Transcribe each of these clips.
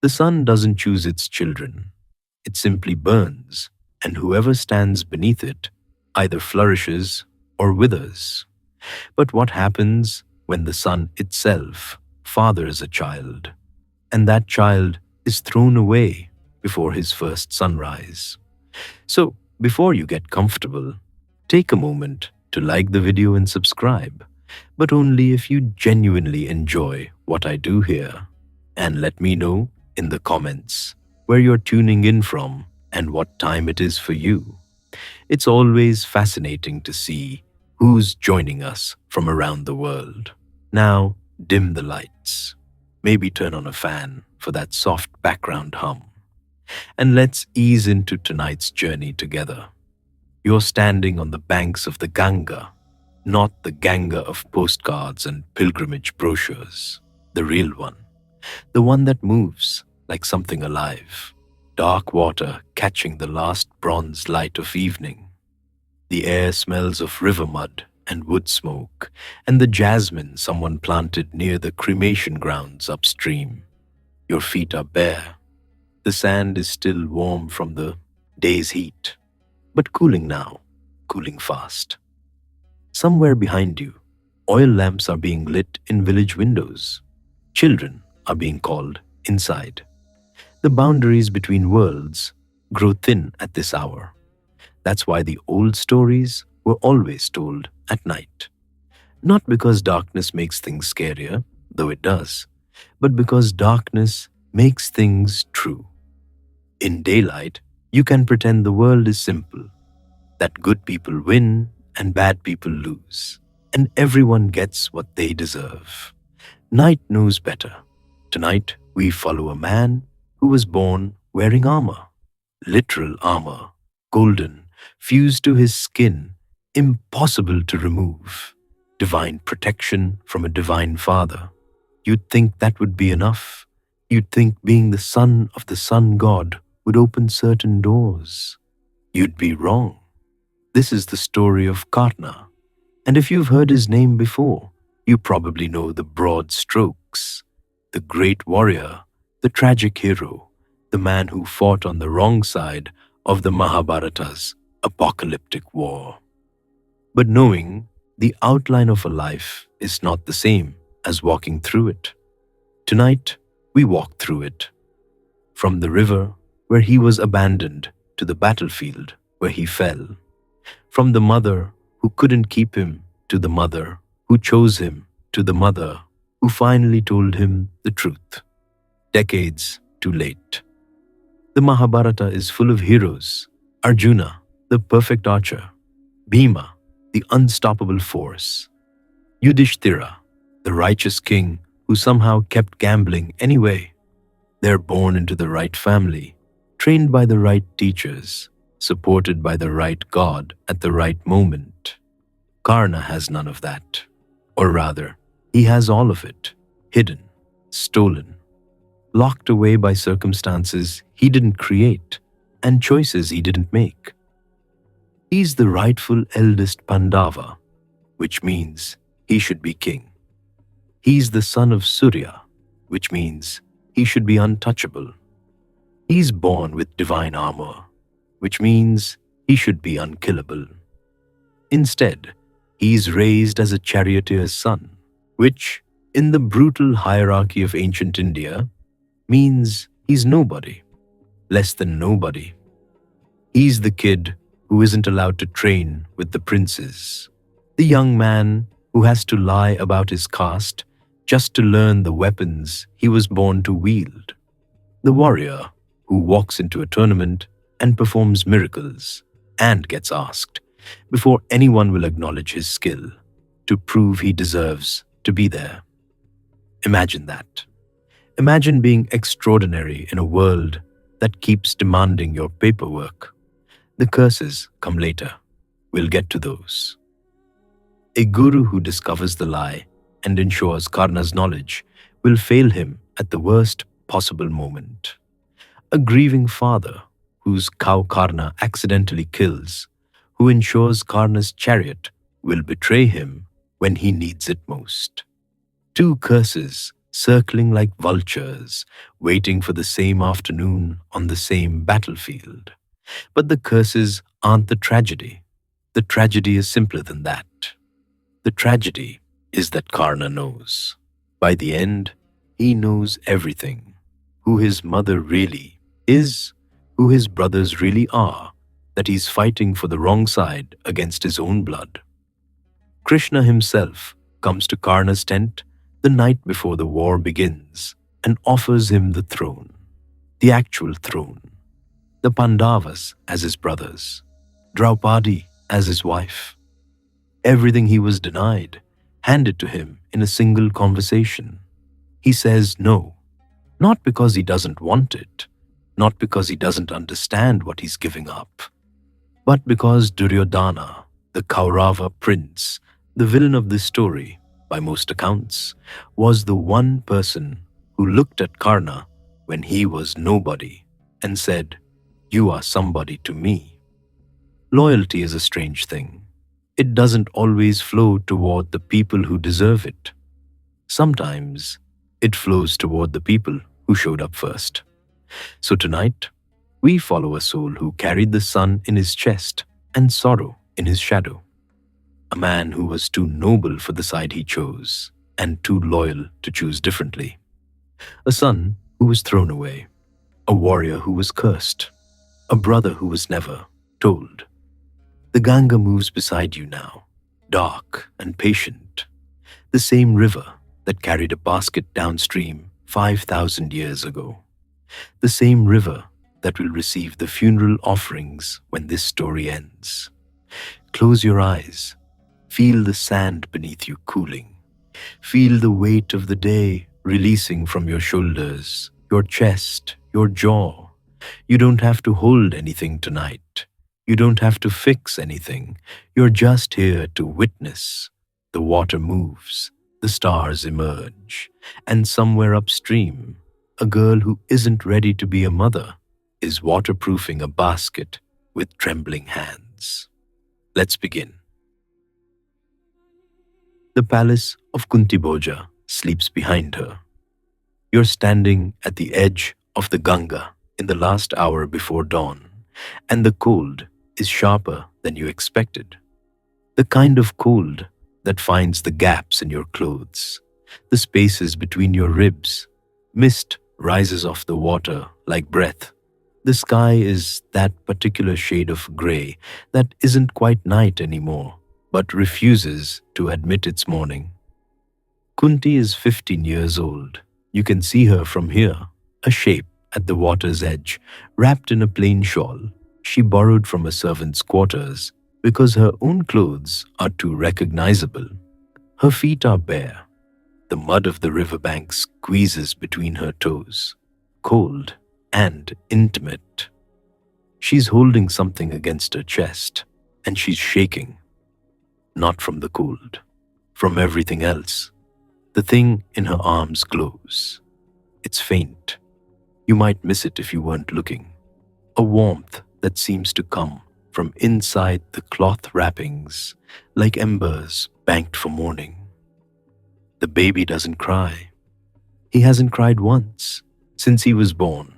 The sun doesn't choose its children. It simply burns, and whoever stands beneath it either flourishes or withers. But what happens when the sun itself fathers a child, and that child is thrown away before his first sunrise? So, before you get comfortable, take a moment to like the video and subscribe, but only if you genuinely enjoy what I do here. And let me know in the comments where you're tuning in from and what time it is for you. It's always fascinating to see who's joining us from around the world. Now, dim the lights. Maybe turn on a fan for that soft background hum. And let's ease into tonight's journey together. You're standing on the banks of the Ganga, not the Ganga of postcards and pilgrimage brochures, the real one, the one that moves like something alive, dark water catching the last bronze light of evening. The air smells of river mud and wood smoke, and the jasmine someone planted near the cremation grounds upstream. Your feet are bare. The sand is still warm from the day's heat, but cooling now, cooling fast. Somewhere behind you, oil lamps are being lit in village windows. Children are being called inside. The boundaries between worlds grow thin at this hour. That's why the old stories were always told at night. Not because darkness makes things scarier, though it does, but because darkness makes things true. In daylight, you can pretend the world is simple, that good people win and bad people lose, and everyone gets what they deserve. Night knows better. Tonight, we follow a man who was born wearing armor, literal armor, golden, fused to his skin, impossible to remove, divine protection from a divine father. You'd think that would be enough. You'd think being the son of the sun god would open certain doors. You'd be wrong. This is the story of Karna, and if you've heard his name before, you probably know the broad strokes. The great warrior, the tragic hero, the man who fought on the wrong side of the Mahabharata's apocalyptic war. But knowing the outline of a life is not the same as walking through it. Tonight, we walk through it. From the river where he was abandoned to the battlefield where he fell. From the mother who couldn't keep him to the mother who chose him to the mother who finally told him the truth. Decades too late. The Mahabharata is full of heroes. Arjuna, the perfect archer. Bhima, the unstoppable force. Yudhishthira, the righteous king who somehow kept gambling anyway. They're born into the right family, trained by the right teachers, supported by the right god at the right moment. Karna has none of that. Or rather, he has all of it, hidden, stolen, locked away by circumstances he didn't create and choices he didn't make. He's the rightful eldest Pandava, which means he should be king. He's the son of Surya, which means he should be untouchable. He's born with divine armor, which means he should be unkillable. Instead, he's raised as a charioteer's son, which, in the brutal hierarchy of ancient India, means he's nobody, less than nobody. He's the kid who isn't allowed to train with the princes, the young man who has to lie about his caste just to learn the weapons he was born to wield, the warrior who walks into a tournament and performs miracles and gets asked, before anyone will acknowledge his skill, to prove he deserves to be there. Imagine that. Imagine being extraordinary in a world that keeps demanding your paperwork. The curses come later. We'll get to those. A guru who discovers the lie and ensures Karna's knowledge will fail him at the worst possible moment. A grieving father whose cow Karna accidentally kills, who ensures Karna's chariot will betray him when he needs it most. Two curses circling like vultures, waiting for the same afternoon on the same battlefield. But the curses aren't the tragedy. The tragedy is simpler than that. The tragedy is that Karna knows. By the end, he knows everything. Who his mother really is, who his brothers really are, that he's fighting for the wrong side against his own blood. Krishna himself comes to Karna's tent the night before the war begins and offers him the throne, the actual throne, the Pandavas as his brothers, Draupadi as his wife. Everything he was denied, handed to him in a single conversation. He says no, not because he doesn't want it, not because he doesn't understand what he's giving up, but because Duryodhana, the Kaurava prince, the villain of this story, by most accounts, was the one person who looked at Karna when he was nobody and said, "You are somebody to me." Loyalty is a strange thing. It doesn't always flow toward the people who deserve it. Sometimes it flows toward the people who showed up first. So tonight, we follow a soul who carried the sun in his chest and sorrow in his shadow. A man who was too noble for the side he chose and too loyal to choose differently. A son who was thrown away. A warrior who was cursed. A brother who was never told. The Ganga moves beside you now, dark and patient. The same river that carried a basket downstream 5,000 years ago. The same river that will receive the funeral offerings when this story ends. Close your eyes. Feel the sand beneath you cooling. Feel the weight of the day releasing from your shoulders, your chest, your jaw. You don't have to hold anything tonight. You don't have to fix anything. You're just here to witness. The water moves, the stars emerge, and somewhere upstream, a girl who isn't ready to be a mother is waterproofing a basket with trembling hands. Let's begin. The palace of Kunti Bhoja sleeps behind her. You're standing at the edge of the Ganga in the last hour before dawn, and the cold is sharper than you expected. The kind of cold that finds the gaps in your clothes, the spaces between your ribs. Mist rises off the water like breath. The sky is that particular shade of gray that isn't quite night anymore, but refuses to admit it's morning. Kunti is 15 years old. You can see her from here, a shape at the water's edge, wrapped in a plain shawl she borrowed from a servant's quarters because her own clothes are too recognizable. Her feet are bare. The mud of the riverbank squeezes between her toes, cold and intimate. She's holding something against her chest, and she's shaking. Not from the cold, from everything else. The thing in her arms glows. It's faint. You might miss it if you weren't looking. A warmth that seems to come from inside the cloth wrappings, like embers banked for morning. The baby doesn't cry. He hasn't cried once since he was born,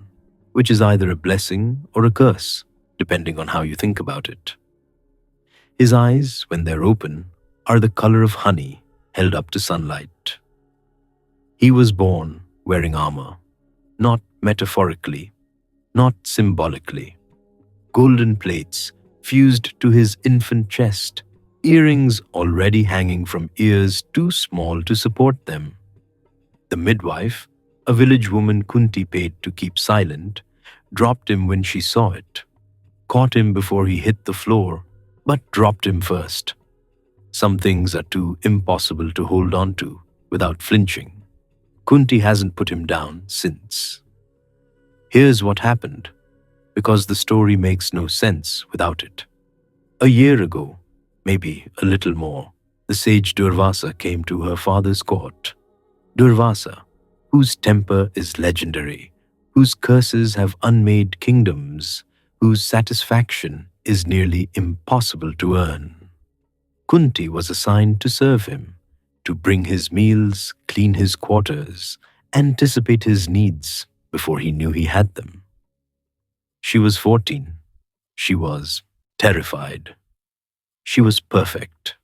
which is either a blessing or a curse, depending on how you think about it. His eyes, when they're open, are the color of honey held up to sunlight. He was born wearing armor, not metaphorically, not symbolically. Golden plates fused to his infant chest, earrings already hanging from ears too small to support them. The midwife, a village woman Kunti paid to keep silent, dropped him when she saw it, caught him before he hit the floor, but dropped him first. Some things are too impossible to hold on to without flinching. Kunti hasn't put him down since. Here's what happened, because the story makes no sense without it. A year ago, maybe a little more, the sage Durvasa came to her father's court. Durvasa, whose temper is legendary, whose curses have unmade kingdoms, whose satisfaction is nearly impossible to earn. Kunti was assigned to serve him. to bring his meals, clean his quarters, anticipate his needs before he knew he had them. She was 14. She was terrified. She was perfect.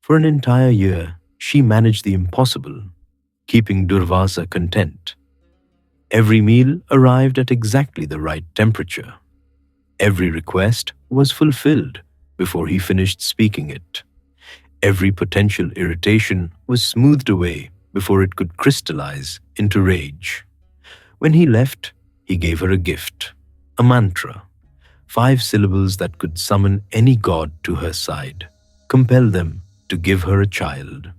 For an entire year, she managed the impossible, keeping Durvasa content. Every meal arrived at exactly the right temperature. Every request was fulfilled before he finished speaking it. Every potential irritation was smoothed away before it could crystallize into rage. When he left, he gave her a gift, a mantra, 5 syllables that could summon any god to her side, compel them to give her a child.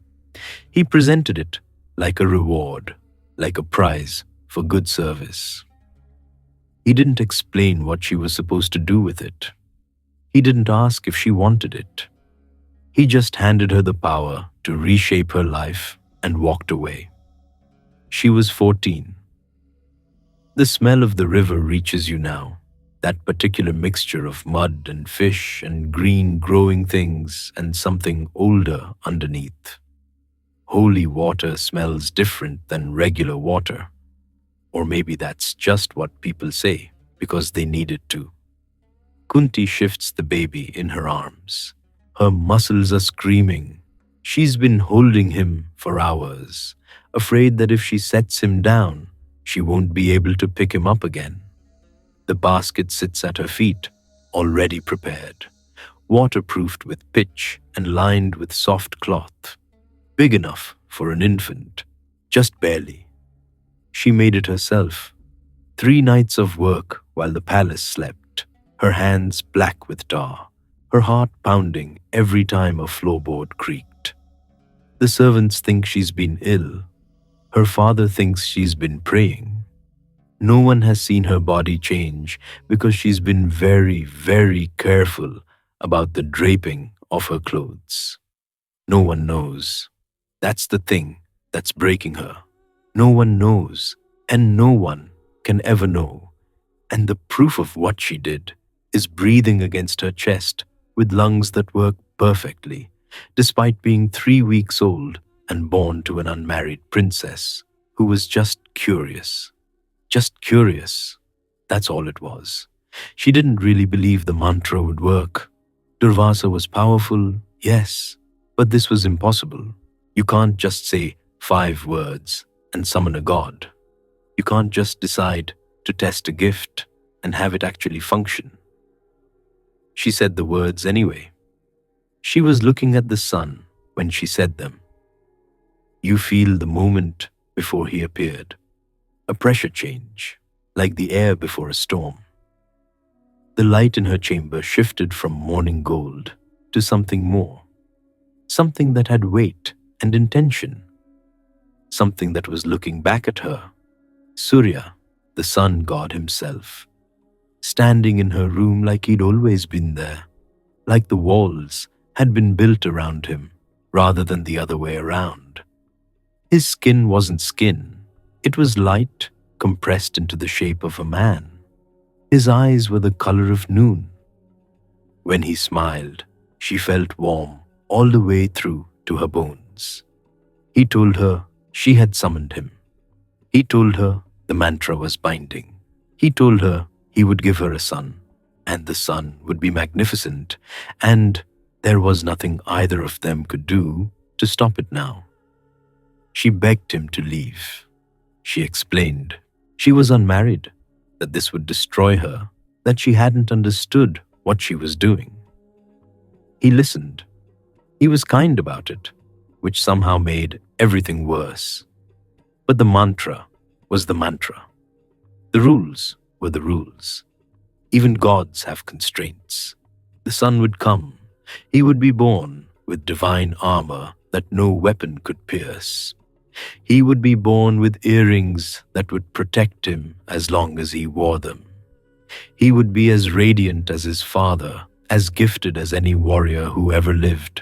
He presented it like a reward, like a prize for good service. He didn't explain what she was supposed to do with it. He didn't ask if she wanted it. He just handed her the power to reshape her life and walked away. She was 14. The smell of the river reaches you now, that particular mixture of mud and fish and green growing things and something older underneath. Holy water smells different than regular water. Or maybe that's just what people say because they need it to. Kunti shifts the baby in her arms. Her muscles are screaming. She's been holding him for hours, afraid that if she sets him down, she won't be able to pick him up again. The basket sits at her feet, already prepared, waterproofed with pitch and lined with soft cloth. Big enough for an infant, just barely. She made it herself. 3 nights of work while the palace slept, her hands black with tar, her heart pounding every time a floorboard creaked. The servants think she's been ill. Her father thinks she's been praying. No one has seen her body change because she's been very, very careful about the draping of her clothes. No one knows. That's the thing that's breaking her. No one knows, and no one can ever know. And the proof of what she did is breathing against her chest with lungs that work perfectly, despite being 3 weeks old and born to an unmarried princess who was just curious. Just curious. That's all it was. She didn't really believe the mantra would work. Durvasa was powerful, yes, but this was impossible. You can't just say 5 words and summon a god. You can't just decide to test a gift and have it actually function. She said the words anyway. She was looking at the sun when she said them. You feel the moment before he appeared. A pressure change, like the air before a storm. The light in her chamber shifted from morning gold to something more. Something that had weight and intention. Something that was looking back at her. Surya, the sun god himself, standing in her room like he'd always been there, like the walls had been built around him rather than the other way around. His skin wasn't skin. It was light compressed into the shape of a man. His eyes were the color of noon. When he smiled, she felt warm all the way through to her bones. He told her she had summoned him. He told her the mantra was binding. He told her he would give her a son, and the son would be magnificent, and there was nothing either of them could do to stop it now. She begged him to leave. She explained she was unmarried, that this would destroy her, that she hadn't understood what she was doing. He listened. He was kind about it, which somehow made everything worse. But the mantra was the mantra. The rules were the rules. Even gods have constraints. The son would come. He would be born with divine armor that no weapon could pierce. He would be born with earrings that would protect him as long as he wore them. He would be as radiant as his father, as gifted as any warrior who ever lived.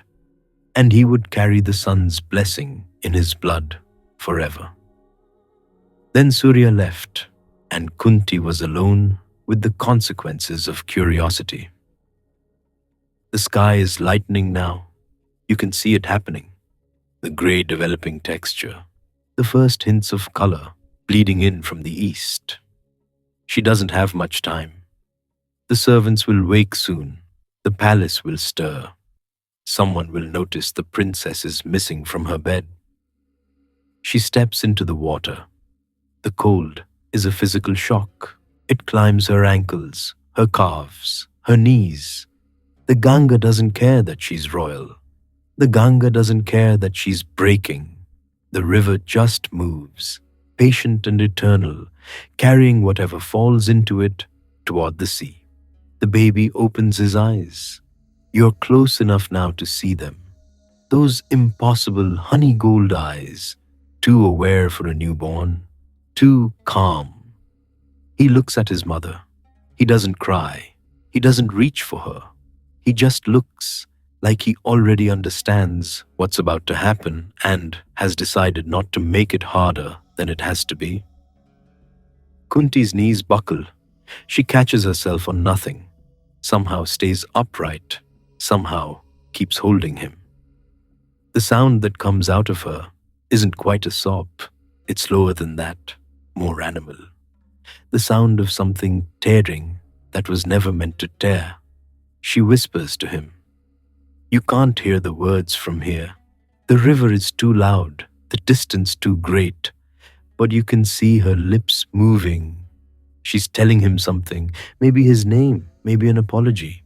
And he would carry the sun's blessing in his blood forever. Then Surya left, and Kunti was alone with the consequences of curiosity. The sky is lightening now. You can see it happening. the grey developing texture, the first hints of color bleeding in from the east. She doesn't have much time. The servants will wake soon. The palace will stir. Someone will notice the princess is missing from her bed. She steps into the water. The cold is a physical shock. It climbs her ankles, her calves, her knees. The Ganga doesn't care that she's royal. The Ganga doesn't care that she's breaking. The river just moves, patient and eternal, carrying whatever falls into it toward the sea. The baby opens his eyes. You're close enough now to see them. Those impossible honey gold eyes, too aware for a newborn, too calm. He looks at his mother. He doesn't cry. He doesn't reach for her. He just looks like he already understands what's about to happen and has decided not to make it harder than it has to be. Kunti's knees buckle. She catches herself on nothing, somehow stays upright, somehow keeps holding him. The sound that comes out of her isn't quite a sob. It's lower than that, more animal. The sound of something tearing that was never meant to tear. She whispers to him, "You can't hear the words from here. The river is too loud, the distance too great, but you can see her lips moving." She's telling him something, maybe his name, maybe an apology,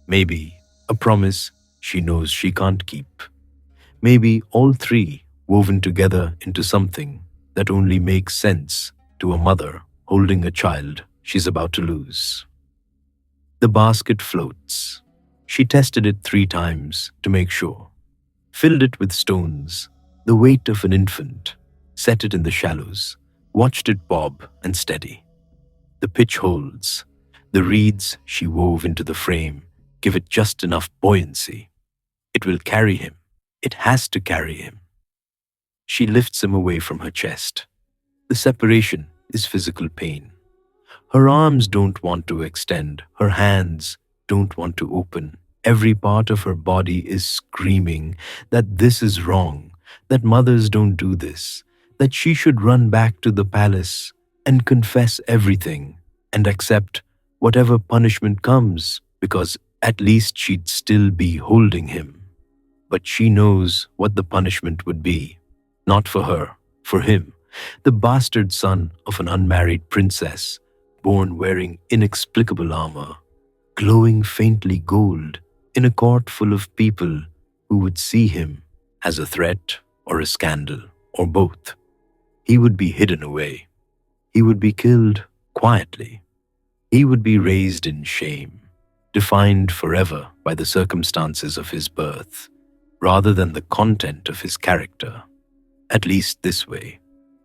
maybe a promise she knows she can't keep. Maybe all three woven together into something that only makes sense to a mother holding a child she's about to lose. The basket floats. She tested it 3 times to make sure. Filled it with stones, the weight of an infant, set it in the shallows, watched it bob and steady. The pitch holds. The reeds she wove into the frame give it just enough buoyancy. It will carry him. It has to carry him. She lifts him away from her chest. The separation is physical pain. Her arms don't want to extend. Her hands don't want to open. Every part of her body is screaming that this is wrong, that mothers don't do this, that she should run back to the palace and confess everything and accept whatever punishment comes, because at least she'd still be holding him. But she knows what the punishment would be. Not for her, for him, the bastard son of an unmarried princess, born wearing inexplicable armor, glowing faintly gold, in a court full of people who would see him as a threat or a scandal, or both. He would be hidden away. He would be killed quietly. He would be raised in shame, defined forever by the circumstances of his birth, rather than the content of his character. At least this way,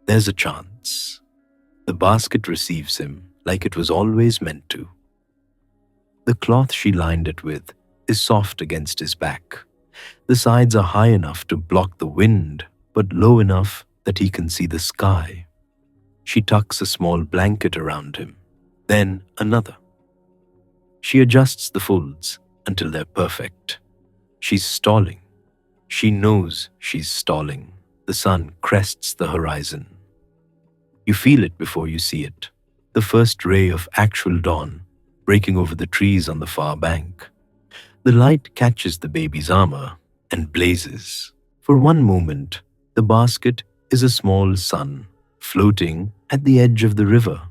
there's a chance. The basket receives him like it was always meant to. The cloth she lined it with is soft against his back. The sides are high enough to block the wind, but low enough that he can see the sky. She tucks a small blanket around him, then another. She adjusts the folds until they're perfect. She's stalling. She knows she's stalling. The sun crests the horizon. You feel it before you see it, the first ray of actual dawn breaking over the trees on the far bank. The light catches the baby's armor and blazes. For one moment, the basket is a small sun floating at the edge of the river,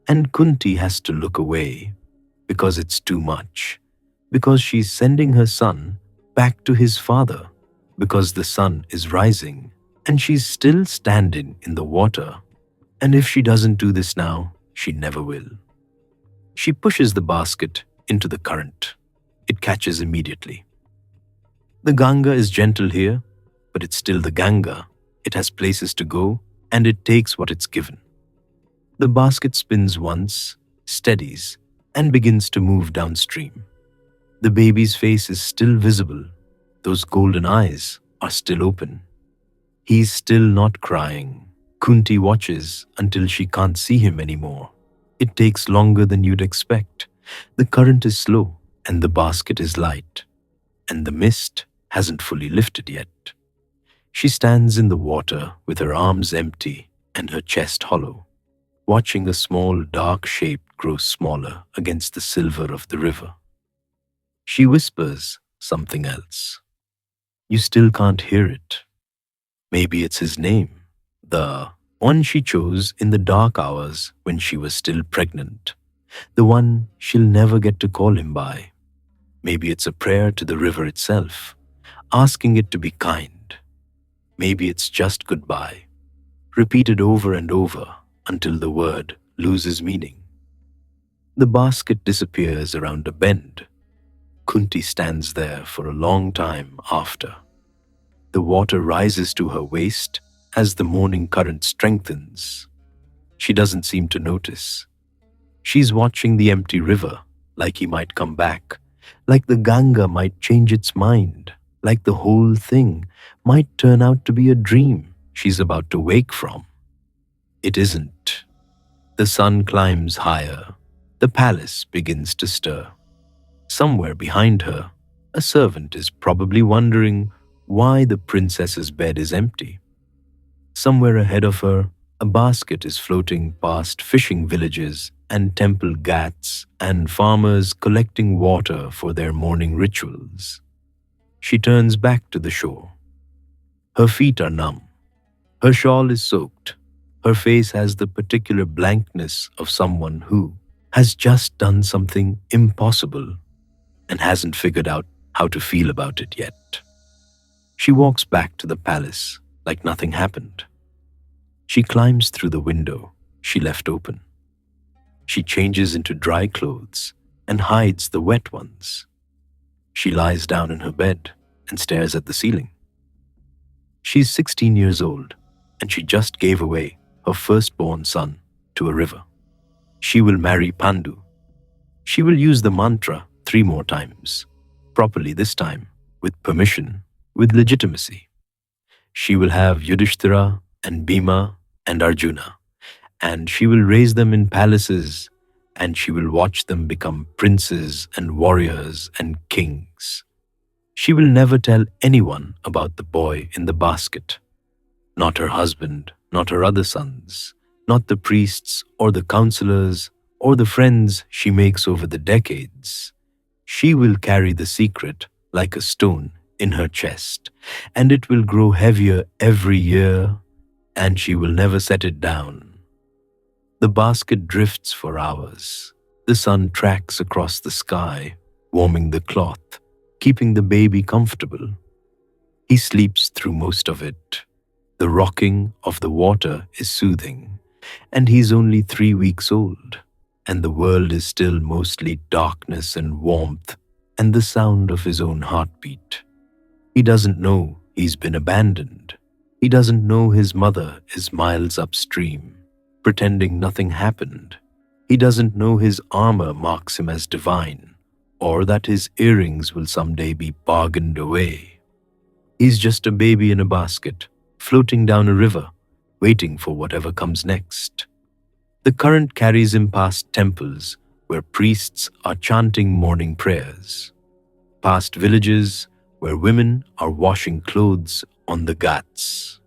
and Kunti has to look away because it's too much, because she's sending her son back to his father, because the sun is rising and she's still standing in the water. And if she doesn't do this now, she never will. She pushes the basket into the current. It catches immediately. The Ganga is gentle here, but it's still the Ganga. It has places to go, and it takes what it's given. The basket spins once, steadies, and begins to move downstream. The baby's face is still visible. Those golden eyes are still open. He's still not crying. Kunti watches until she can't see him anymore. It takes longer than you'd expect. The current is slow, and the basket is light, and the mist hasn't fully lifted yet. She stands in the water with her arms empty and her chest hollow, watching a small dark shape grow smaller against the silver of the river. She whispers something else. You still can't hear it. Maybe it's his name, the one she chose in the dark hours when she was still pregnant, the one she'll never get to call him by. Maybe it's a prayer to the river itself, asking it to be kind. Maybe it's just goodbye, repeated over and over until the word loses meaning. The basket disappears around a bend. Kunti stands there for a long time after. The water rises to her waist as the morning current strengthens. She doesn't seem to notice. She's watching the empty river, like he might come back, like the Ganga might change its mind, like the whole thing might turn out to be a dream she's about to wake from. It isn't. The sun climbs higher. The palace begins to stir. Somewhere behind her, a servant is probably wondering why the princess's bed is empty. Somewhere ahead of her, a basket is floating past fishing villages and temple ghats and farmers collecting water for their morning rituals. She turns back to the shore. Her feet are numb. Her shawl is soaked. Her face has the particular blankness of someone who has just done something impossible and hasn't figured out how to feel about it yet. She walks back to the palace like nothing happened. She climbs through the window she left open. She changes into dry clothes and hides the wet ones. She lies down in her bed and stares at the ceiling. She's 16 years old and she just gave away her firstborn son to a river. She will marry Pandu. She will use the mantra 3 more times, properly this time, with permission, with legitimacy. She will have Yudhishthira and Bhima and Arjuna, and she will raise them in palaces, and she will watch them become princes and warriors and kings. She will never tell anyone about the boy in the basket. Not her husband, not her other sons, not the priests or the counselors or the friends she makes over the decades. She will carry the secret like a stone in her chest, and it will grow heavier every year, and she will never set it down. The basket drifts for hours. The sun tracks across the sky, warming the cloth, keeping the baby comfortable. He sleeps through most of it. The rocking of the water is soothing, and he's only 3 weeks old, and the world is still mostly darkness and warmth and the sound of his own heartbeat. He doesn't know he's been abandoned. He doesn't know his mother is miles upstream, pretending nothing happened. He doesn't know his armor marks him as divine, or that his earrings will someday be bargained away. He's just a baby in a basket, floating down a river, waiting for whatever comes next. The current carries him past temples where priests are chanting morning prayers, past villages where women are washing clothes on the ghats,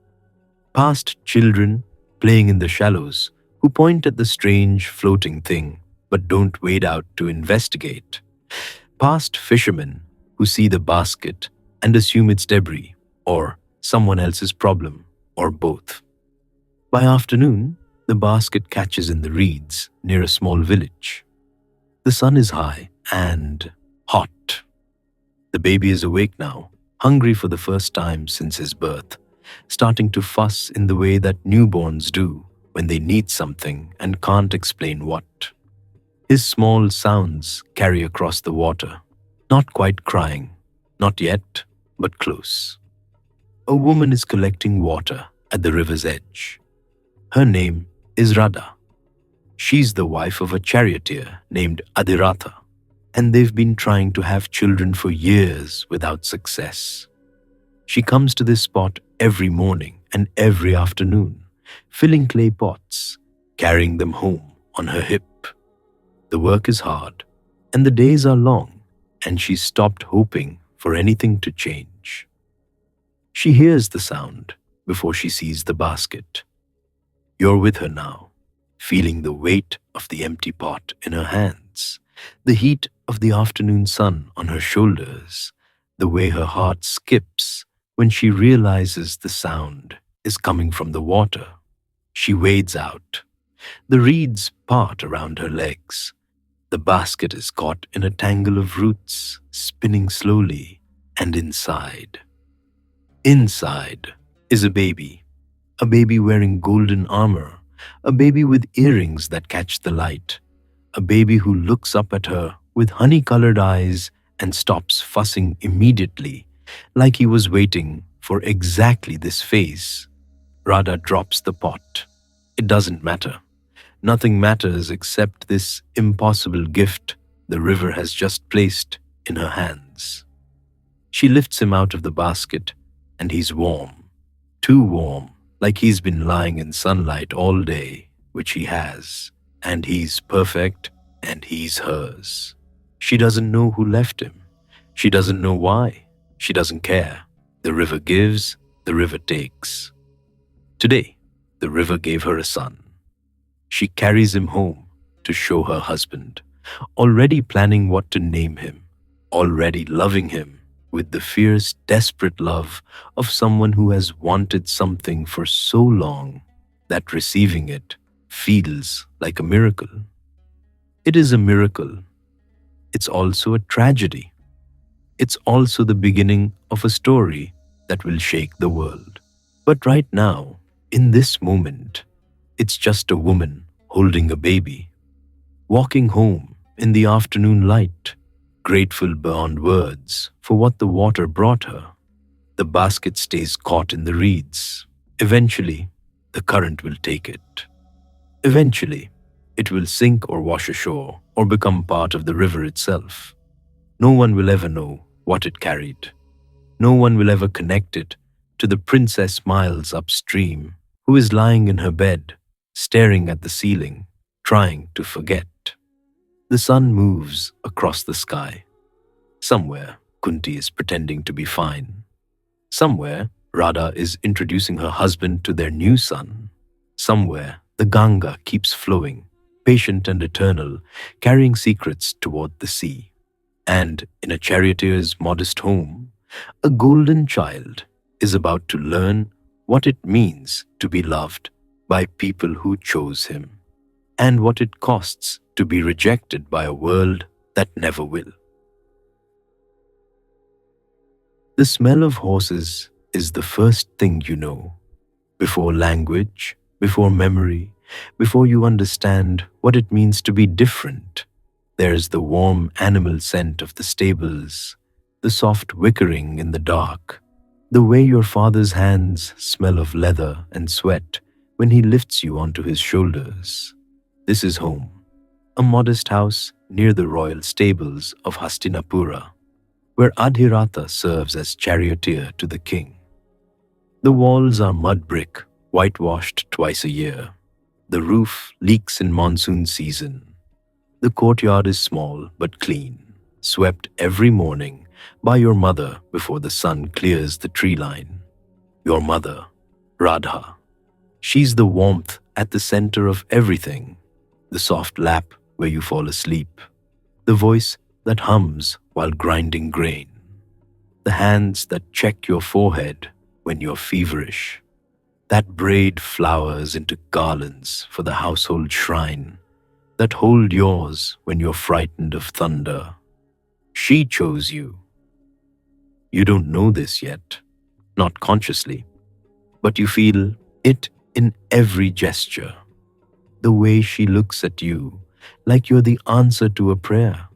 past children playing in the shallows who point at the strange floating thing but don't wade out to investigate, past fishermen who see the basket and assume it's debris or someone else's problem or both. By afternoon, the basket catches in the reeds near a small village. The sun is high and hot. The baby is awake now, hungry for the first time since his birth, starting to fuss in the way that newborns do when they need something and can't explain what. His small sounds carry across the water, not quite crying, not yet, but close. A woman is collecting water at the river's edge. Her name is Radha. She's the wife of a charioteer named Adhiratha, and they've been trying to have children for years without success. She comes to this spot every morning and every afternoon, filling clay pots, carrying them home on her hip. The work is hard, and the days are long, and she's stopped hoping for anything to change. She hears the sound before she sees the basket. You're with her now, feeling the weight of the empty pot in her hands, the heat of the afternoon sun on her shoulders, the way her heart skips when she realizes the sound is coming from the water. She wades out. The reeds part around her legs. The basket is caught in a tangle of roots, spinning slowly, and inside is a baby wearing golden armor, a baby with earrings that catch the light, a baby who looks up at her with honey-colored eyes and stops fussing immediately, like he was waiting for exactly this face. Radha drops the pot. It doesn't matter. Nothing matters except this impossible gift the river has just placed in her hands. She lifts him out of the basket, and he's warm, too warm, like he's been lying in sunlight all day, which he has, and he's perfect, and he's hers. She doesn't know who left him. She doesn't know why. She doesn't care. The river gives, the river takes. Today, the river gave her a son. She carries him home to show her husband, already planning what to name him, already loving him with the fierce, desperate love of someone who has wanted something for so long that receiving it feels like a miracle. It is a miracle. It's also a tragedy. It's also the beginning of a story that will shake the world. But right now, in this moment, it's just a woman holding a baby, walking home in the afternoon light, grateful beyond words for what the water brought her. The basket stays caught in the reeds. Eventually, the current will take it. Eventually, it will sink or wash ashore or become part of the river itself. No one will ever know what it carried. No one will ever connect it to the princess miles upstream who is lying in her bed, staring at the ceiling, trying to forget. The sun moves across the sky. Somewhere, Kunti is pretending to be fine. Somewhere, Radha is introducing her husband to their new son. Somewhere, the Ganga keeps flowing, patient and eternal, carrying secrets toward the sea. And in a charioteer's modest home, a golden child is about to learn what it means to be loved by people who chose him, and what it costs to be rejected by a world that never will. The smell of horses is the first thing you know. Before language, before memory, before you understand what it means to be different, there's the warm animal scent of the stables, the soft whickering in the dark, the way your father's hands smell of leather and sweat when he lifts you onto his shoulders. This is home, a modest house near the royal stables of Hastinapura, where Adhirata serves as charioteer to the king. The walls are mud brick, whitewashed twice a year. The roof leaks in monsoon season. The courtyard is small but clean, swept every morning by your mother before the sun clears the tree line. Your mother, Radha. She's the warmth at the center of everything, the soft lap where you fall asleep, the voice that hums while grinding grain, the hands that check your forehead when you're feverish, that braid flowers into garlands for the household shrine, that hold yours when you're frightened of thunder. She chose you. You don't know this yet, not consciously, but you feel it in every gesture. The way she looks at you like you're the answer to a prayer.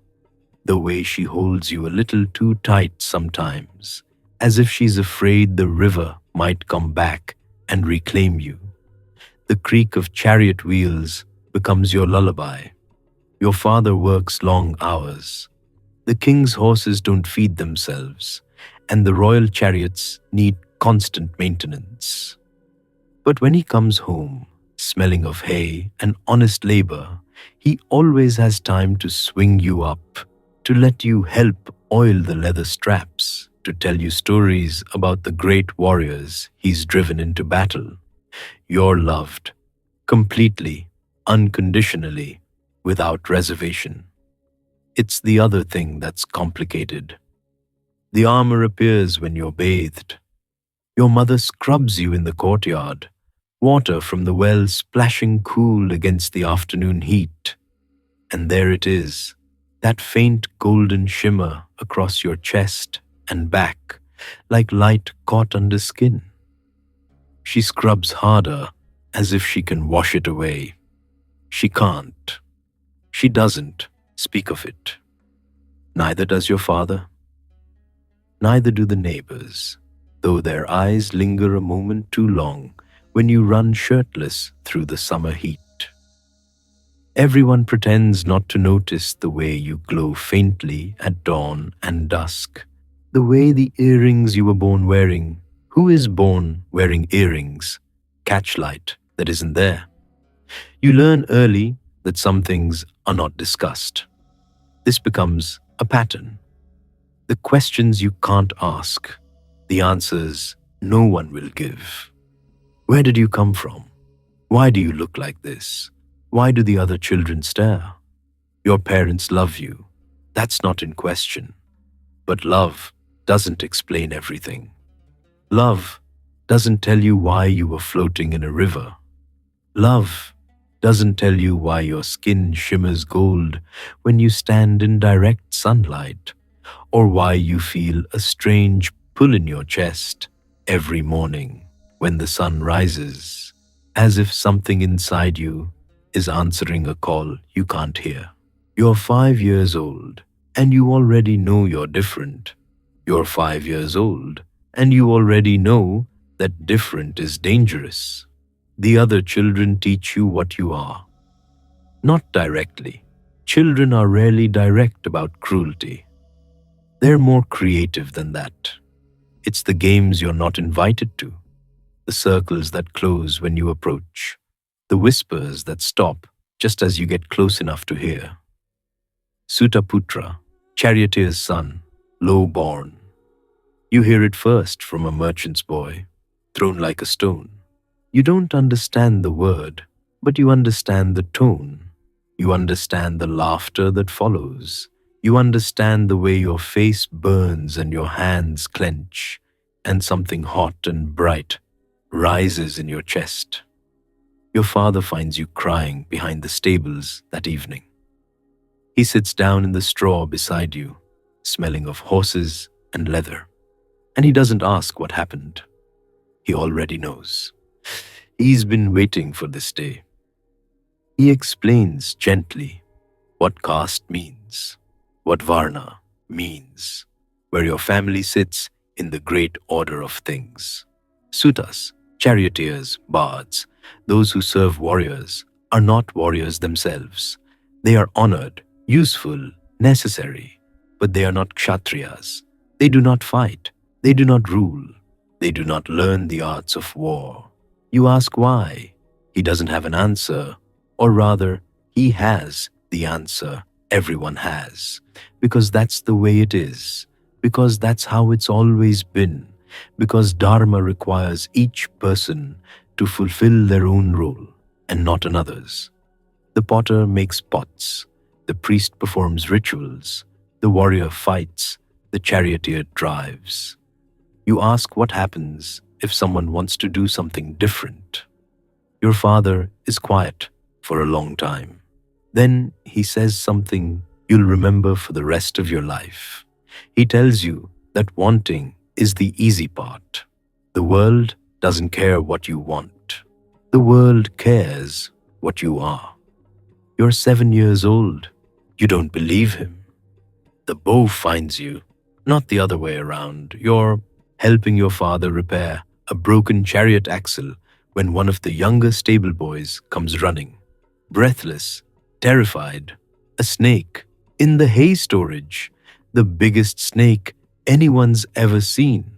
The way she holds you a little too tight sometimes, as if she's afraid the river might come back and reclaim you. The creak of chariot wheels becomes your lullaby. Your father works long hours. The king's horses don't feed themselves, and the royal chariots need constant maintenance. But when he comes home, smelling of hay and honest labor, he always has time to swing you up, to let you help oil the leather straps. to tell you stories about the great warriors he's driven into battle. You're loved, completely, unconditionally, without reservation. It's the other thing that's complicated. The armor appears when you're bathed. Your mother scrubs you in the courtyard, water from the well splashing cool against the afternoon heat. And there it is, that faint golden shimmer across your chest and back, like light caught under skin. She scrubs harder, as if she can wash it away. She can't. She doesn't speak of it. Neither does your father. Neither do the neighbors, though their eyes linger a moment too long when you run shirtless through the summer heat. Everyone pretends not to notice the way you glow faintly at dawn and dusk, the way the earrings you were born wearing. Who is born wearing earrings? Catch light that isn't there. You learn early that some things are not discussed. This becomes a pattern. The questions you can't ask, the answers no one will give. Where did you come from? Why do you look like this? Why do the other children stare? Your parents love you. That's not in question. But love doesn't explain everything. Love doesn't tell you why you were floating in a river. Love doesn't tell you why your skin shimmers gold when you stand in direct sunlight, or why you feel a strange pull in your chest every morning when the sun rises, as if something inside you is answering a call you can't hear. You're 5 years old and you already know you're different. You're 5 years old and you already know that different is dangerous. The other children teach you what you are. Not directly. Children are rarely direct about cruelty. They're more creative than that. It's the games you're not invited to, the circles that close when you approach, the whispers that stop just as you get close enough to hear. Sutaputra, Charioteer's son, low-born. You hear it first from a merchant's boy, thrown like a stone. You don't understand the word, but you understand the tone. You understand the laughter that follows. You understand the way your face burns and your hands clench, and something hot and bright rises in your chest. Your father finds you crying behind the stables that evening. He sits down in the straw beside you, smelling of horses and leather, and he doesn't ask what happened. He already knows. He's been waiting for this day. He explains gently what caste means, what Varna means, where your family sits in the great order of things. Sutas, charioteers, bards, those who serve warriors, are not warriors themselves. They are honored, useful, necessary, but they are not kshatriyas. They do not fight. They do not rule. They do not learn the arts of war. You ask why. He doesn't have an answer, or rather, he has the answer everyone has, because that's the way it is, because that's how it's always been, because Dharma requires each person to fulfill their own role and not another's. The potter makes pots, the priest performs rituals, the warrior fights, the charioteer drives. You ask what happens if someone wants to do something different. Your father is quiet for a long time. Then he says something you'll remember for the rest of your life. He tells you that wanting is the easy part. The world doesn't care what you want. The world cares what you are. You're 7 years old. You don't believe him. The bow finds you, not the other way around. You're helping your father repair a broken chariot axle when one of the younger stable boys comes running, breathless, terrified. A snake in the hay storage, the biggest snake anyone's ever seen.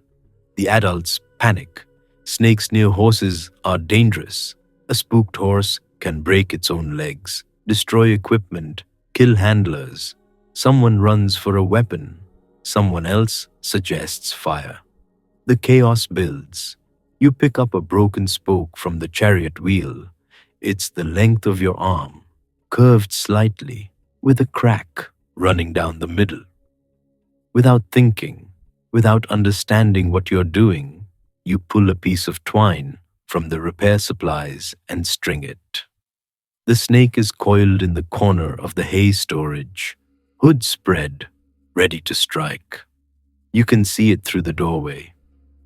The adults panic. Snakes near horses are dangerous. A spooked horse can break its own legs, destroy equipment, kill handlers. Someone runs for a weapon. Someone else suggests fire. The chaos builds. You pick up a broken spoke from the chariot wheel. It's the length of your arm, curved slightly, with a crack running down the middle. Without thinking, without understanding what you're doing, you pull a piece of twine from the repair supplies and string it. The snake is coiled in the corner of the hay storage, hood spread, ready to strike. You can see it through the doorway.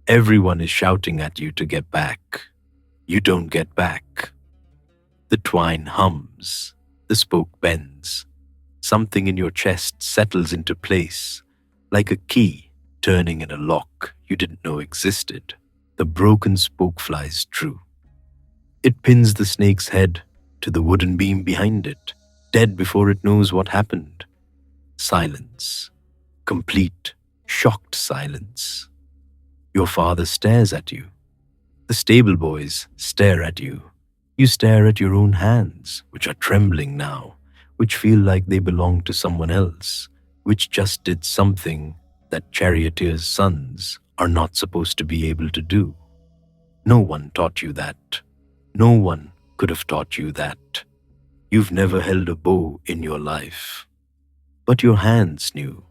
Everyone is shouting at you to get back. You don't get back. The twine hums. The spoke bends. Something in your chest settles into place, like a key turning in a lock you didn't know existed. The broken spoke flies true. It pins the snake's head to the wooden beam behind it, dead before it knows what happened. Silence. Complete, shocked silence. Your father stares at you. The stable boys stare at you. You stare at your own hands, which are trembling now, which feel like they belong to someone else, which just did something that Charioteer's sons are not supposed to be able to do. No one taught you that. No one could have taught you that. You've never held a bow in your life. But your hands knew.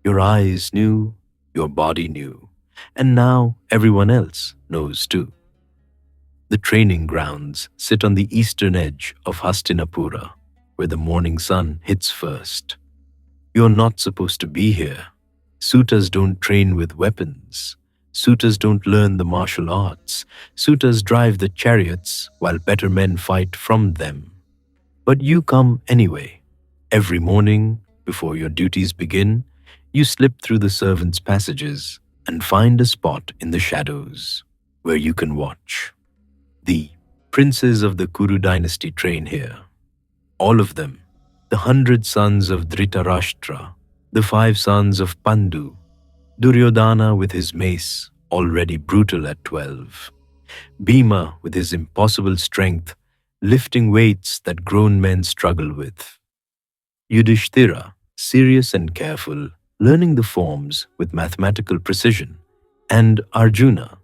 Your eyes knew. Your body knew. And now everyone else knows too. The training grounds sit on the eastern edge of Hastinapura, where the morning sun hits first. You're not supposed to be here. Suitors don't train with weapons. Suitors don't learn the martial arts. Suitors drive the chariots while better men fight from them. But you come anyway. Every morning, before your duties begin, you slip through the servants' passages and find a spot in the shadows where you can watch. The princes of the Kuru dynasty train here. All of them, the 100 sons of Dhritarashtra, the 5 sons of Pandu, Duryodhana with his mace, already brutal at 12, Bhima with his impossible strength, lifting weights that grown men struggle with, Yudhishthira, serious and careful, learning the forms with mathematical precision, and Arjuna.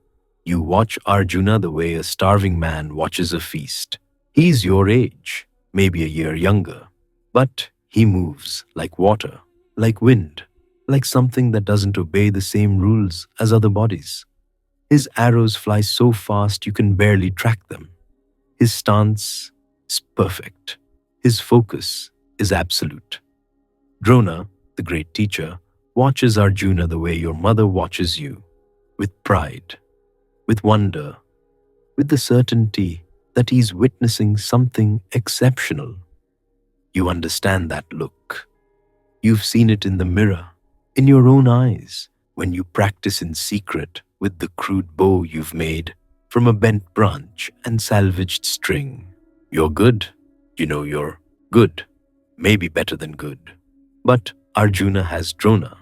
You watch Arjuna the way a starving man watches a feast. He's your age, maybe a year younger, but he moves like water, like wind, like something that doesn't obey the same rules as other bodies. His arrows fly so fast you can barely track them. His stance is perfect. His focus is absolute. Drona, the great teacher, watches Arjuna the way your mother watches you, with pride, with wonder, with the certainty that he's witnessing something exceptional. You understand that look. You've seen it in the mirror, in your own eyes, when you practice in secret with the crude bow you've made from a bent branch and salvaged string. You're good. You know you're good. Maybe better than good. But Arjuna has Drona.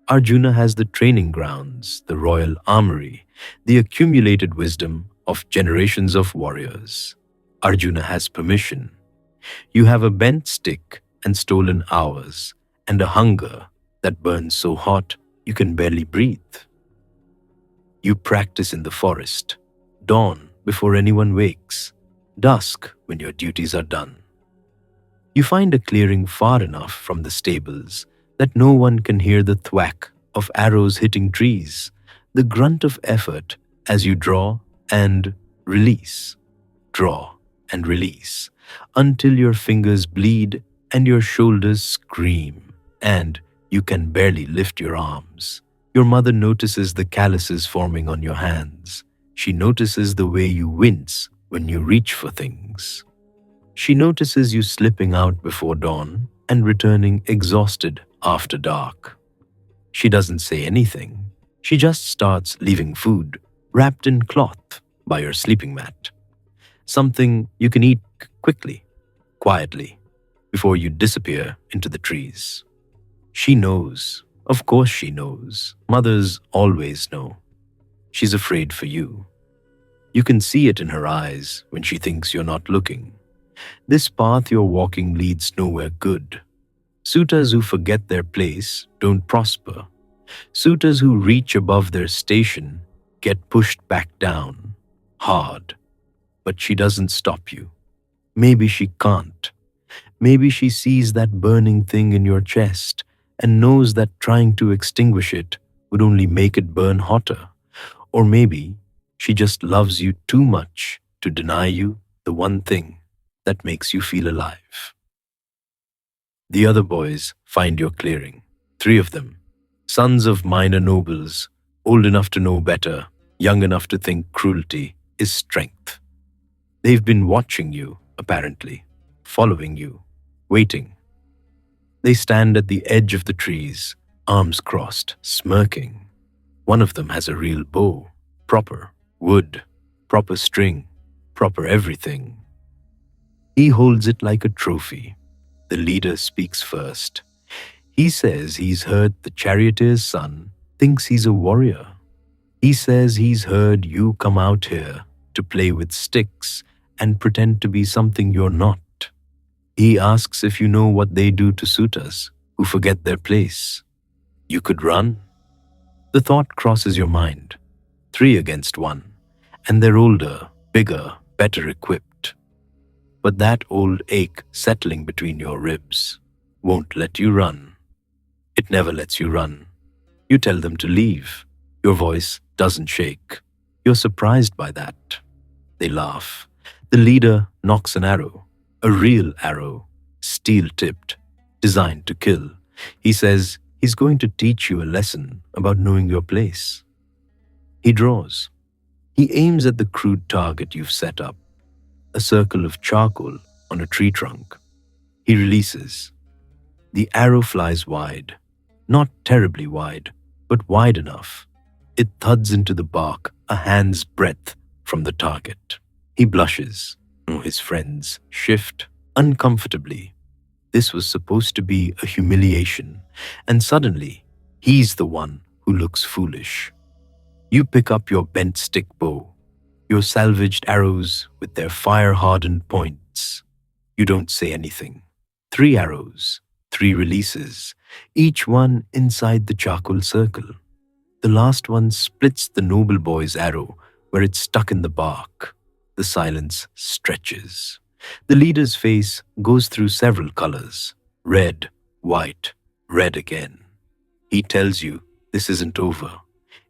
Arjuna has the training grounds, the royal armory, the accumulated wisdom of generations of warriors. Arjuna has permission. You have a bent stick and stolen hours, and a hunger that burns so hot you can barely breathe. You practice in the forest, dawn before anyone wakes, dusk when your duties are done. You find a clearing far enough from the stables that no one can hear the thwack of arrows hitting trees, the grunt of effort as you draw and release, until your fingers bleed and your shoulders scream, and you can barely lift your arms. Your mother notices the calluses forming on your hands. She notices the way you wince when you reach for things. She notices you slipping out before dawn and returning exhausted after dark. She doesn't say anything. She just starts leaving food wrapped in cloth by your sleeping mat. Something you can eat quickly, quietly, before you disappear into the trees. She knows. Of course she knows. Mothers always know. She's afraid for you. You can see it in her eyes when she thinks you're not looking. This path you're walking leads nowhere good. Suitors who forget their place don't prosper. Suitors who reach above their station get pushed back down, hard. But she doesn't stop you. Maybe she can't. Maybe she sees that burning thing in your chest and knows that trying to extinguish it would only make it burn hotter. Or maybe she just loves you too much to deny you the one thing that makes you feel alive. The other boys find your clearing. 3 of them, sons of minor nobles, old enough to know better, young enough to think cruelty is strength. They've been watching you, apparently, following you, waiting. They stand at the edge of the trees, arms crossed, smirking. One of them has a real bow, proper wood, proper string, proper everything. He holds it like a trophy. The leader speaks first. He says he's heard the charioteer's son thinks he's a warrior. He says he's heard you come out here to play with sticks and pretend to be something you're not. He asks if you know what they do to suitors who forget their place. You could run. The thought crosses your mind. 3 against 1, and they're older, bigger, better equipped. But that old ache settling between your ribs won't let you run. It never lets you run. You tell them to leave. Your voice doesn't shake. You're surprised by that. They laugh. The leader knocks an arrow, a real arrow, steel-tipped, designed to kill. He says he's going to teach you a lesson about knowing your place. He draws. He aims at the crude target you've set up, a circle of charcoal on a tree trunk. He releases. The arrow flies wide, not terribly wide, but wide enough. It thuds into the bark a hand's breadth from the target. He blushes. His friends shift uncomfortably. This was supposed to be a humiliation, and suddenly, he's the one who looks foolish. You pick up your bent stick bow, your salvaged arrows with their fire-hardened points. You don't say anything. 3 arrows, 3 releases, each one inside the charcoal circle. The last one splits the noble boy's arrow where it's stuck in the bark. The silence stretches. The leader's face goes through several colors: red, white, red again. He tells you this isn't over.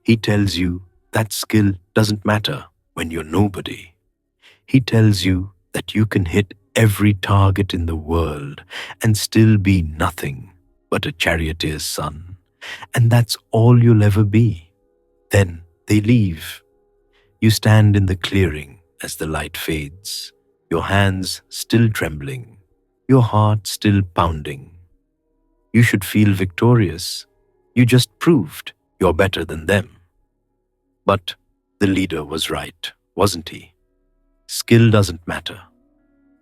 He tells you that skill doesn't matter when you're nobody. He tells you that you can hit every target in the world and still be nothing but a charioteer's son. And that's all you'll ever be. Then they leave. You stand in the clearing as the light fades, your hands still trembling, your heart still pounding. You should feel victorious. You just proved you're better than them. But the leader was right, wasn't he? Skill doesn't matter.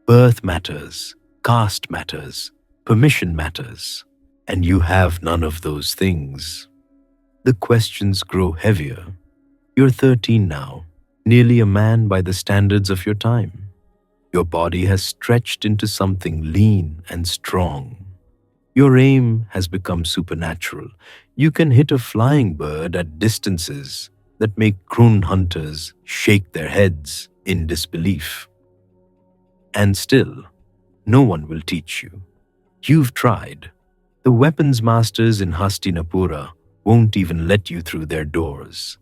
Birth matters, caste matters, permission matters, and you have none of those things. The questions grow heavier. You're 13 now, nearly a man by the standards of your time. Your body has stretched into something lean and strong. Your aim has become supernatural. You can hit a flying bird at distances that make grown hunters shake their heads in disbelief. And still, no one will teach you. You've tried. The weapons masters in Hastinapura won't even let you through their doors.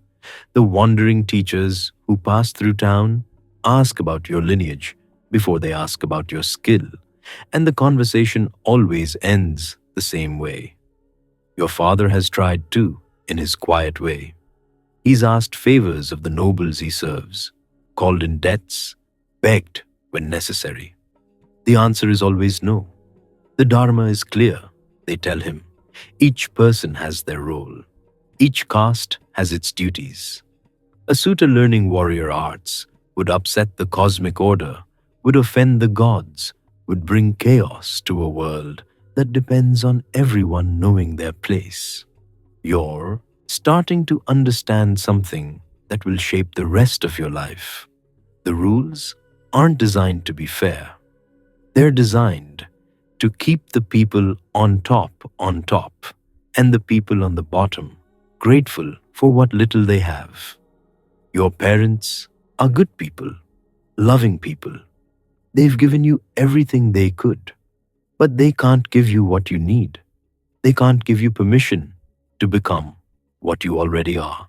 The wandering teachers who pass through town ask about your lineage before they ask about your skill, and the conversation always ends the same way. Your father has tried too, in his quiet way. He's asked favors of the nobles he serves, called in debts, begged when necessary. The answer is always no. The Dharma is clear, they tell him. Each person has their role. Each caste has its duties. A suitor learning warrior arts would upset the cosmic order, would offend the gods, would bring chaos to a world that depends on everyone knowing their place. You're starting to understand something that will shape the rest of your life. The rules aren't designed to be fair. They're designed to keep the people on top, and the people on the bottom grateful for what little they have. Your parents are good people, loving people. They've given you everything they could, but they can't give you what you need. They can't give you permission to become what you already are.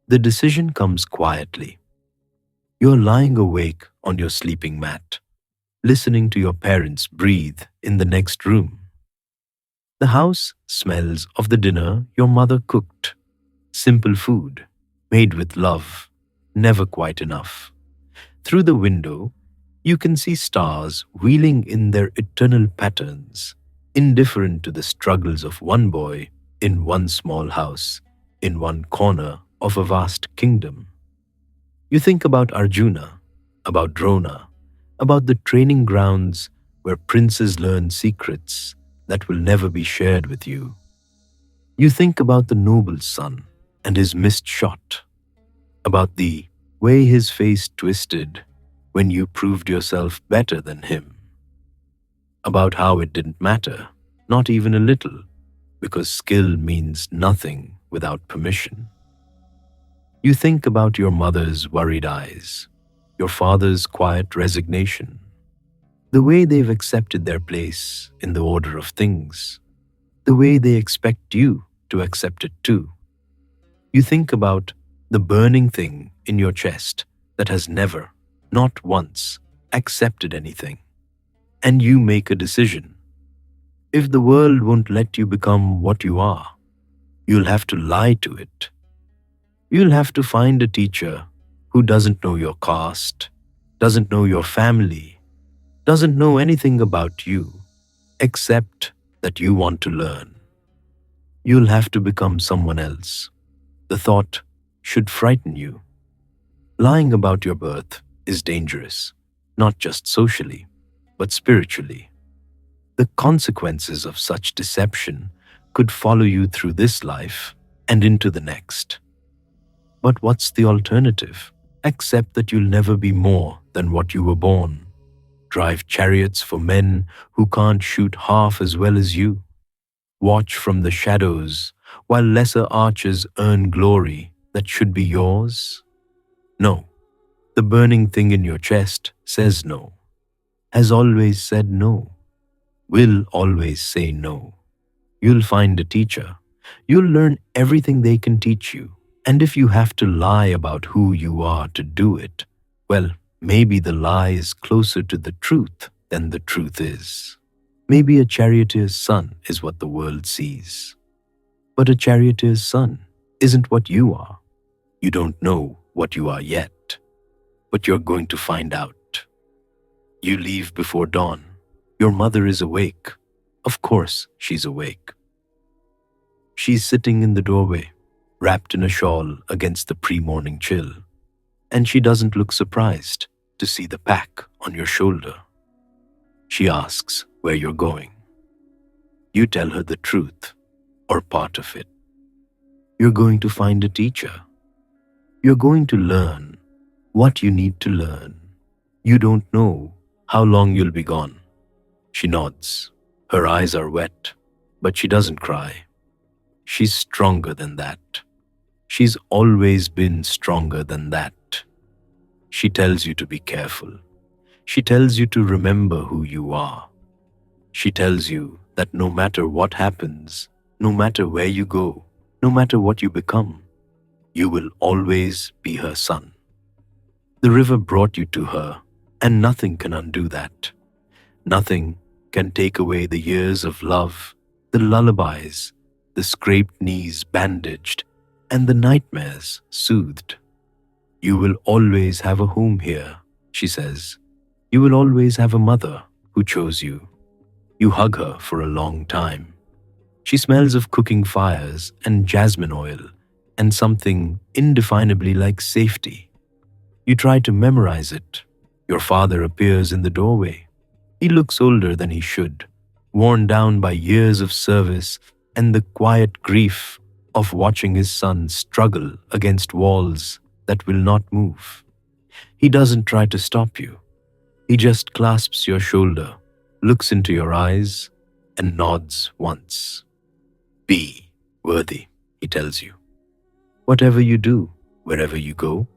The decision comes quietly. You're lying awake on your sleeping mat, listening to your parents breathe in the next room. The house smells of the dinner your mother cooked. Simple food, made with love, never quite enough. Through the window, you can see stars wheeling in their eternal patterns, indifferent to the struggles of one boy in one small house, in one corner of a vast kingdom. You think about Arjuna, about Drona, about the training grounds where princes learn secrets that will never be shared with you. You think about the noble son and his missed shot, about the way his face twisted when you proved yourself better than him, about how it didn't matter, not even a little, because skill means nothing without permission. You think about your mother's worried eyes, your father's quiet resignation, the way they've accepted their place in the order of things, the way they expect you to accept it too. You think about the burning thing in your chest that has never, not once, accepted anything. And you make a decision. If the world won't let you become what you are, you'll have to lie to it. You'll have to find a teacher who doesn't know your caste, doesn't know your family, doesn't know anything about you, except that you want to learn. You'll have to become someone else. The thought should frighten you. Lying about your birth is dangerous, not just socially, but spiritually. The consequences of such deception could follow you through this life and into the next. But what's the alternative? Accept that you'll never be more than what you were born. Drive chariots for men who can't shoot half as well as you. Watch from the shadows while lesser archers earn glory that should be yours? No. The burning thing in your chest says no, has always said no, will always say no. You'll find a teacher. You'll learn everything they can teach you. And if you have to lie about who you are to do it, well, maybe the lie is closer to the truth than the truth is. Maybe a charioteer's son is what the world sees. But a charioteer's son isn't what you are. You don't know what you are yet, but you're going to find out. You leave before dawn. Your mother is awake. Of course she's awake. She's sitting in the doorway, wrapped in a shawl against the pre-morning chill, and she doesn't look surprised to see the pack on your shoulder. She asks where you're going. You tell her the truth, or part of it. You're going to find a teacher. You're going to learn what you need to learn. You don't know how long you'll be gone. She nods. Her eyes are wet, but she doesn't cry. She's stronger than that. She's always been stronger than that. She tells you to be careful. She tells you to remember who you are. She tells you that no matter what happens, no matter where you go, no matter what you become, you will always be her son. The river brought you to her, and nothing can undo that. Nothing can take away the years of love, the lullabies, the scraped knees bandaged, and the nightmares soothed. You will always have a home here, she says. You will always have a mother who chose you. You hug her for a long time. She smells of cooking fires and jasmine oil and something indefinably like safety. You try to memorize it. Your father appears in the doorway. He looks older than he should, worn down by years of service and the quiet grief of watching his son struggle against walls that will not move. He doesn't try to stop you. He just clasps your shoulder, looks into your eyes, and nods once. Be worthy, he tells you. Whatever you do, wherever you go,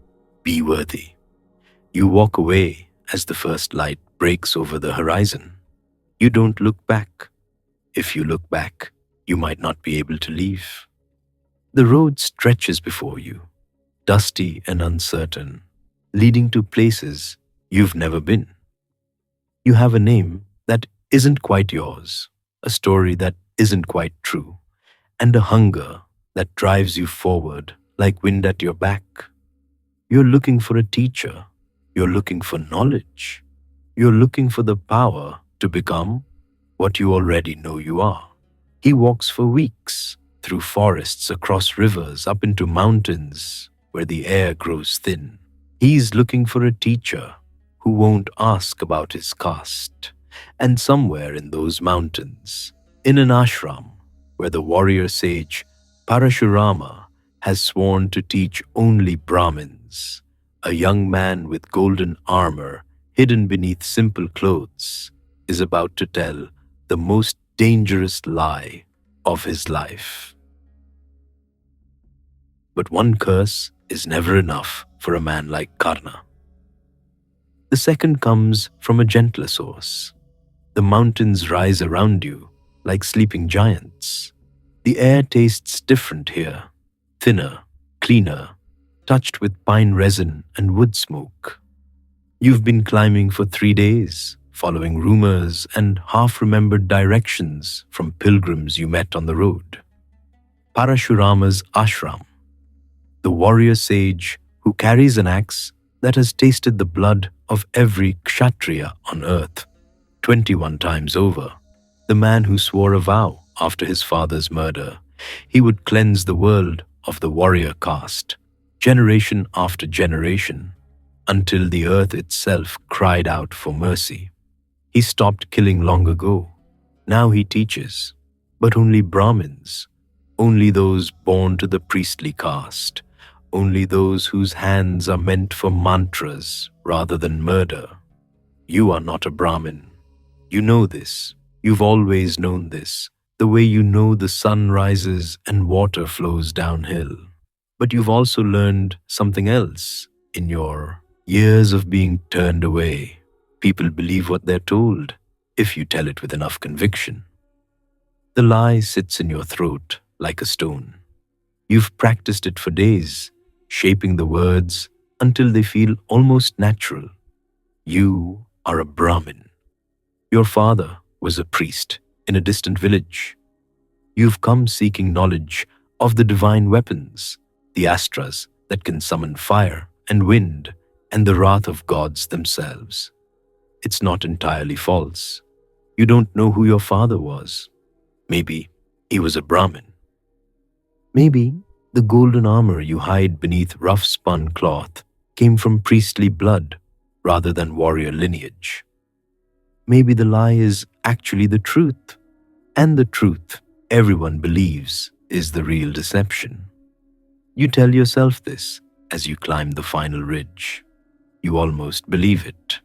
be worthy. You walk away as the first light breaks over the horizon. You don't look back. If you look back, you might not be able to leave. The road stretches before you, dusty and uncertain, leading to places you've never been. You have a name that isn't quite yours, a story that isn't quite true, and a hunger that drives you forward like wind at your back. You're looking for a teacher. You're looking for knowledge. You're looking for the power to become what you already know you are. He walks for weeks through forests, across rivers, up into mountains where the air grows thin. He's looking for a teacher who won't ask about his caste. And somewhere in those mountains, in an ashram where the warrior sage Parashurama has sworn to teach only Brahmins, a young man with golden armor hidden beneath simple clothes is about to tell the most dangerous lie of his life. But one curse is never enough for a man like Karna. The second comes from a gentler source. The mountains rise around you like sleeping giants. The air tastes different here, thinner, cleaner, touched with pine resin and wood smoke. You've been climbing for 3 days, following rumors and half-remembered directions from pilgrims you met on the road. Parashurama's ashram, the warrior sage who carries an axe that has tasted the blood of every kshatriya on earth 21 times over, the man who swore a vow after his father's murder he would cleanse the world of the warrior caste, generation after generation, until the earth itself cried out for mercy. He stopped killing long ago. Now he teaches, but only Brahmins, only those born to the priestly caste, only those whose hands are meant for mantras rather than murder. You are not a Brahmin. You know this. You've always known this, the way you know the sun rises and water flows downhill. But you've also learned something else in your years of being turned away. People believe what they're told if you tell it with enough conviction. The lie sits in your throat like a stone. You've practiced it for days, shaping the words until they feel almost natural. You are a Brahmin. Your father was a priest in a distant village. You've come seeking knowledge of the divine weapons, the astras that can summon fire and wind, and the wrath of gods themselves. It's not entirely false. You don't know who your father was. Maybe he was a Brahmin. Maybe the golden armor you hide beneath rough-spun cloth came from priestly blood rather than warrior lineage. Maybe the lie is actually the truth, and the truth everyone believes is the real deception. You tell yourself this as you climb the final ridge. You almost believe it.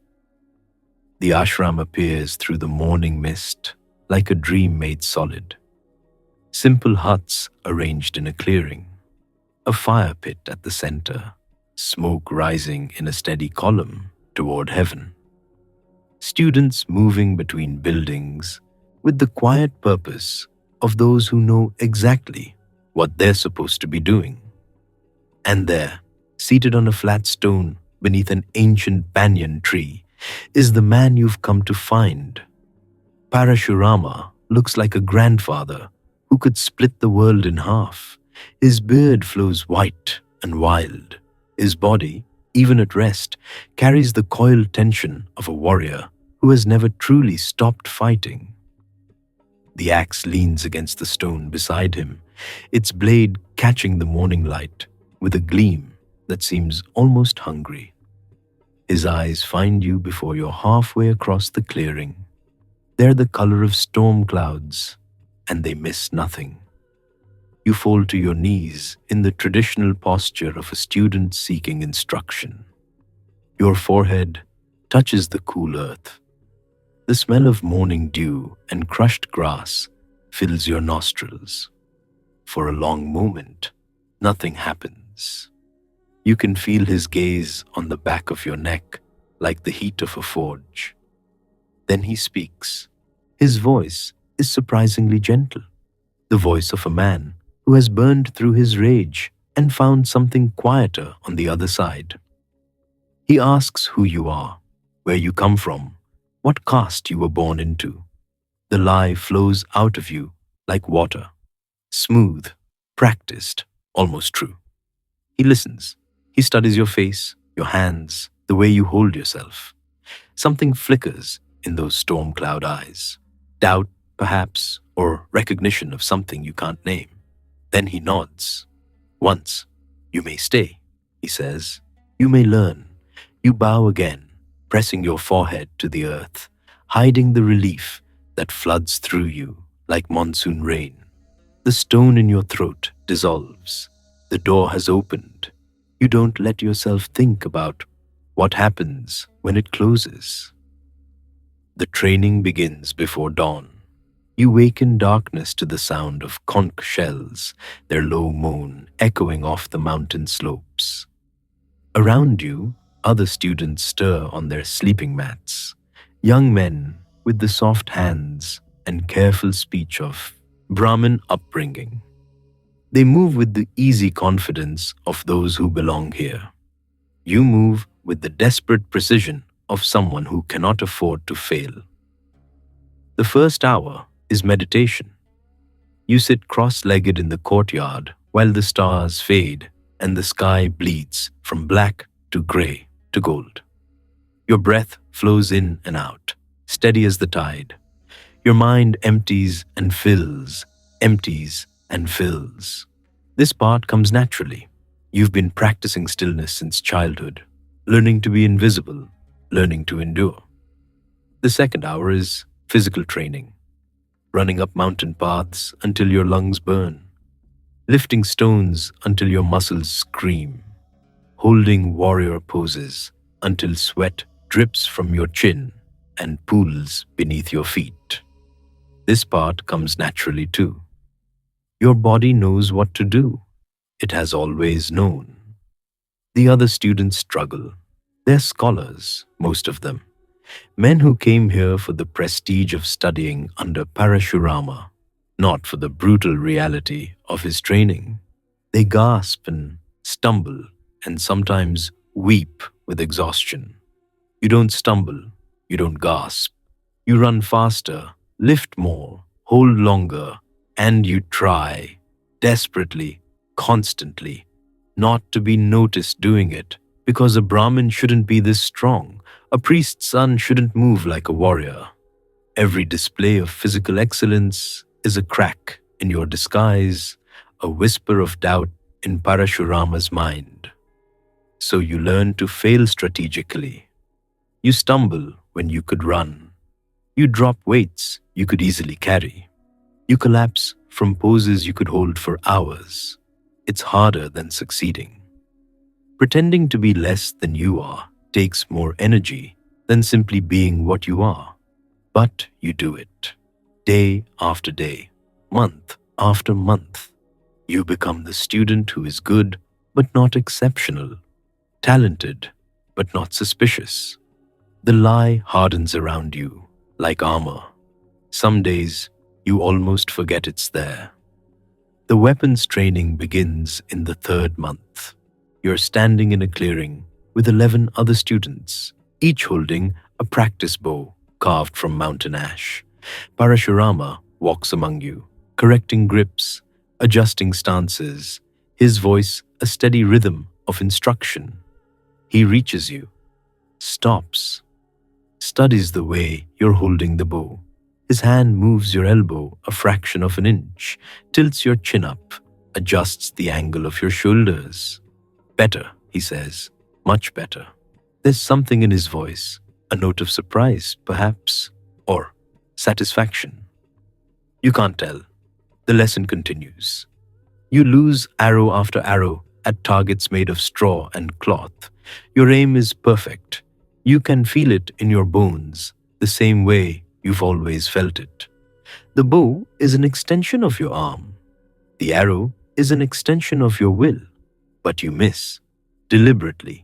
The ashram appears through the morning mist like a dream made solid. Simple huts arranged in a clearing, a fire pit at the center, smoke rising in a steady column toward heaven. Students moving between buildings with the quiet purpose of those who know exactly what they're supposed to be doing. And there, seated on a flat stone beneath an ancient banyan tree, is the man you've come to find. Parashurama looks like a grandfather who could split the world in half. His beard flows white and wild. His body, even at rest, carries the coiled tension of a warrior who has never truly stopped fighting. The axe leans against the stone beside him, its blade catching the morning light with a gleam that seems almost hungry. His eyes find you before you're halfway across the clearing. They're the color of storm clouds, and they miss nothing. You fall to your knees in the traditional posture of a student seeking instruction. Your forehead touches the cool earth. The smell of morning dew and crushed grass fills your nostrils. for a long moment. Nothing happens. You can feel his gaze on the back of your neck like the heat of a forge. Then he speaks. His voice is surprisingly gentle, the voice of a man who has burned through his rage and found something quieter on the other side. He asks who you are, where you come from, what caste you were born into. The lie flows out of you like water, smooth, practiced, almost true. He listens. He studies your face, your hands, the way you hold yourself. Something flickers in those storm cloud eyes. Doubt, perhaps, or recognition of something you can't name. Then he nods. Once, you may stay, he says. You may learn. You bow again, pressing your forehead to the earth, hiding the relief that floods through you like monsoon rain. The stone in your throat dissolves. The door has opened. You don't let yourself think about what happens when it closes. The training begins before dawn. You wake in darkness to the sound of conch shells, their low moan echoing off the mountain slopes. Around you, other students stir on their sleeping mats, young men with the soft hands and careful speech of Brahmin upbringing. They move with the easy confidence of those who belong here. You move with the desperate precision of someone who cannot afford to fail. The first hour is meditation. You sit cross-legged in the courtyard while the stars fade and the sky bleeds from black to gray to gold. Your breath flows in and out, steady as the tide. Your mind empties and fills, empties and fills. This part comes naturally. You've been practicing stillness since childhood, learning to be invisible, learning to endure. The second hour is physical training, running up mountain paths until your lungs burn, lifting stones until your muscles scream, holding warrior poses until sweat drips from your chin and pools beneath your feet. This part comes naturally too. Your body knows what to do. It has always known. The other students struggle. They're scholars, most of them. Men who came here for the prestige of studying under Parashurama, not for the brutal reality of his training. They gasp and stumble and sometimes weep with exhaustion. You don't stumble, you don't gasp. You run faster, lift more, hold longer, and you try, desperately, constantly, not to be noticed doing it, because a Brahmin shouldn't be this strong. A priest's son shouldn't move like a warrior. Every display of physical excellence is a crack in your disguise, a whisper of doubt in Parashurama's mind. So you learn to fail strategically. You stumble when you could run. You drop weights you could easily carry. You collapse from poses you could hold for hours. It's harder than succeeding. Pretending to be less than you are takes more energy than simply being what you are. But you do it. Day after day, month after month. You become the student who is good but not exceptional, talented but not suspicious. The lie hardens around you like armor. Some days, you almost forget it's there. The weapons training begins in the third month. You're standing in a clearing with 11 other students, each holding a practice bow carved from mountain ash. Parashurama walks among you, correcting grips, adjusting stances, his voice a steady rhythm of instruction. He reaches you, stops, studies the way you're holding the bow. His hand moves your elbow a fraction of an inch, tilts your chin up, adjusts the angle of your shoulders. Better, he says, much better. There's something in his voice, a note of surprise, perhaps, or satisfaction. You can't tell. The lesson continues. You lose arrow after arrow at targets made of straw and cloth. Your aim is perfect. You can feel it in your bones, the same way you've always felt it. The bow is an extension of your arm. The arrow is an extension of your will, but you miss, deliberately,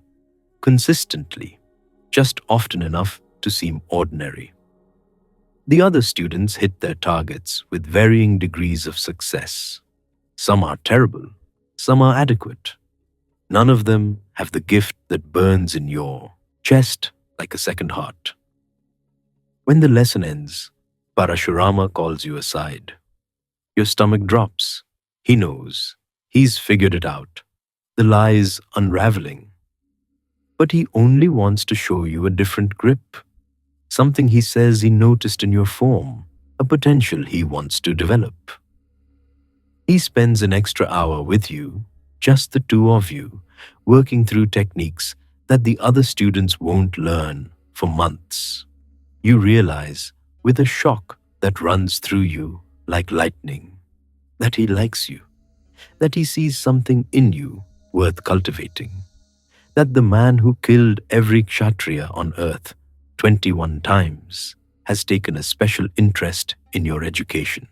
consistently, just often enough to seem ordinary. The other students hit their targets with varying degrees of success. Some are terrible, some are adequate. None of them have the gift that burns in your chest like a second heart. When the lesson ends, Parashurama calls you aside. Your stomach drops. He knows. He's figured it out. The lie is unraveling. But he only wants to show you a different grip. Something he says he noticed in your form, a potential he wants to develop. He spends an extra hour with you, just the two of you, working through techniques that the other students won't learn for months. You realize, with a shock that runs through you like lightning, that he likes you, that he sees something in you worth cultivating, that the man who killed every Kshatriya on earth 21 times has taken a special interest in your education.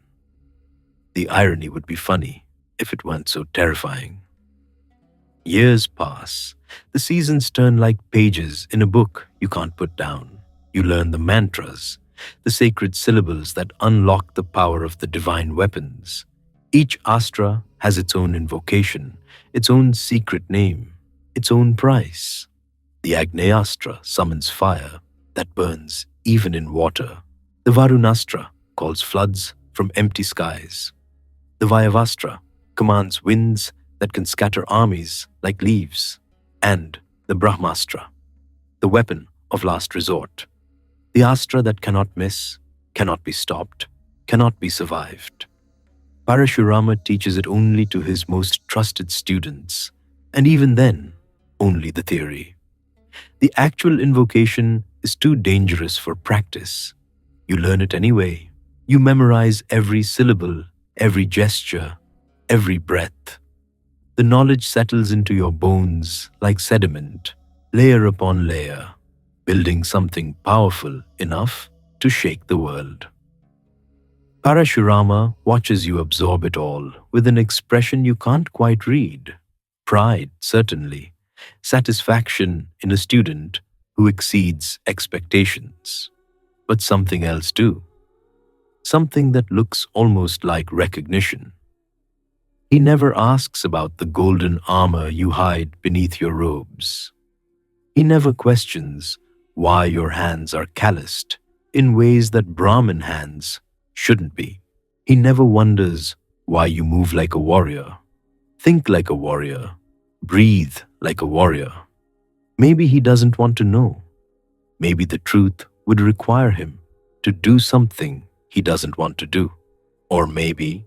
The irony would be funny if it weren't so terrifying. Years pass. The seasons turn like pages in a book you can't put down. You learn the mantras, the sacred syllables that unlock the power of the divine weapons. Each astra has its own invocation, its own secret name, its own price. The Agneyastra summons fire that burns even in water. The Varunastra calls floods from empty skies. The Vayavastra commands winds that can scatter armies like leaves. And the Brahmastra, the weapon of last resort. The astra that cannot miss, cannot be stopped, cannot be survived. Parashurama teaches it only to his most trusted students, and even then, only the theory. The actual invocation is too dangerous for practice. You learn it anyway. You memorize every syllable, every gesture, every breath. The knowledge settles into your bones like sediment, layer upon layer, building something powerful enough to shake the world. Parashurama watches you absorb it all with an expression you can't quite read. Pride, certainly. Satisfaction in a student who exceeds expectations. But something else too. Something that looks almost like recognition. He never asks about the golden armor you hide beneath your robes. He never questions why your hands are calloused in ways that Brahmin hands shouldn't be. He never wonders why you move like a warrior, think like a warrior, breathe like a warrior. Maybe he doesn't want to know. Maybe the truth would require him to do something he doesn't want to do. Or maybe,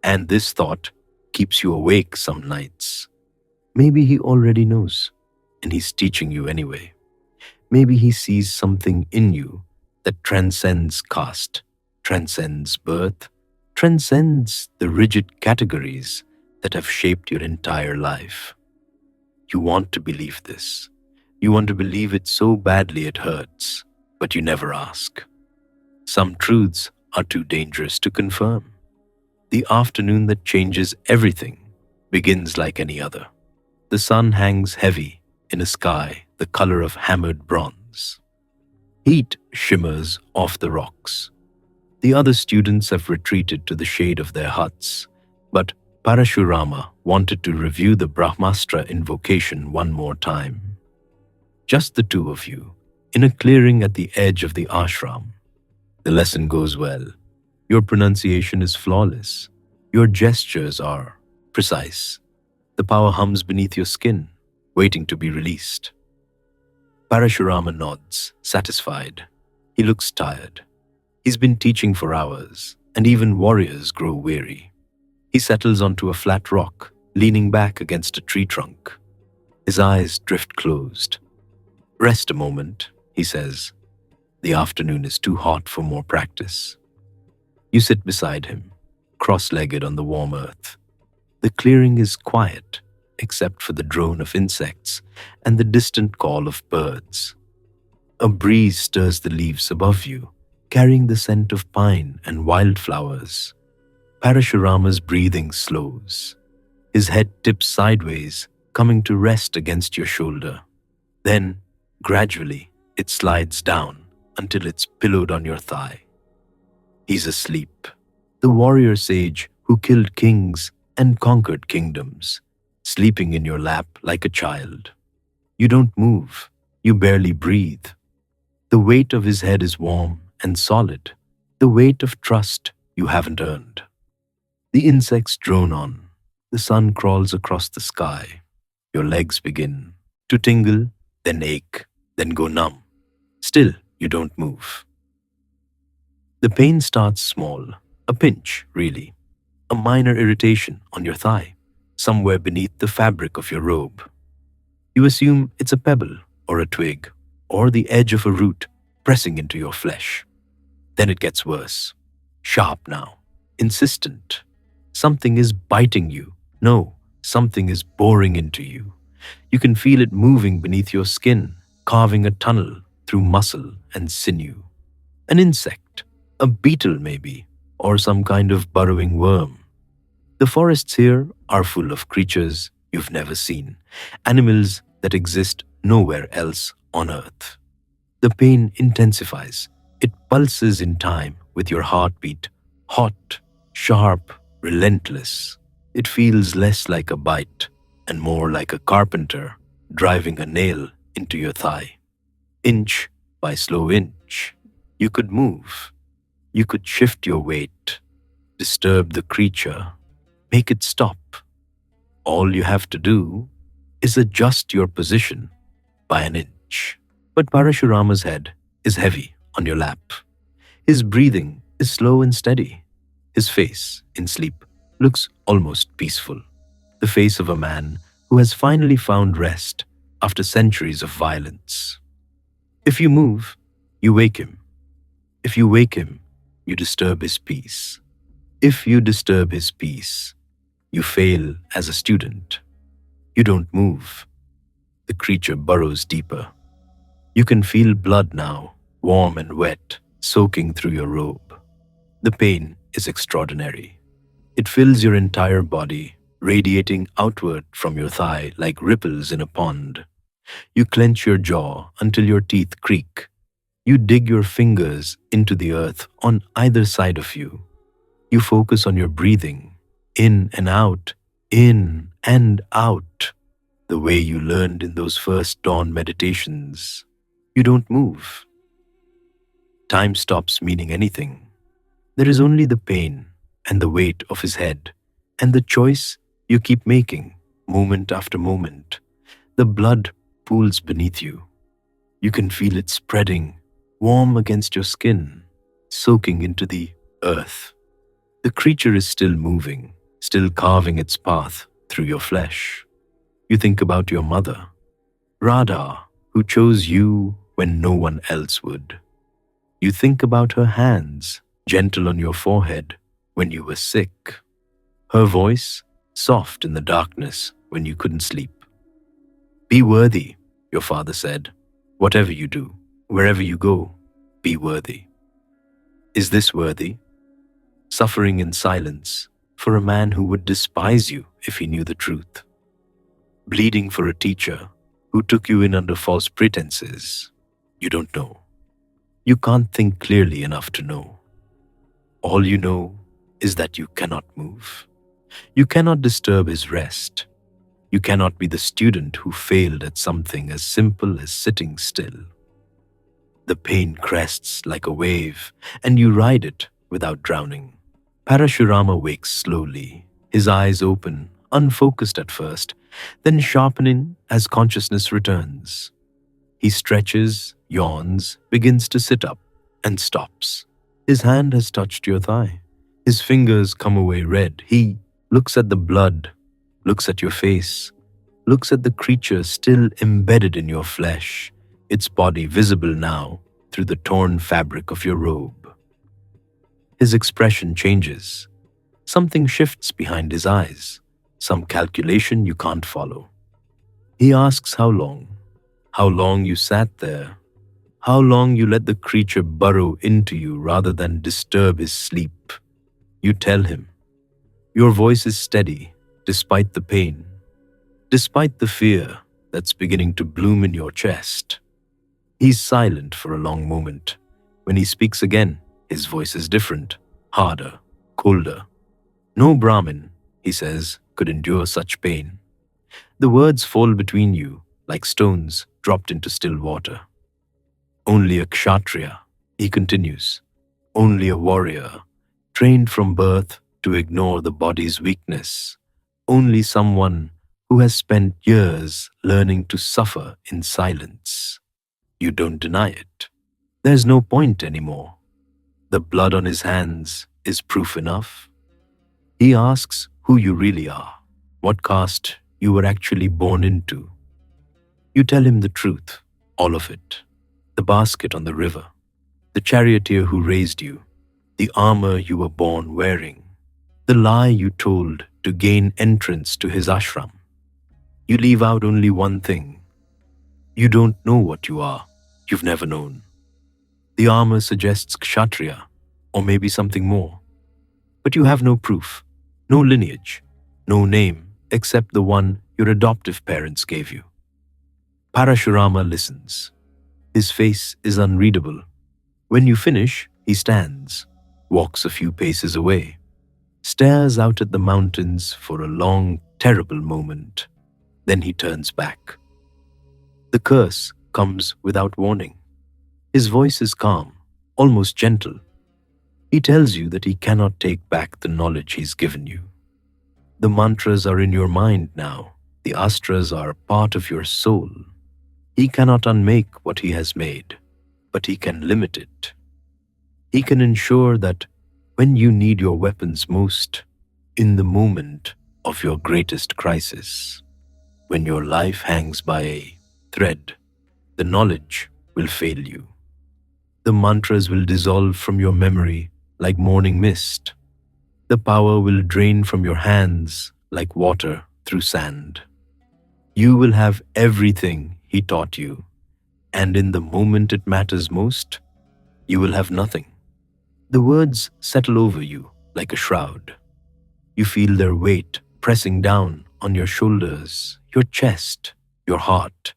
and this thought keeps you awake some nights, maybe he already knows and he's teaching you anyway. Maybe he sees something in you that transcends caste, transcends birth, transcends the rigid categories that have shaped your entire life. You want to believe this. You want to believe it so badly it hurts, but you never ask. Some truths are too dangerous to confirm. The afternoon that changes everything begins like any other. The sun hangs heavy in a sky the color of hammered bronze. Heat shimmers off the rocks. The other students have retreated to the shade of their huts, but Parashurama wanted to review the Brahmastra invocation one more time. Just the two of you, in a clearing at the edge of the ashram. The lesson goes well. Your pronunciation is flawless. Your gestures are precise. The power hums beneath your skin, waiting to be released. Parashurama nods, satisfied. He looks tired. He's been teaching for hours, and even warriors grow weary. He settles onto a flat rock, leaning back against a tree trunk. His eyes drift closed. "Rest a moment," he says. "The afternoon is too hot for more practice." You sit beside him, cross-legged on the warm earth. The clearing is quiet, except for the drone of insects and the distant call of birds. A breeze stirs the leaves above you, carrying the scent of pine and wildflowers. Parashurama's breathing slows. His head tips sideways, coming to rest against your shoulder. Then, gradually, it slides down until it's pillowed on your thigh. He's asleep, the warrior sage who killed kings and conquered kingdoms, sleeping in your lap like a child. You don't move, you barely breathe. The weight of his head is warm and solid, the weight of trust you haven't earned. The insects drone on, the sun crawls across the sky. Your legs begin to tingle, then ache, then go numb. Still, you don't move. The pain starts small, a pinch, really, a minor irritation on your thigh, somewhere beneath the fabric of your robe. You assume it's a pebble or a twig or the edge of a root pressing into your flesh. Then it gets worse, sharp now, insistent. Something is biting you. No, something is boring into you. You can feel it moving beneath your skin, carving a tunnel through muscle and sinew. An insect, a beetle maybe, or some kind of burrowing worm. The forests here are full of creatures you've never seen, animals that exist nowhere else on earth. The pain intensifies. It pulses in time with your heartbeat, hot, sharp, relentless. It feels less like a bite and more like a carpenter driving a nail into your thigh. Inch by slow inch, you could move. You could shift your weight, disturb the creature, make it stop. All you have to do is adjust your position by an inch. But Parashurama's head is heavy on your lap. His breathing is slow and steady. His face, in sleep, looks almost peaceful. The face of a man who has finally found rest after centuries of violence. If you move, you wake him. If you wake him, you disturb his peace. If you disturb his peace, you fail as a student. You don't move. The creature burrows deeper. You can feel blood now, warm and wet, soaking through your robe. The pain is extraordinary. It fills your entire body, radiating outward from your thigh like ripples in a pond. You clench your jaw until your teeth creak. You dig your fingers into the earth on either side of you. You focus on your breathing, in and out, in and out, the way you learned in those first dawn meditations. You don't move. Time stops meaning anything. There is only the pain and the weight of his head and the choice you keep making, moment after moment. The blood pools beneath you. You can feel it spreading, warm against your skin, soaking into the earth. The creature is still moving, still carving its path through your flesh. You think about your mother, Radha, who chose you when no one else would. You think about her hands, gentle on your forehead when you were sick. Her voice, soft in the darkness when you couldn't sleep. Be worthy, your father said. Whatever you do, wherever you go, be worthy. Is this worthy? Suffering in silence for a man who would despise you if he knew the truth. Bleeding for a teacher who took you in under false pretenses. You don't know. You can't think clearly enough to know. All you know is that you cannot move. You cannot disturb his rest. You cannot be the student who failed at something as simple as sitting still. The pain crests like a wave, and you ride it without drowning. Parashurama wakes slowly, his eyes open, unfocused at first, then sharpening as consciousness returns. He stretches, yawns, begins to sit up, and stops. His hand has touched your thigh. His fingers come away red. He looks at the blood, looks at your face, looks at the creature still embedded in your flesh, its body visible now through the torn fabric of your robe. His expression changes. Something shifts behind his eyes, some calculation you can't follow. He asks how long you sat there, how long you let the creature burrow into you rather than disturb his sleep. You tell him, Your voice is steady despite the pain, despite the fear that's beginning to bloom in your chest. He's silent for a long moment. When he speaks again, his voice is different, harder, colder. No Brahmin, he says, could endure such pain. The words fall between you like stones dropped into still water. Only a kshatriya, he continues, only a warrior, trained from birth to ignore the body's weakness, only someone who has spent years learning to suffer in silence. You don't deny it. There's no point anymore. The blood on his hands is proof enough. He asks who you really are, what caste you were actually born into. You tell him the truth, all of it. The basket on the river, the charioteer who raised you, the armor you were born wearing, the lie you told to gain entrance to his ashram. You leave out only one thing. You don't know what you are. You've never known. The armor suggests kshatriya, or maybe something more. But you have no proof, no lineage, no name except the one your adoptive parents gave you. Parashurama listens. His face is unreadable. When you finish, he stands, walks a few paces away, stares out at the mountains for a long, terrible moment. Then he turns back. The curse comes without warning. His voice is calm, almost gentle. He tells you that he cannot take back the knowledge he's given you. The mantras are in your mind now. The astras are part of your soul. He cannot unmake what he has made, but he can limit it. He can ensure that when you need your weapons most, in the moment of your greatest crisis, when your life hangs by a thread, the knowledge will fail you. The mantras will dissolve from your memory like morning mist. The power will drain from your hands like water through sand. You will have everything he taught you, and in the moment it matters most, you will have nothing. The words settle over you like a shroud. You feel their weight pressing down on your shoulders, your chest, your heart.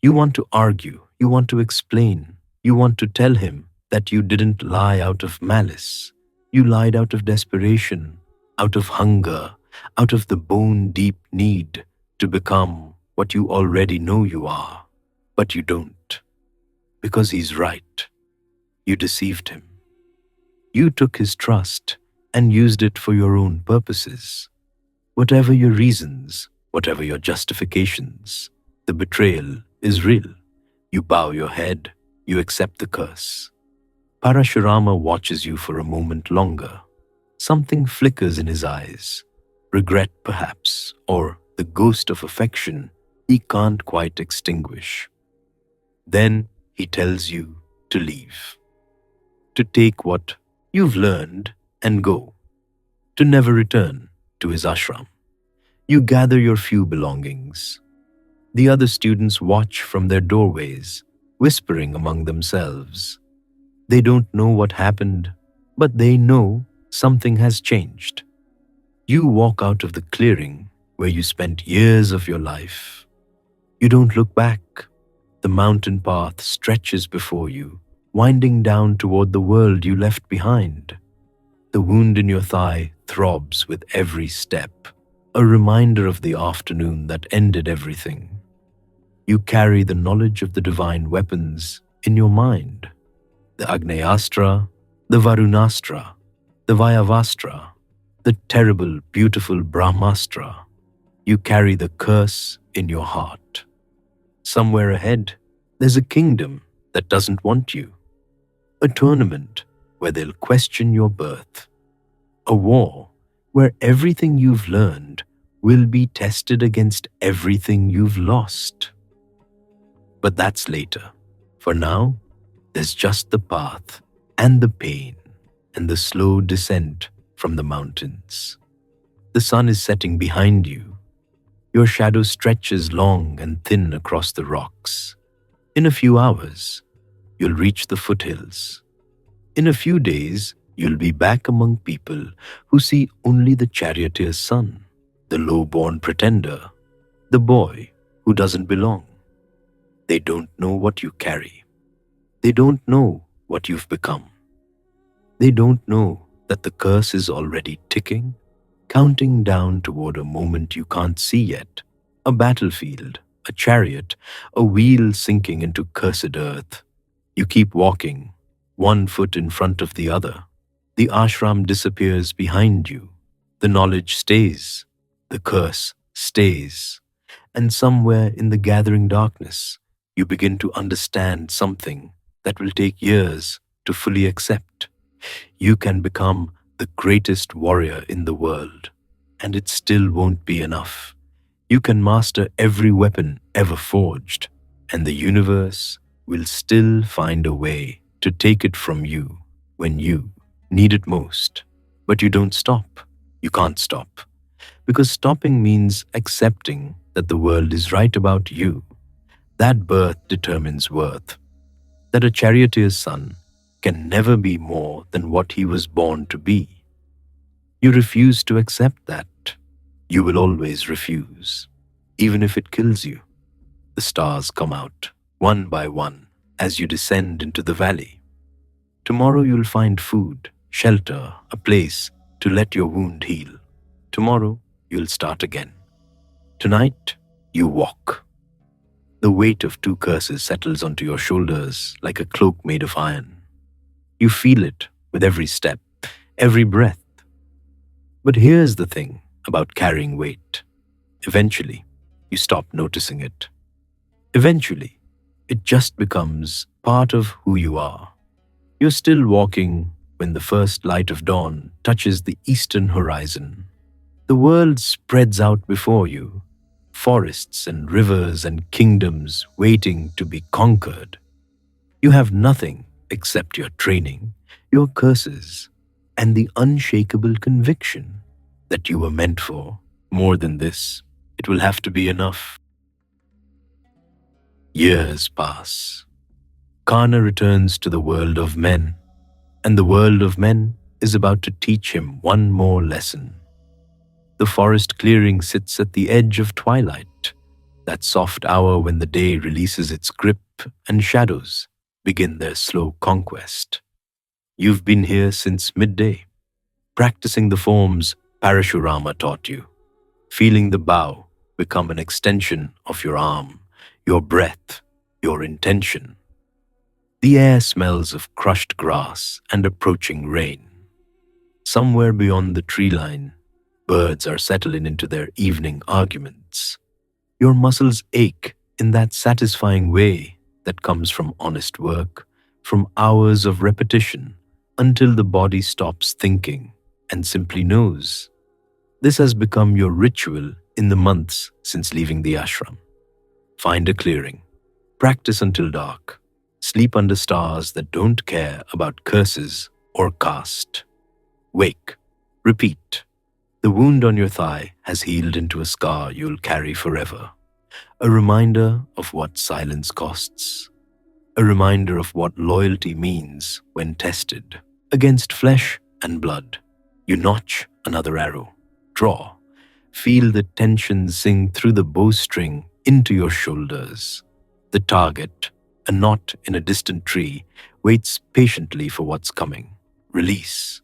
You want to argue, you want to explain, you want to tell him that you didn't lie out of malice. You lied out of desperation, out of hunger, out of the bone-deep need to become what you already know you are, but you don't. Because he's right. You deceived him. You took his trust and used it for your own purposes. Whatever your reasons, whatever your justifications, the betrayal is real. You bow your head, you accept the curse. Parashurama watches you for a moment longer. Something flickers in his eyes. Regret, perhaps, or the ghost of affection he can't quite extinguish. Then he tells you to leave. To take what you've learned and go. To never return to his ashram. You gather your few belongings. The other students watch from their doorways, whispering among themselves. They don't know what happened, but they know something has changed. You walk out of the clearing where you spent years of your life. You don't look back. The mountain path stretches before you, winding down toward the world you left behind. The wound in your thigh throbs with every step, a reminder of the afternoon that ended everything. You carry the knowledge of the divine weapons in your mind. The Agnayastra, the Varunastra, the Vayavastra, the terrible, beautiful Brahmastra. You carry the curse in your heart. Somewhere ahead, there's a kingdom that doesn't want you. A tournament where they'll question your birth. A war where everything you've learned will be tested against everything you've lost. But that's later. For now, there's just the path and the pain and the slow descent from the mountains. The sun is setting behind you. Your shadow stretches long and thin across the rocks. In a few hours, you'll reach the foothills. In a few days, You'll be back among people who see only the charioteer's son, the low-born pretender, the boy who doesn't belong. They don't know what you carry. They don't know what you've become. They don't know that the curse is already ticking, counting down toward a moment you can't see yet. A battlefield, a chariot, a wheel sinking into cursed earth. You keep walking, one foot in front of the other. The ashram disappears behind you. The knowledge stays. The curse stays. And somewhere in the gathering darkness, you begin to understand something that will take years to fully accept. You can become the greatest warrior in the world, and it still won't be enough. You can master every weapon ever forged, and the universe will still find a way to take it from you when you need it most. But you don't stop. You can't stop. Because stopping means accepting that the world is right about you. That birth determines worth. That a charioteer's son can never be more than what he was born to be. You refuse to accept that. You will always refuse, even if it kills you. The stars come out, one by one, as you descend into the valley. Tomorrow you'll find food, shelter, a place to let your wound heal. Tomorrow you'll start again. Tonight, you walk. The weight of two curses settles onto your shoulders like a cloak made of iron. You feel it with every step, every breath. But here's the thing about carrying weight. Eventually, you stop noticing it. Eventually, it just becomes part of who you are. You're still walking when the first light of dawn touches the eastern horizon. The world spreads out before you, forests and rivers and kingdoms waiting to be conquered. You have nothing except your training, your curses, and the unshakable conviction that you were meant for more than this. It will have to be enough. Years pass. Karna returns to the world of men, and the world of men is about to teach him one more lesson. The forest clearing sits at the edge of twilight, that soft hour when the day releases its grip and shadows begin their slow conquest. You've been here since midday, practicing the forms Parashurama taught you, feeling the bow become an extension of your arm, your breath, your intention. The air smells of crushed grass and approaching rain. Somewhere beyond the tree line, birds are settling into their evening arguments. Your muscles ache in that satisfying way that comes from honest work, from hours of repetition, until the body stops thinking and simply knows. This has become your ritual in the months since leaving the ashram. Find a clearing, practice until dark, sleep under stars that don't care about curses or caste. Wake, repeat. The wound on your thigh has healed into a scar you'll carry forever. A reminder of what silence costs. A reminder of what loyalty means when tested. Against flesh and blood, you notch another arrow. Draw. Feel the tension sink through the bowstring into your shoulders. The target, a knot in a distant tree, waits patiently for what's coming. Release.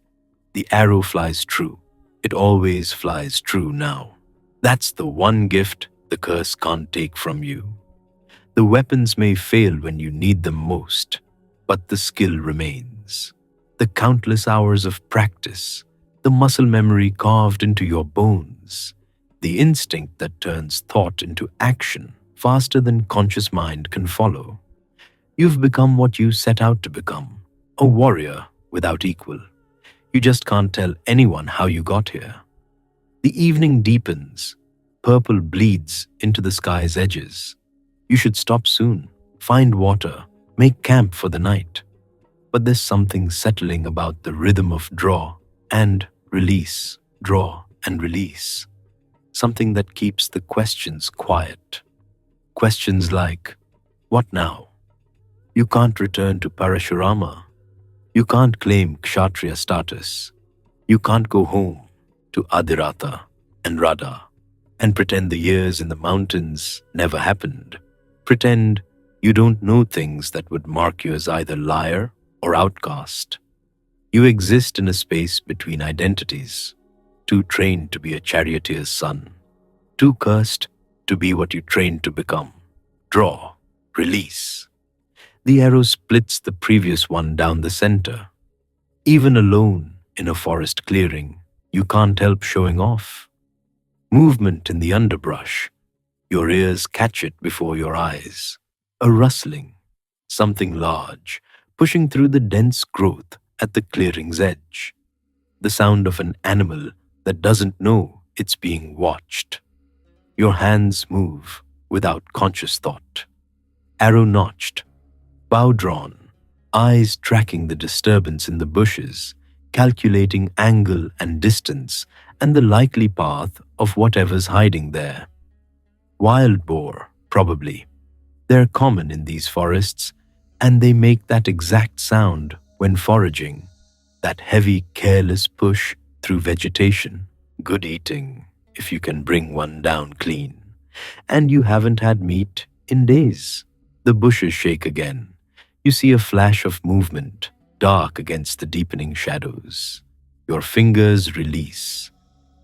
The arrow flies true. It always flies true now. That's the one gift the curse can't take from you. The weapons may fail when you need them most, but the skill remains. The countless hours of practice, the muscle memory carved into your bones, the instinct that turns thought into action faster than conscious mind can follow. You've become what you set out to become, a warrior without equal. You just can't tell anyone how you got here. The evening deepens. Purple bleeds into the sky's edges. You should stop soon, find water, make camp for the night. But there's something settling about the rhythm of draw and release, draw and release. Something that keeps the questions quiet. Questions like, what now? You can't return to Parashurama. You can't claim Kshatriya status. You can't go home to Adirata and Radha and pretend the years in the mountains never happened. Pretend you don't know things that would mark you as either liar or outcast. You exist in a space between identities, too trained to be a charioteer's son, too cursed to be what you trained to become. Draw, release. The arrow splits the previous one down the center. Even alone in a forest clearing, you can't help showing off. Movement in the underbrush. Your ears catch it before your eyes. A rustling, something large, pushing through the dense growth at the clearing's edge. The sound of an animal that doesn't know it's being watched. Your hands move without conscious thought. Arrow notched, bow drawn, eyes tracking the disturbance in the bushes, calculating angle and distance and the likely path of whatever's hiding there. Wild boar, probably. They're common in these forests, and they make that exact sound when foraging, that heavy, careless push through vegetation. Good eating, if you can bring one down clean. And you haven't had meat in days. The bushes shake again. You see a flash of movement, dark against the deepening shadows. Your fingers release.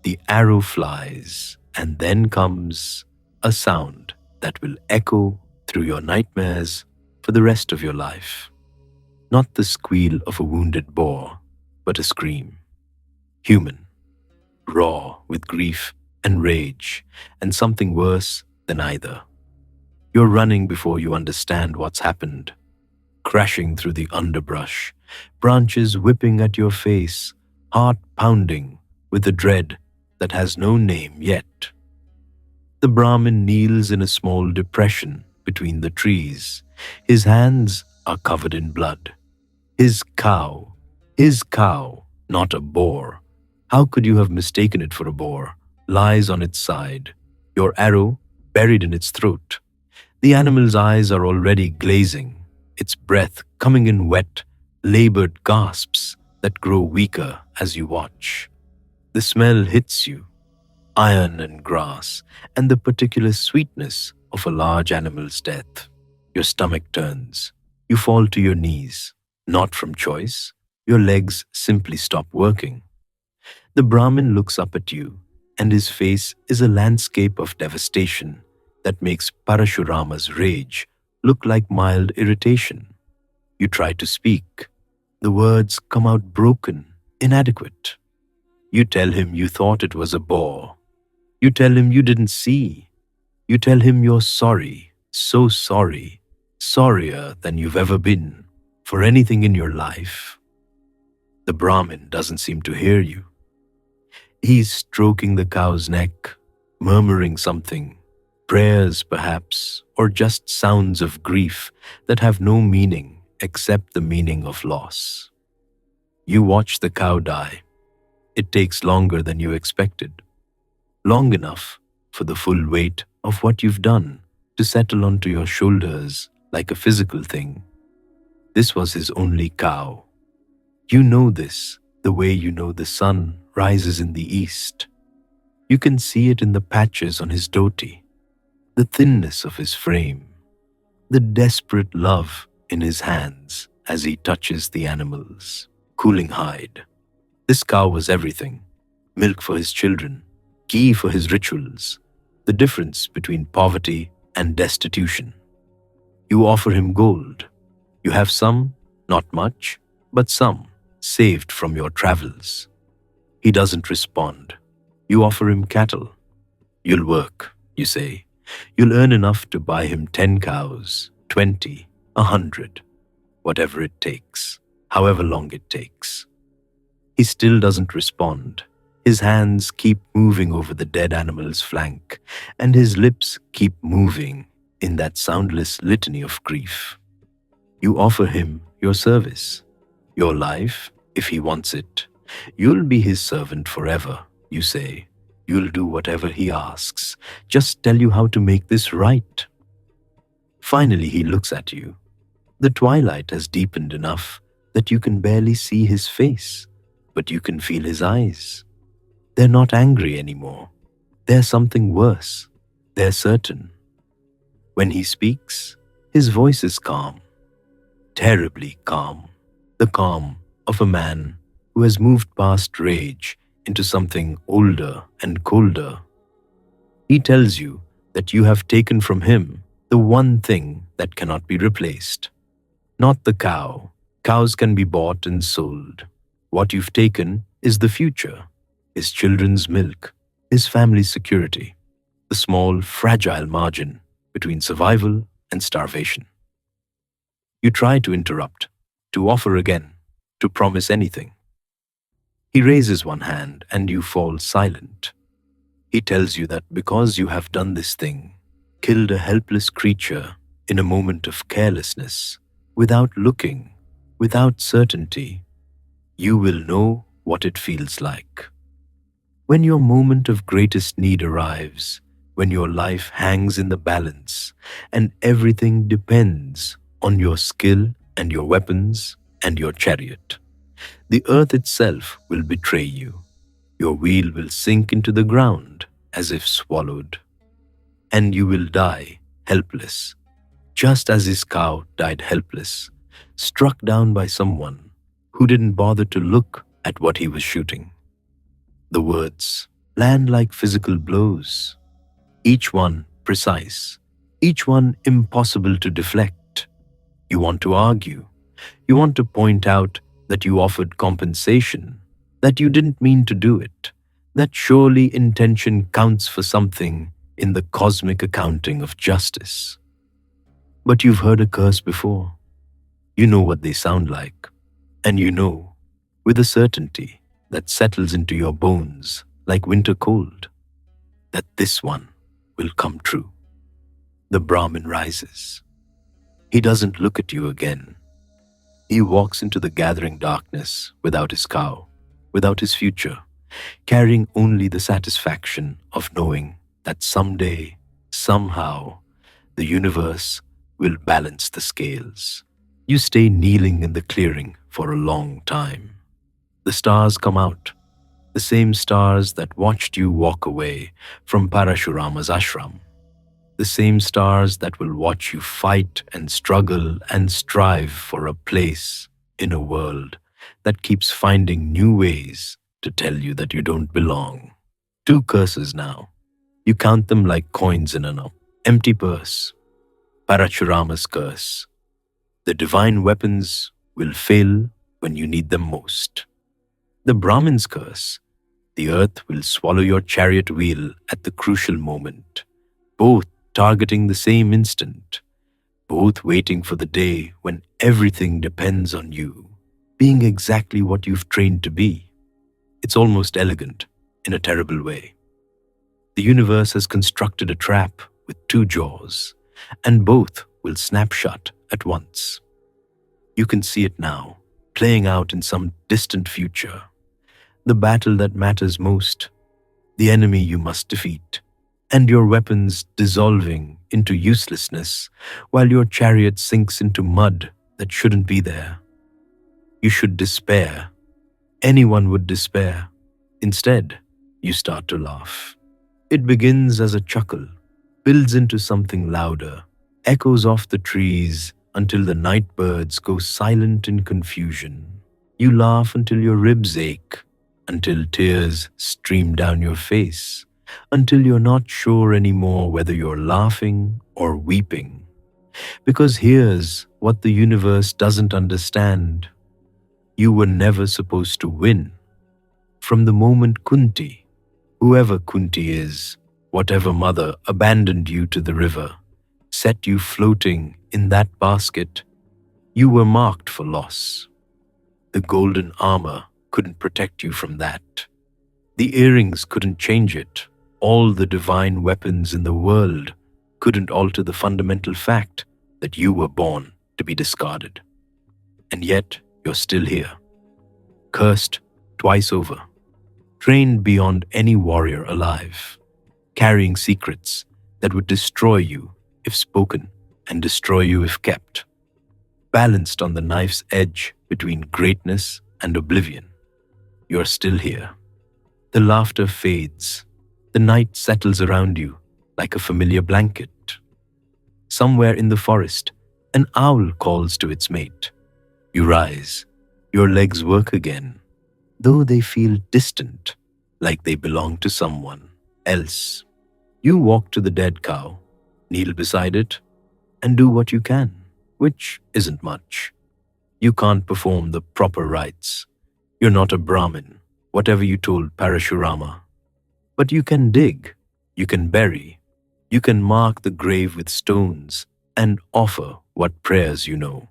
The arrow flies, and then comes a sound that will echo through your nightmares for the rest of your life. Not the squeal of a wounded boar, but a scream. Human, raw with grief and rage, and something worse than either. You're running before you understand what's happened, crashing through the underbrush, branches whipping at your face, heart pounding with a dread that has no name yet. The Brahmin kneels in a small depression between the trees. His hands are covered in blood. His cow, not a boar. How could you have mistaken it for a boar? Lies on its side, your arrow buried in its throat. The animal's eyes are already glazing, its breath coming in wet, labored gasps that grow weaker as you watch. The smell hits you, iron and grass, and the particular sweetness of a large animal's death. Your stomach turns. You fall to your knees, not from choice. Your legs simply stop working. The Brahmin looks up at you, and his face is a landscape of devastation that makes Parashurama's rage look like mild irritation. You try to speak. The words come out broken, inadequate. You tell him you thought it was a boar. You tell him you didn't see. You tell him you're sorry, so sorry, sorrier than you've ever been for anything in your life. The Brahmin doesn't seem to hear you. He's stroking the cow's neck, murmuring something, prayers perhaps, or just sounds of grief that have no meaning except the meaning of loss. You watch the cow die. It takes longer than you expected. Long enough for the full weight of what you've done to settle onto your shoulders like a physical thing. This was his only cow. You know this the way you know the sun rises in the east. You can see it in the patches on his dhoti, the thinness of his frame, the desperate love in his hands as he touches the animal's cooling hide. This cow was everything: milk for his children, ghee for his rituals, the difference between poverty and destitution. You offer him gold. You have some, not much, but some, saved from your travels. He doesn't respond. You offer him cattle. You'll work, you say. You'll earn enough to buy him 10 cows, 20, 100, whatever it takes, however long it takes. He still doesn't respond. His hands keep moving over the dead animal's flank, and his lips keep moving in that soundless litany of grief. You offer him your service, your life, if he wants it. You'll be his servant forever, you say. You'll do whatever he asks. Just tell you how to make this right. Finally, he looks at you. The twilight has deepened enough that you can barely see his face, but you can feel his eyes. They're not angry anymore. They're something worse. They're certain. When he speaks, his voice is calm, terribly calm, the calm of a man who has moved past rage into something older and colder. He tells you that you have taken from him the one thing that cannot be replaced. Not the cow. Cows can be bought and sold. What you've taken is the future, his children's milk, his family's security, the small, fragile margin between survival and starvation. You try to interrupt, to offer again, to promise anything. He raises one hand and you fall silent. He tells you that because you have done this thing, killed a helpless creature in a moment of carelessness, without looking, without certainty, you will know what it feels like. When your moment of greatest need arrives, when your life hangs in the balance and everything depends on your skill and your weapons and your chariot, the earth itself will betray you. Your wheel will sink into the ground as if swallowed, and you will die helpless, just as his cow died helpless, struck down by someone who didn't bother to look at what he was shooting. The words land like physical blows, each one precise, each one impossible to deflect. You want to argue. You want to point out that you offered compensation, that you didn't mean to do it, that surely intention counts for something in the cosmic accounting of justice. But you've heard a curse before. You know what they sound like, and you know, with a certainty that settles into your bones like winter cold, that this one will come true. The Brahmin rises. He doesn't look at you again. He walks into the gathering darkness without his cow, without his future, carrying only the satisfaction of knowing that someday, somehow, the universe will balance the scales. You stay kneeling in the clearing for a long time. The stars come out, the same stars that watched you walk away from Parashurama's ashram, the same stars that will watch you fight and struggle and strive for a place in a world that keeps finding new ways to tell you that you don't belong. 2 curses now. You count them like coins in an empty purse. Parashurama's curse. The divine weapons will fail when you need them most. The Brahmin's curse. The earth will swallow your chariot wheel at the crucial moment, both targeting the same instant, both waiting for the day when everything depends on you, being exactly what you've trained to be. It's almost elegant in a terrible way. The universe has constructed a trap with 2 jaws, and both will snap shut at once. You can see it now, playing out in some distant future. The battle that matters most, the enemy you must defeat, and your weapons dissolving into uselessness while your chariot sinks into mud that shouldn't be there. You should despair. Anyone would despair. Instead, you start to laugh. It begins as a chuckle, builds into something louder, echoes off the trees until the night birds go silent in confusion. You laugh until your ribs ache, until tears stream down your face, until you're not sure anymore whether you're laughing or weeping. Because here's what the universe doesn't understand. You were never supposed to win. From the moment Kunti, whoever Kunti is, whatever mother abandoned you to the river, set you floating in that basket, you were marked for loss. The golden armor couldn't protect you from that. The earrings couldn't change it. All the divine weapons in the world couldn't alter the fundamental fact that you were born to be discarded. And yet, you're still here, cursed twice over, trained beyond any warrior alive, carrying secrets that would destroy you if spoken and destroy you if kept. balanced on the knife's edge between greatness and oblivion. You're still here. The laughter fades. The night settles around you like a familiar blanket. Somewhere in the forest, an owl calls to its mate. You rise. Your legs work again, though they feel distant, like they belong to someone else. You walk to the dead cow, kneel beside it, and do what you can, which isn't much. You can't perform the proper rites. You're not a Brahmin, whatever you told Parashurama. But you can dig, you can bury, you can mark the grave with stones and offer what prayers you know.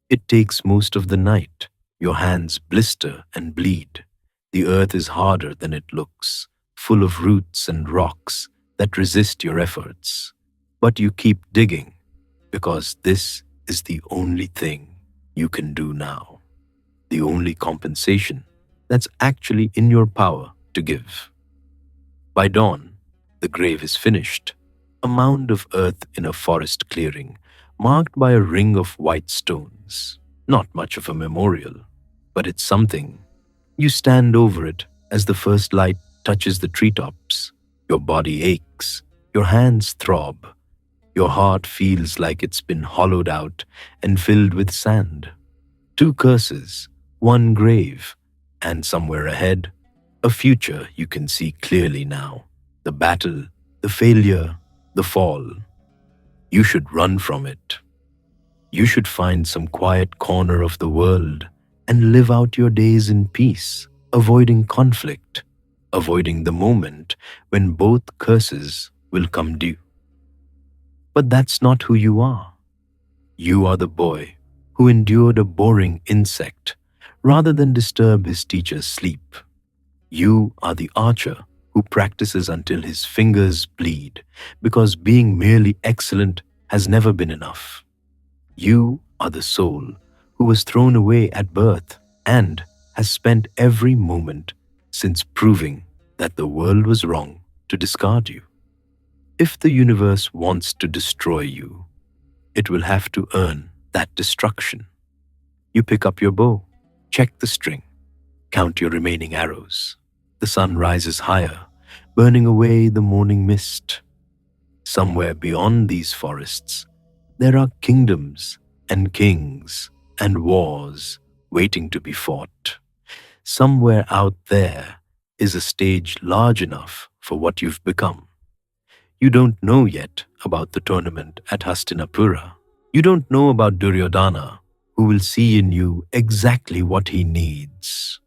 It takes most of the night. Your hands blister and bleed. The earth is harder than it looks, full of roots and rocks that resist your efforts. But you keep digging, because this is the only thing you can do now. The only compensation that's actually in your power to give. By dawn, the grave is finished, a mound of earth in a forest clearing, marked by a ring of white stones. Not much of a memorial, but it's something. You stand over it as the first light touches the treetops. Your body aches, your hands throb, your heart feels like it's been hollowed out and filled with sand. Two curses, one grave, and somewhere ahead, a future you can see clearly now. The battle, the failure, the fall. You should run from it. You should find some quiet corner of the world and live out your days in peace, avoiding conflict, avoiding the moment when both curses will come due. But that's not who you are. You are the boy who endured a boring insect rather than disturb his teacher's sleep. You are the archer who practices until his fingers bleed because being merely excellent has never been enough. You are the soul who was thrown away at birth and has spent every moment since proving that the world was wrong to discard you. If the universe wants to destroy you, it will have to earn that destruction. You pick up your bow, check the string, count your remaining arrows. The sun rises higher, burning away the morning mist. Somewhere beyond these forests, there are kingdoms and kings and wars waiting to be fought. Somewhere out there is a stage large enough for what you've become. You don't know yet about the tournament at Hastinapura. You don't know about Duryodhana, who will see in you exactly what he needs.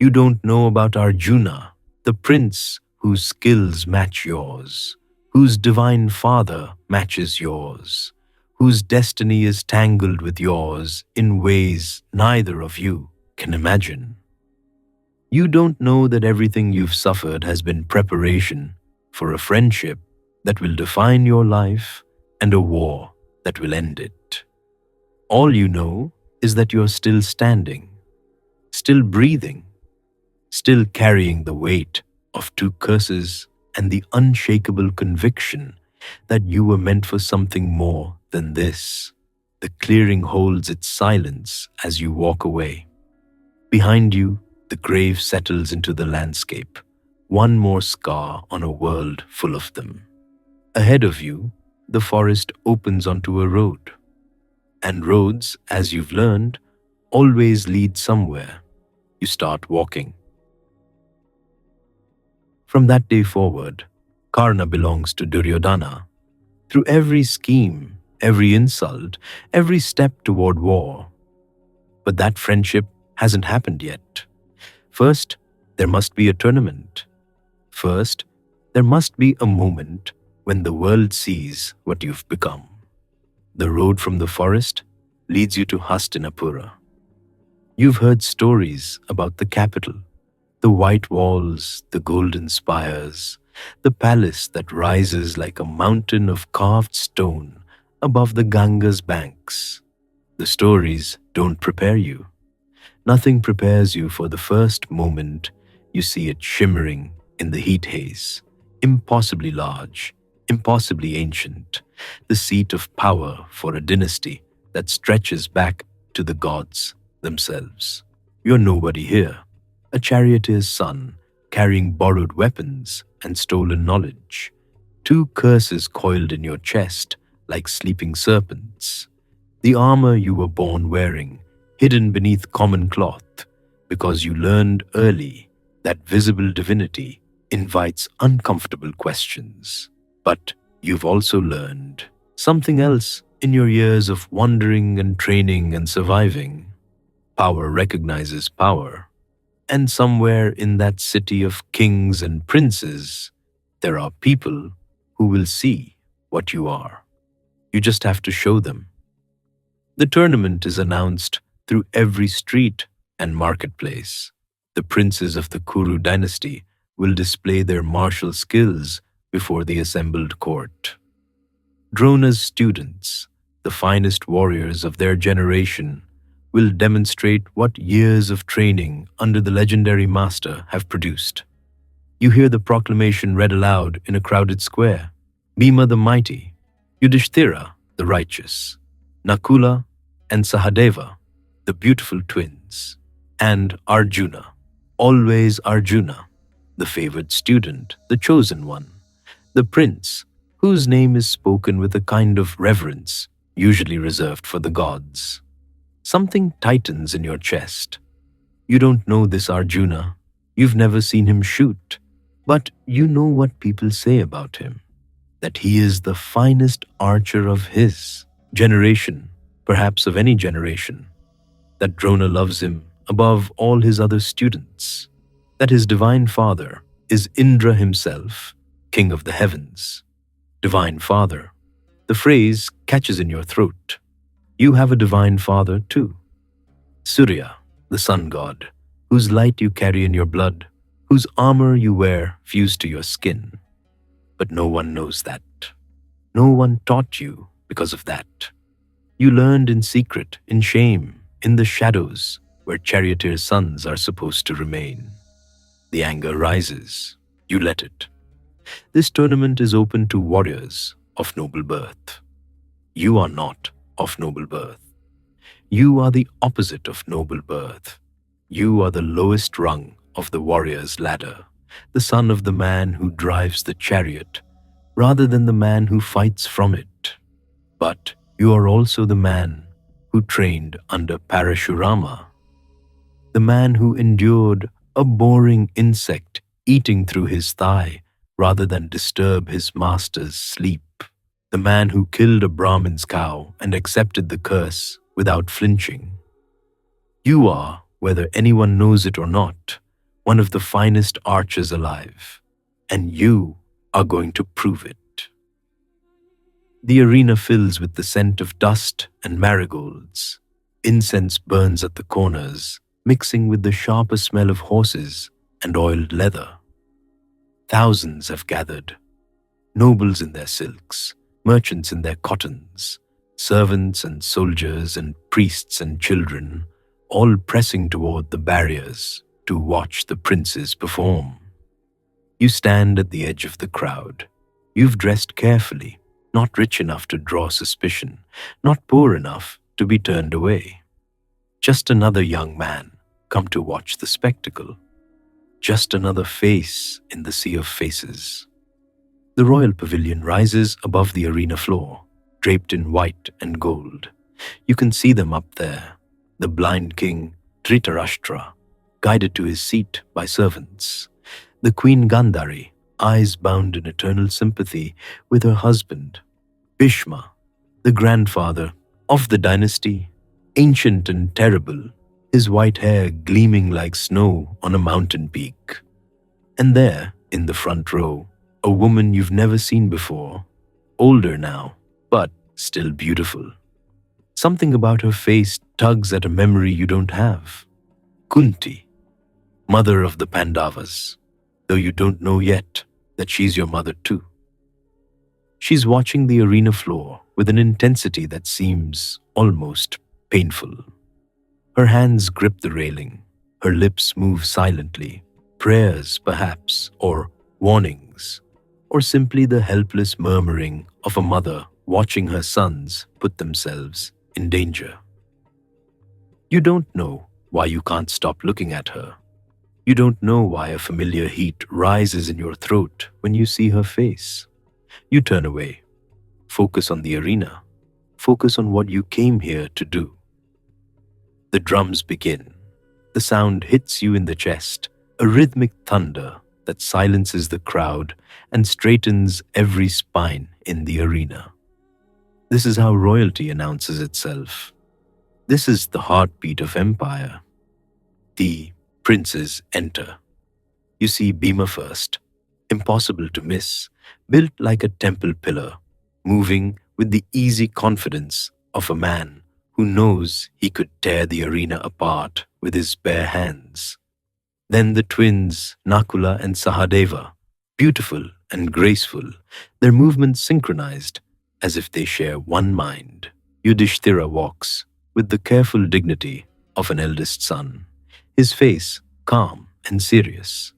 You don't know about Arjuna, the prince whose skills match yours, whose divine father matches yours, whose destiny is tangled with yours in ways neither of you can imagine. You don't know that everything you've suffered has been preparation for a friendship that will define your life and a war that will end it. All you know is that you're still standing, still breathing, still carrying the weight of two curses and the unshakable conviction that you were meant for something more than this. The clearing holds its silence as you walk away. Behind you, the grave settles into the landscape, one more scar on a world full of them. Ahead of you, the forest opens onto a road. And roads, as you've learned, always lead somewhere. You start walking. From that day forward, Karna belongs to Duryodhana. Through every scheme, every insult, every step toward war. But that friendship hasn't happened yet. First, there must be a tournament. First, there must be a moment when the world sees what you've become. The road from the forest leads you to Hastinapura. You've heard stories about the capital, the white walls, the golden spires, the palace that rises like a mountain of carved stone above the Ganga's banks. The stories don't prepare you. Nothing prepares you for the first moment you see it shimmering in the heat haze, impossibly large, impossibly ancient, the seat of power for a dynasty that stretches back to the gods themselves. You're nobody here, a charioteer's son, carrying borrowed weapons and stolen knowledge. Two curses coiled in your chest like sleeping serpents. The armor you were born wearing, hidden beneath common cloth, because you learned early that visible divinity invites uncomfortable questions. But you've also learned something else in your years of wandering and training and surviving. Power recognizes power, and somewhere in that city of kings and princes, there are people who will see what you are. You just have to show them. The tournament is announced through every street and marketplace. The princes of the Kuru dynasty will display their martial skills before the assembled court. Drona's students, the finest warriors of their generation, will demonstrate what years of training under the legendary master have produced. You hear the proclamation read aloud in a crowded square. Bhima the mighty, Yudhishthira the righteous, Nakula and Sahadeva, the beautiful twins, and Arjuna, always Arjuna, the favored student, the chosen one, the prince, whose name is spoken with a kind of reverence usually reserved for the gods. Something tightens in your chest. You don't know this Arjuna, you've never seen him shoot, but you know what people say about him, that he is the finest archer of his generation, perhaps of any generation, that Drona loves him above all his other students, that his divine father is Indra himself, king of the heavens. Divine father, the phrase catches in your throat. You have a divine father too. Surya, the sun god, whose light you carry in your blood, whose armor you wear fused to your skin. But no one knows that. No one taught you because of that. You learned in secret, in shame, in the shadows, where charioteers' sons are supposed to remain. The anger rises. You let it. This tournament is open to warriors of noble birth. You are not of noble birth. You are the opposite of noble birth. You are the lowest rung of the warrior's ladder, the son of the man who drives the chariot, rather than the man who fights from it. But you are also the man who trained under Parashurama, the man who endured a boring insect eating through his thigh rather than disturb his master's sleep, the man who killed a Brahmin's cow and accepted the curse without flinching. You are, whether anyone knows it or not, one of the finest archers alive, and you are going to prove it. The arena fills with the scent of dust and marigolds. Incense burns at the corners, mixing with the sharper smell of horses and oiled leather. Thousands have gathered, nobles in their silks, merchants in their cottons, servants and soldiers and priests and children, all pressing toward the barriers to watch the princes perform. You stand at the edge of the crowd. You've dressed carefully, not rich enough to draw suspicion, not poor enough to be turned away. Just another young man come to watch the spectacle. Just another face in the sea of faces. The royal pavilion rises above the arena floor, draped in white and gold. You can see them up there, the blind king Dhritarashtra, guided to his seat by servants. The queen Gandhari, eyes bound in eternal sympathy with her husband. Bhishma, the grandfather of the dynasty, ancient and terrible, his white hair gleaming like snow on a mountain peak. And there, in the front row, a woman you've never seen before, older now, but still beautiful. Something about her face tugs at a memory you don't have. Kunti, mother of the Pandavas, though you don't know yet that she's your mother too. She's watching the arena floor with an intensity that seems almost painful. Her hands grip the railing, her lips move silently, prayers perhaps, or warnings, or simply the helpless murmuring of a mother watching her sons put themselves in danger. You don't know why you can't stop looking at her. You don't know why a familiar heat rises in your throat when you see her face. You turn away, focus on the arena, focus on what you came here to do. The drums begin. The sound hits you in the chest, a rhythmic thunder that silences the crowd and straightens every spine in the arena. This is how royalty announces itself. This is the heartbeat of empire. The princes enter. You see Bhima first, impossible to miss, built like a temple pillar, moving with the easy confidence of a man who knows he could tear the arena apart with his bare hands. Then the twins, Nakula and Sahadeva, beautiful and graceful, their movements synchronized as if they share one mind. Yudhishthira walks with the careful dignity of an eldest son, his face calm and serious.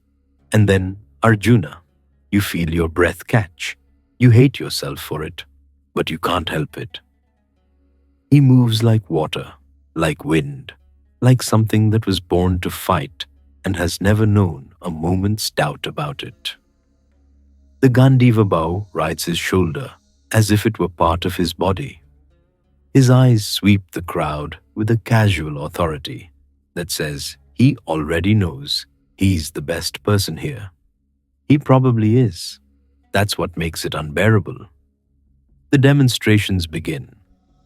And then Arjuna, you feel your breath catch. You hate yourself for it, but you can't help it. He moves like water, like wind, like something that was born to fight and has never known a moment's doubt about it. The Gandiva bow rides his shoulder as if it were part of his body. His eyes sweep the crowd with a casual authority that says he already knows he's the best person here. He probably is. That's what makes it unbearable. The demonstrations begin.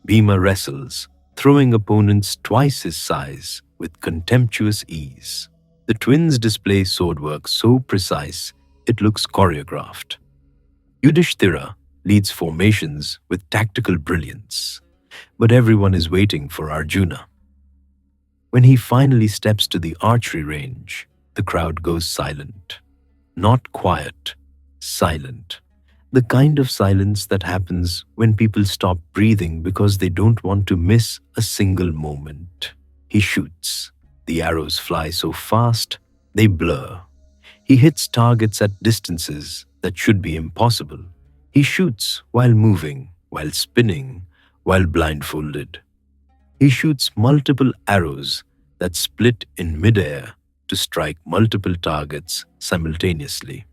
Bhima wrestles, throwing opponents twice his size with contemptuous ease. The twins display swordwork so precise it looks choreographed. Yudhishthira leads formations with tactical brilliance, but everyone is waiting for Arjuna. When he finally steps to the archery range, the crowd goes silent. Not quiet, silent. The kind of silence that happens when people stop breathing because they don't want to miss a single moment. He shoots. The arrows fly so fast, they blur. He hits targets at distances that should be impossible. He shoots while moving, while spinning, while blindfolded. He shoots multiple arrows that split in midair to strike multiple targets simultaneously.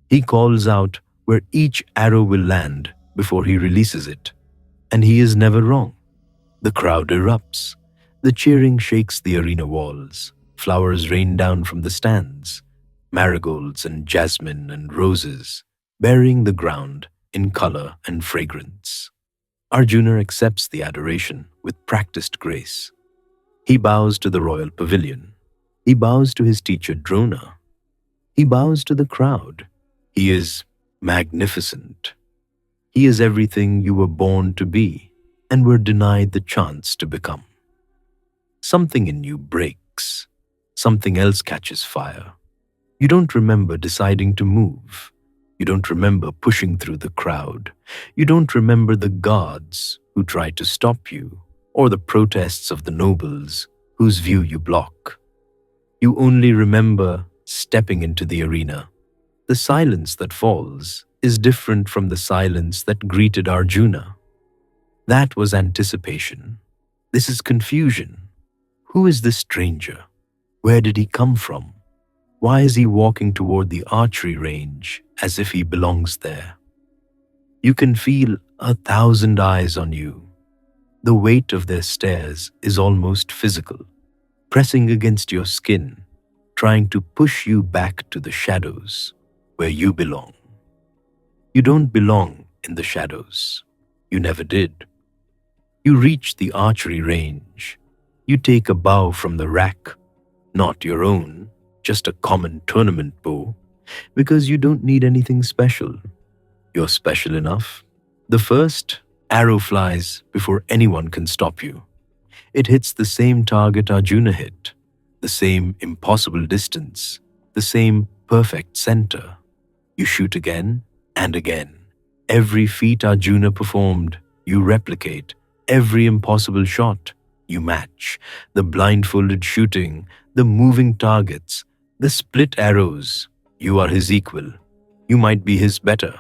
He calls out where each arrow will land before he releases it, and he is never wrong. The crowd erupts. The cheering shakes the arena walls. Flowers rain down from the stands, marigolds and jasmine and roses, burying the ground in color and fragrance. Arjuna accepts the adoration with practiced grace. He bows to the royal pavilion. He bows to his teacher Drona. He bows to the crowd. He is magnificent. He is everything you were born to be and were denied the chance to become. Something in you breaks. Something else catches fire. You don't remember deciding to move. You don't remember pushing through the crowd. You don't remember the guards who tried to stop you, or the protests of the nobles whose view you block. You only remember stepping into the arena. The silence that falls is different from the silence that greeted Arjuna. That was anticipation. This is confusion. Who is this stranger? Where did he come from? Why is he walking toward the archery range as if he belongs there? You can feel 1,000 eyes on you. The weight of their stares is almost physical, pressing against your skin, trying to push you back to the shadows where you belong. You don't belong in the shadows. You never did. You reach the archery range. You take a bow from the rack, not your own, just a common tournament bow, because you don't need anything special. You're special enough. The first arrow flies before anyone can stop you. It hits the same target Arjuna hit, the same impossible distance, the same perfect center. You shoot again and again. Every feat Arjuna performed, you replicate. Every impossible shot, you match. The blindfolded shooting, the moving targets, the split arrows, you are his equal. You might be his better.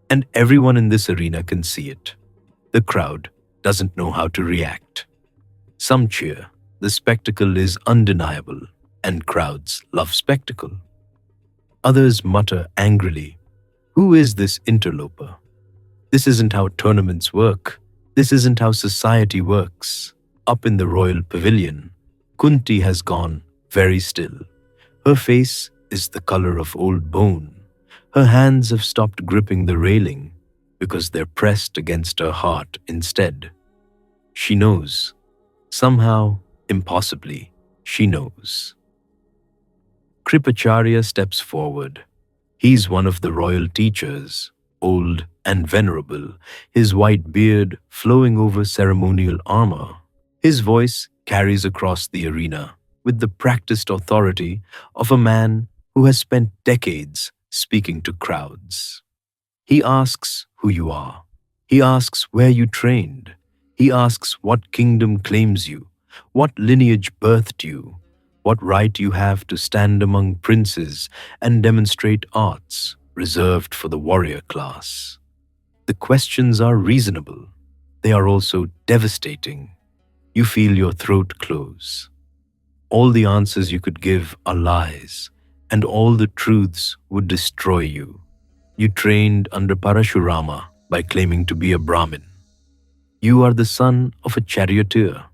And everyone in this arena can see it. The crowd doesn't know how to react. Some cheer, The spectacle is undeniable, and crowds love spectacle. Others mutter angrily, "Who is this interloper? This isn't how tournaments work. This isn't how society works." Up in the royal pavilion, Kunti has gone very still. Her face is the color of old bone. Her hands have stopped gripping the railing because they're pressed against her heart instead. She knows. Somehow, impossibly, she knows. Kripacharya steps forward. He's one of the royal teachers, old and venerable, his white beard flowing over ceremonial armor. His voice carries across the arena with the practiced authority of a man who has spent decades speaking to crowds. He asks who you are. He asks where you trained. He asks what kingdom claims you, what lineage birthed you, what right you have to stand among princes and demonstrate arts reserved for the warrior class. The questions are reasonable. They are also devastating. You feel your throat close. All the answers you could give are lies, and all the truths would destroy you. You trained under Parashurama by claiming to be a Brahmin. You are the son of a charioteer.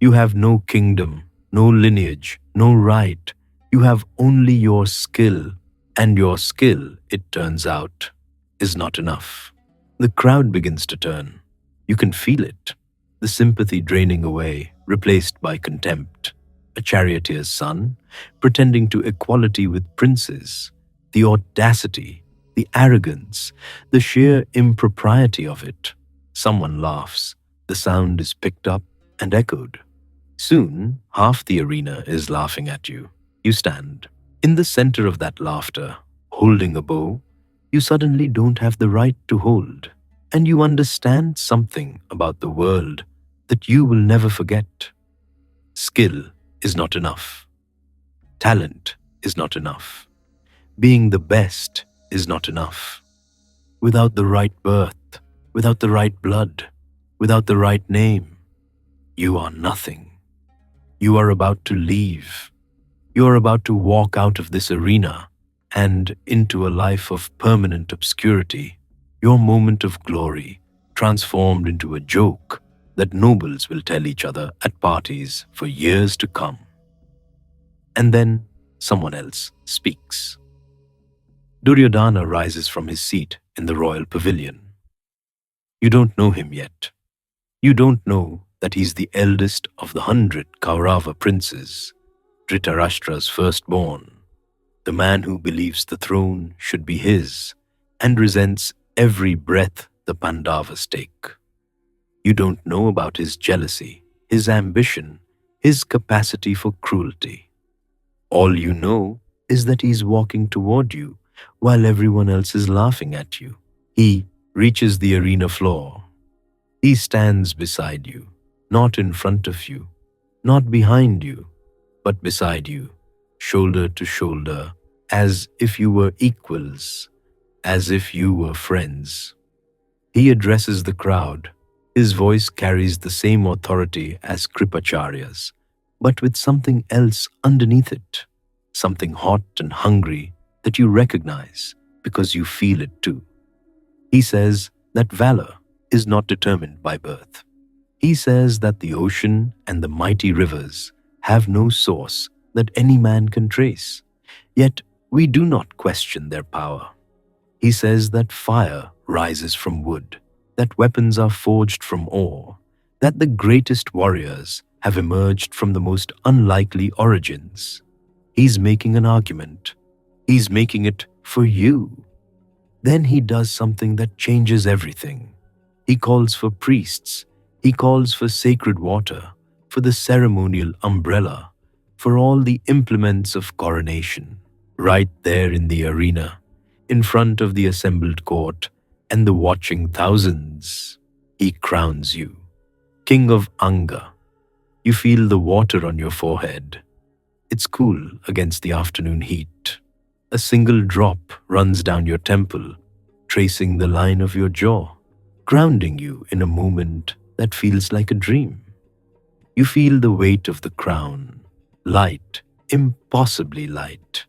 You have no kingdom, no lineage, no right. You have only your skill, and your skill, it turns out, is not enough. The crowd begins to turn. You can feel it, the sympathy draining away, replaced by contempt. A charioteer's son, pretending to equality with princes, the audacity, the arrogance, the sheer impropriety of it. Someone laughs. The sound is picked up and echoed. Soon, half the arena is laughing at you. You stand. In the center of that laughter, holding a bow, you suddenly don't have the right to hold. And you understand something about the world that you will never forget. Skill is not enough. Talent is not enough. Being the best is not enough. Without the right birth, without the right blood, without the right name, you are nothing. You are about to leave. You are about to walk out of this arena and into a life of permanent obscurity, your moment of glory transformed into a joke that nobles will tell each other at parties for years to come. And then someone else speaks. Duryodhana rises from his seat in the royal pavilion. You don't know him yet. You don't know that he's the eldest of the 100 Kaurava princes, Dhritarashtra's firstborn, the man who believes the throne should be his and resents every breath the Pandavas take. You don't know about his jealousy, his ambition, his capacity for cruelty. All you know is that he's walking toward you while everyone else is laughing at you. He reaches the arena floor. He stands beside you, not in front of you, not behind you, but beside you, shoulder to shoulder, as if you were equals, as if you were friends. He addresses the crowd. His voice carries the same authority as Kripacharya's, but with something else underneath it, something hot and hungry that you recognize because you feel it too. He says that valor is not determined by birth. He says that the ocean and the mighty rivers have no source that any man can trace, yet we do not question their power. He says that fire rises from wood, that weapons are forged from ore, that the greatest warriors have emerged from the most unlikely origins. He's making an argument. He's making it for you. Then he does something that changes everything. He calls for priests. He calls for sacred water, for the ceremonial umbrella, for all the implements of coronation. Right there in the arena, in front of the assembled court and the watching thousands, he crowns you, King of Anga. You feel the water on your forehead. It's cool against the afternoon heat. A single drop runs down your temple, tracing the line of your jaw, grounding you in a moment that feels like a dream. You feel the weight of the crown, light, impossibly light,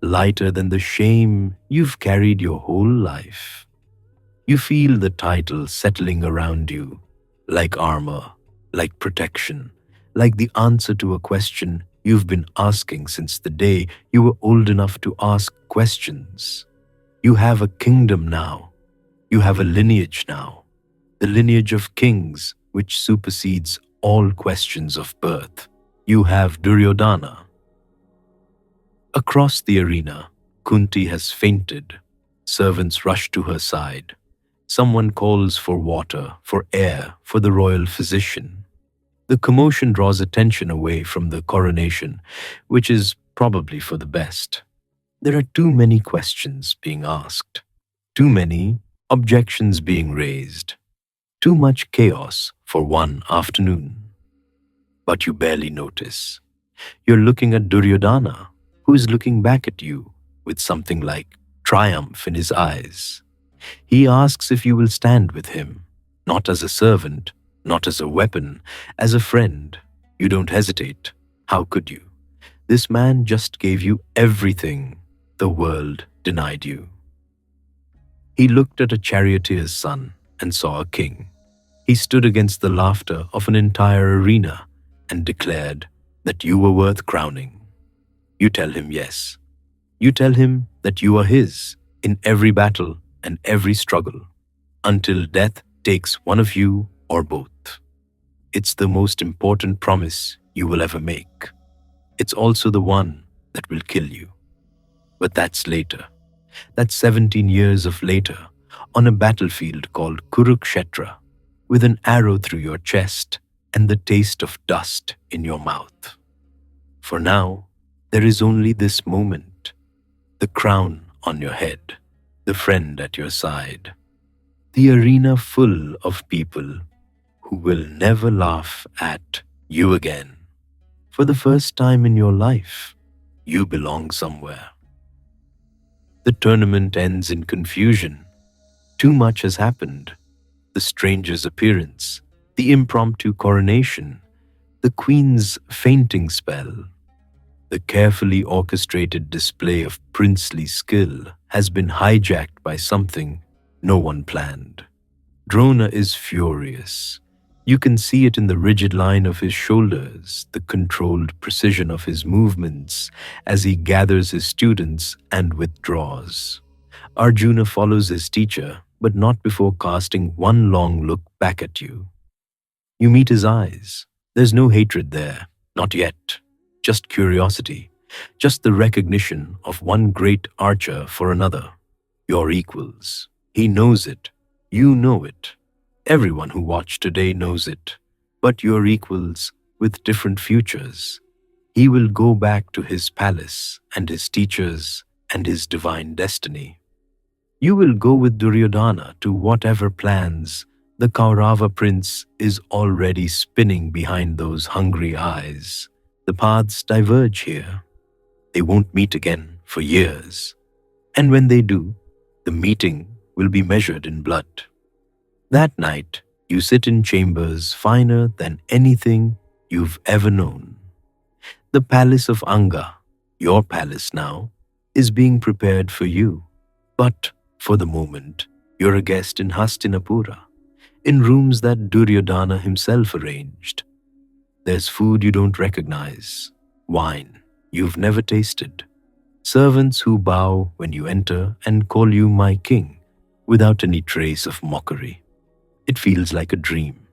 lighter than the shame you've carried your whole life. You feel the title settling around you, like armor, like protection, like the answer to a question you've been asking since the day you were old enough to ask questions. You have a kingdom now. You have a lineage now, the lineage of kings which supersedes all questions of birth. You have Duryodhana. Across the arena, Kunti has fainted. Servants rush to her side. Someone calls for water, for air, for the royal physician. The commotion draws attention away from the coronation, which is probably for the best. There are too many questions being asked, too many objections being raised, too much chaos for one afternoon. But you barely notice. You're looking at Duryodhana, who is looking back at you with something like triumph in his eyes. He asks if you will stand with him, not as a servant, not as a weapon, as a friend. You don't hesitate. How could you? This man just gave you everything the world denied you. He looked at a charioteer's son and saw a king. He stood against the laughter of an entire arena and declared that you were worth crowning. You tell him yes. You tell him that you are his in every battle and every struggle, until death takes one of you or both. It's the most important promise you will ever make. It's also the one that will kill you. But that's later. That's 17 years of later, on a battlefield called Kurukshetra, with an arrow through your chest and the taste of dust in your mouth. For now, there is only this moment, the crown on your head, the friend at your side, the arena full of people who will never laugh at you again. For the first time in your life, you belong somewhere. The tournament ends in confusion. Too much has happened. The stranger's appearance, the impromptu coronation, the queen's fainting spell. The carefully orchestrated display of princely skill has been hijacked by something no one planned. Drona is furious. You can see it in the rigid line of his shoulders, the controlled precision of his movements as he gathers his students and withdraws. Arjuna follows his teacher, but not before casting one long look back at you. You meet his eyes. There's no hatred there, not yet. Just curiosity, just the recognition of one great archer for another. Your equals. He knows it. You know it. Everyone who watched today knows it. But you're equals with different futures. He will go back to his palace and his teachers and his divine destiny. You will go with Duryodhana to whatever plans the Kaurava prince is already spinning behind those hungry eyes. The paths diverge here. They won't meet again for years. And when they do, the meeting will be measured in blood. That night, you sit in chambers finer than anything you've ever known. The palace of Anga, your palace now, is being prepared for you. But for the moment, you're a guest in Hastinapura, in rooms that Duryodhana himself arranged. There's food you don't recognize, wine you've never tasted, servants who bow when you enter and call you my king without any trace of mockery. It feels like a dream.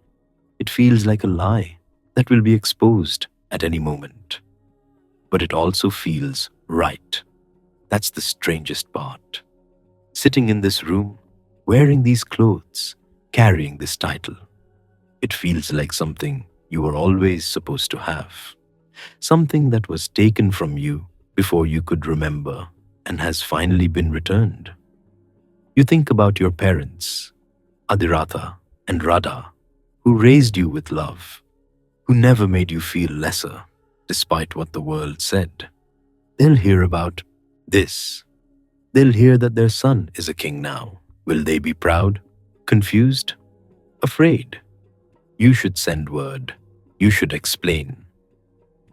It feels like a lie that will be exposed at any moment. But it also feels right. That's the strangest part. Sitting in this room, wearing these clothes, carrying this title, it feels like something you were always supposed to have. Something that was taken from you before you could remember and has finally been returned. You think about your parents, Adiratha and Radha, who raised you with love, who never made you feel lesser, despite what the world said. They'll hear about this. They'll hear that their son is a king now. Will they be proud, confused, afraid? You should send word. You should explain.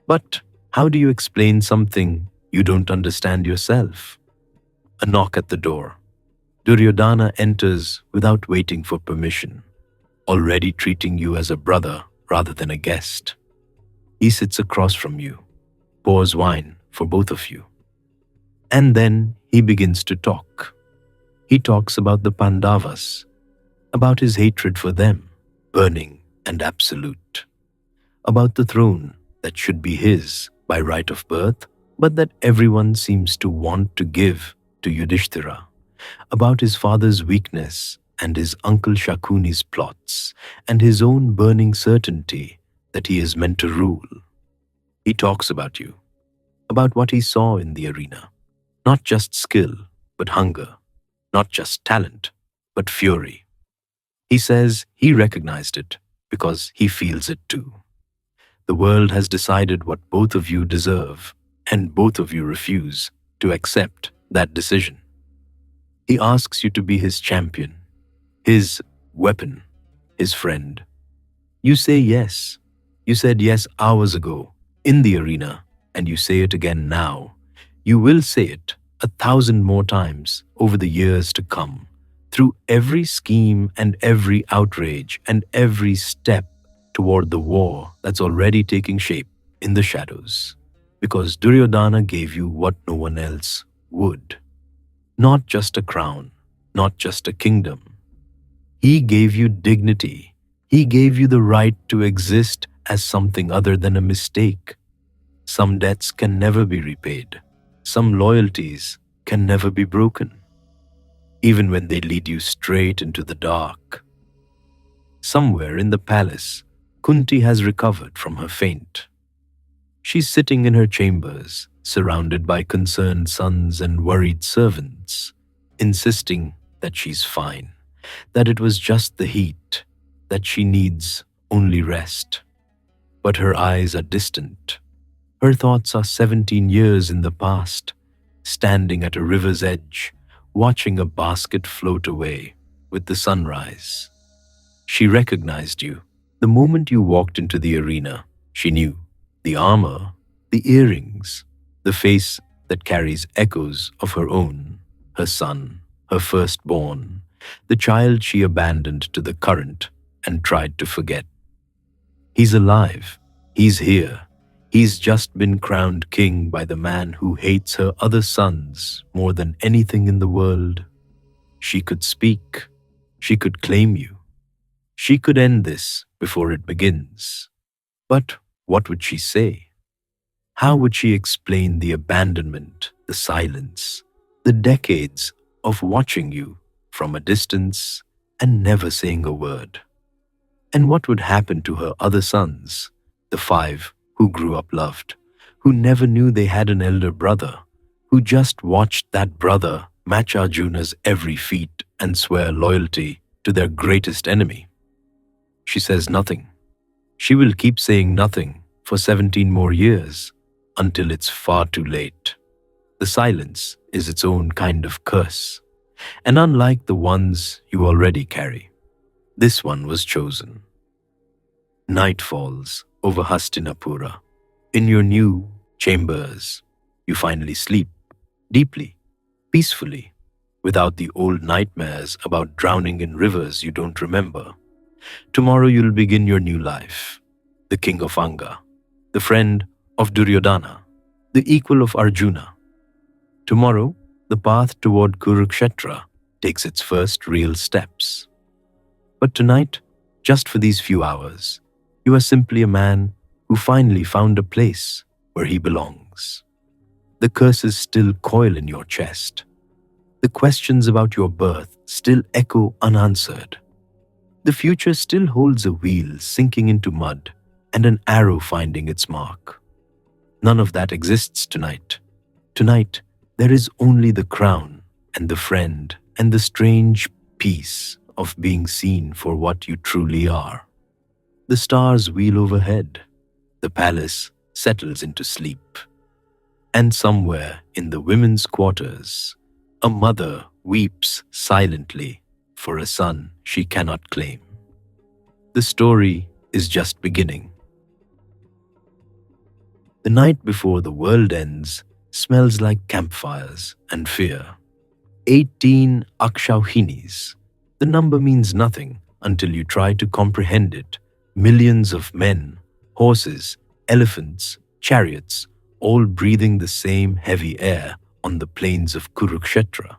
But how do you explain something you don't understand yourself? A knock at the door. Duryodhana enters without waiting for permission, already treating you as a brother rather than a guest. He sits across from you, pours wine for both of you. And then he begins to talk. He talks about the Pandavas, about his hatred for them, burning and absolute, about the throne that should be his by right of birth, but that everyone seems to want to give to Yudhishthira, about his father's weakness and his uncle Shakuni's plots, and his own burning certainty that he is meant to rule. He talks about you, about what he saw in the arena. Not just skill, but hunger. Not just talent, but fury. He says he recognized it because he feels it too. The world has decided what both of you deserve, and both of you refuse to accept that decision. He asks you to be his champion, his weapon, his friend. You say yes. You said yes hours ago, in the arena, and you say it again now. You will say it 1,000 more times over the years to come, through every scheme and every outrage and every step toward the war that's already taking shape in the shadows. Because Duryodhana gave you what no one else would. Not just a crown, not just a kingdom. He gave you dignity. He gave you the right to exist as something other than a mistake. Some debts can never be repaid. Some loyalties can never be broken, even when they lead you straight into the dark. Somewhere in the palace, Kunti has recovered from her faint. She's sitting in her chambers, surrounded by concerned sons and worried servants, insisting that she's fine, that it was just the heat, that she needs only rest. But her eyes are distant. Her thoughts are 17 years in the past, standing at a river's edge, watching a basket float away with the sunrise. She recognized you. The moment you walked into the arena, she knew. The armor, the earrings, the face that carries echoes of her own, her son, her firstborn, the child she abandoned to the current and tried to forget. He's alive. He's here. He's just been crowned king by the man who hates her other sons more than anything in the world. She could speak. She could claim you. She could end this before it begins. But what would she say? How would she explain the abandonment, the silence, the decades of watching you from a distance and never saying a word? And what would happen to her other sons, the 5 who grew up loved, who never knew they had an elder brother, who just watched that brother match Arjuna's every feat and swear loyalty to their greatest enemy? She says nothing. She will keep saying nothing for 17 more years until it's far too late. The silence is its own kind of curse, and unlike the ones you already carry, this one was chosen. Night falls over Hastinapura. In your new chambers, you finally sleep, deeply, peacefully, without the old nightmares about drowning in rivers you don't remember. Tomorrow you'll begin your new life, the king of Anga, the friend of Duryodhana, the equal of Arjuna. Tomorrow, the path toward Kurukshetra takes its first real steps. But tonight, just for these few hours, you are simply a man who finally found a place where he belongs. The curses still coil in your chest. The questions about your birth still echo unanswered. The future still holds a wheel sinking into mud and an arrow finding its mark. None of that exists tonight. Tonight, there is only the crown and the friend and the strange peace of being seen for what you truly are. The stars wheel overhead. The palace settles into sleep. And somewhere in the women's quarters, a mother weeps silently for a son she cannot claim. The story is just beginning. The night before the world ends smells like campfires and fear. 18 Akshauhinis. The number means nothing until you try to comprehend it. Millions of men, horses, elephants, chariots, all breathing the same heavy air on the plains of Kurukshetra.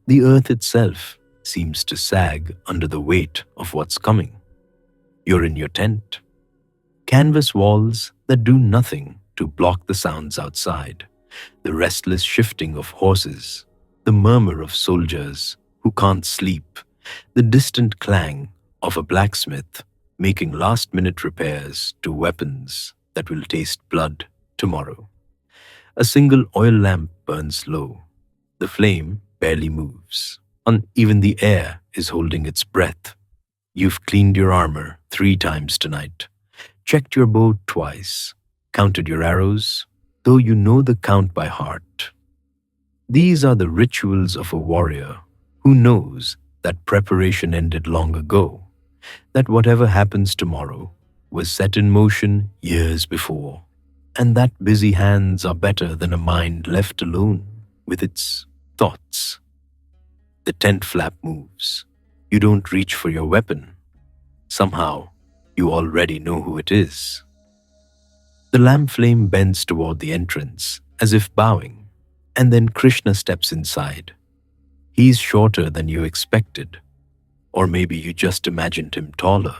The earth itself seems to sag under the weight of what's coming. You're in your tent. Canvas walls that do nothing to block the sounds outside. The restless shifting of horses, the murmur of soldiers who can't sleep, the distant clang of a blacksmith making last-minute repairs to weapons that will taste blood tomorrow. A single oil lamp burns low. The flame barely moves. Even the air is holding its breath. You've cleaned your armor 3 times tonight, checked your bow twice, counted your arrows, though you know the count by heart. These are the rituals of a warrior who knows that preparation ended long ago, that whatever happens tomorrow was set in motion years before, and that busy hands are better than a mind left alone with its thoughts. The tent flap moves. You don't reach for your weapon. Somehow, you already know who it is. The lamp flame bends toward the entrance, as if bowing, and then Krishna steps inside. He's shorter than you expected, or maybe you just imagined him taller,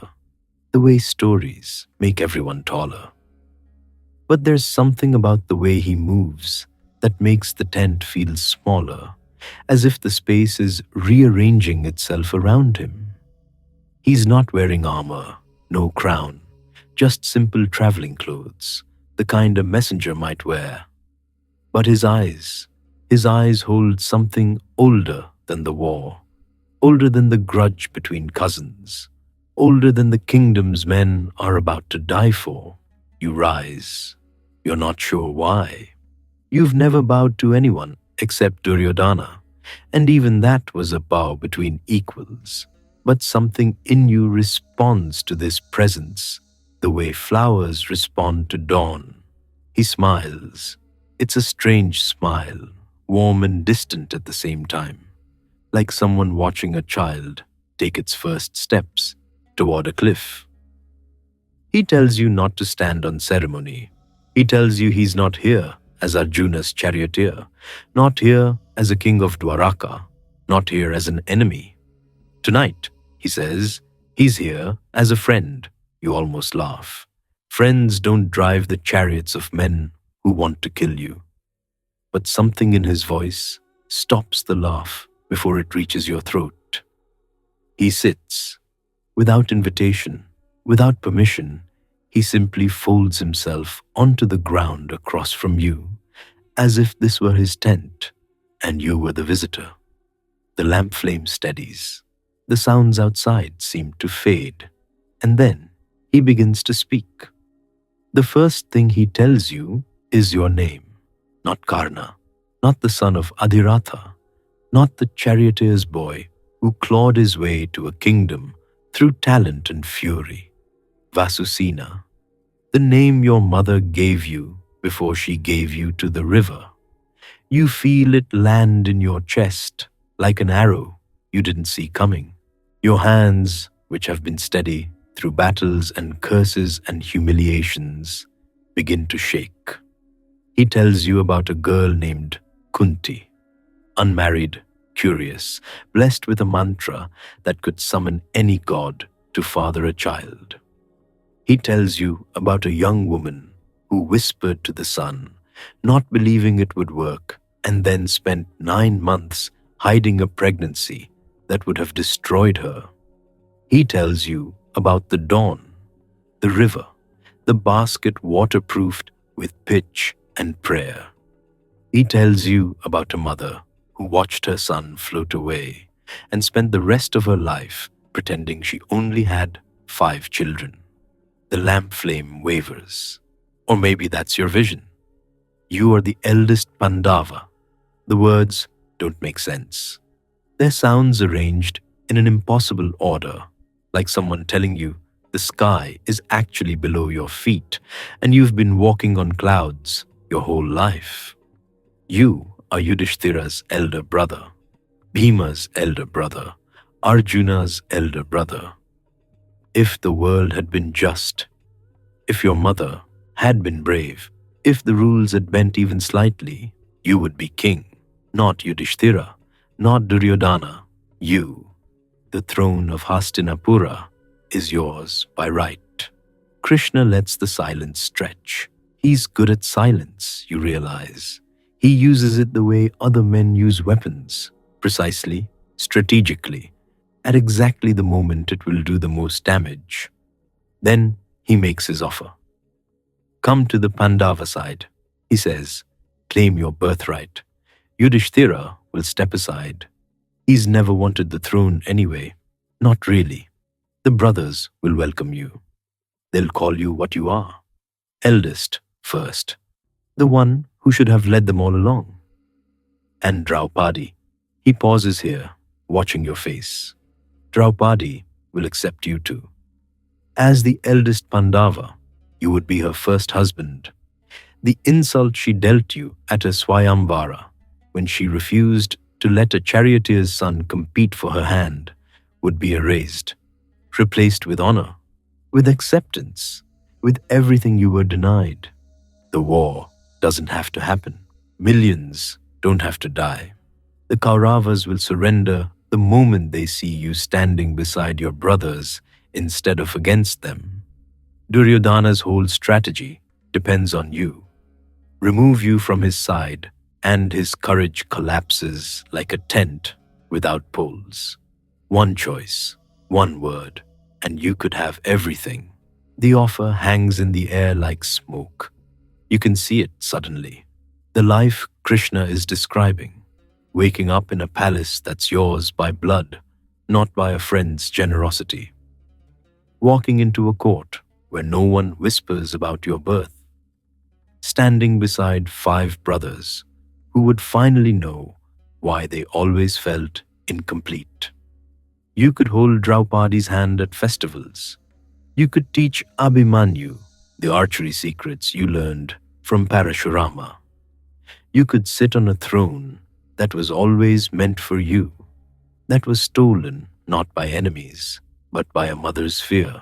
the way stories make everyone taller. But there's something about the way he moves that makes the tent feel smaller, as if the space is rearranging itself around him. He's not wearing armor, no crown, just simple traveling clothes, the kind a messenger might wear. But his eyes hold something older than the war, older than the grudge between cousins, older than the kingdoms men are about to die for. You rise. You're not sure why. You've never bowed to anyone except Duryodhana, and even that was a bow between equals. But something in you responds to this presence, the way flowers respond to dawn. He smiles. It's a strange smile, warm and distant at the same time, like someone watching a child take its first steps toward a cliff. He tells you not to stand on ceremony. He tells you he's not here as Arjuna's charioteer, not here as a king of Dwaraka, not here as an enemy. Tonight, he says, he's here as a friend. You almost laugh. Friends don't drive the chariots of men who want to kill you. But something in his voice stops the laugh before it reaches your throat. He sits. Without invitation, without permission, he simply folds himself onto the ground across from you, as if this were his tent and you were the visitor. The lamp flame steadies. The sounds outside seem to fade, and then he begins to speak. The first thing he tells you is your name, not Karna, not the son of Adhiratha, not the charioteer's boy who clawed his way to a kingdom through talent and fury. Vasusena, the name your mother gave you before she gave you to the river. You feel it land in your chest like an arrow you didn't see coming. Your hands, which have been steady through battles and curses and humiliations, begin to shake. He tells you about a girl named Kunti, unmarried, curious, blessed with a mantra that could summon any god to father a child. He tells you about a young woman who whispered to the sun, not believing it would work, and then spent 9 months hiding a pregnancy that would have destroyed her. He tells you about the dawn, the river, the basket waterproofed with pitch and prayer. He tells you about a mother who watched her son float away and spent the rest of her life pretending she only had 5 children. The lamp flame wavers. Or maybe that's your vision. You are the eldest Pandava. The words don't make sense. Their sounds arranged in an impossible order, like someone telling you The sky is actually below your feet, and you've been walking on clouds your whole life. You are Yudhishthira's elder brother, Bhima's elder brother, Arjuna's elder brother. If the world had been just, if your mother had been brave, if the rules had bent even slightly, you would be king, not Yudhishthira, not Duryodhana. You, the throne of Hastinapura, is yours by right. Krishna lets the silence stretch. He's good at silence, you realize. He uses it the way other men use weapons, precisely, strategically, at exactly the moment it will do the most damage. Then he makes his offer. Come to the Pandava side, he says. Claim your birthright. Yudhishthira will step aside. He's never wanted the throne anyway. Not really. The brothers will welcome you. They'll call you what you are. Eldest first. The one who should have led them all along. And Draupadi. He pauses here, watching your face. Draupadi will accept you too. As the eldest Pandava, you would be her first husband. The insult she dealt you at her Swayamvara, when she refused to let a charioteer's son compete for her hand, would be erased, replaced with honor, with acceptance, with everything you were denied. The war doesn't have to happen. Millions don't have to die. The Kauravas will surrender the moment they see you standing beside your brothers instead of against them. Duryodhana's whole strategy depends on you. Remove you from his side, and his courage collapses like a tent without poles. One choice, one word, and you could have everything. The offer hangs in the air like smoke. You can see it suddenly. The life Krishna is describing. Waking up in a palace that's yours by blood, not by a friend's generosity. Walking into a court where no one whispers about your birth. Standing beside 5 brothers who would finally know why they always felt incomplete. You could hold Draupadi's hand at festivals. You could teach Abhimanyu the archery secrets you learned from Parashurama. You could sit on a throne that was always meant for you, that was stolen not by enemies, but by a mother's fear.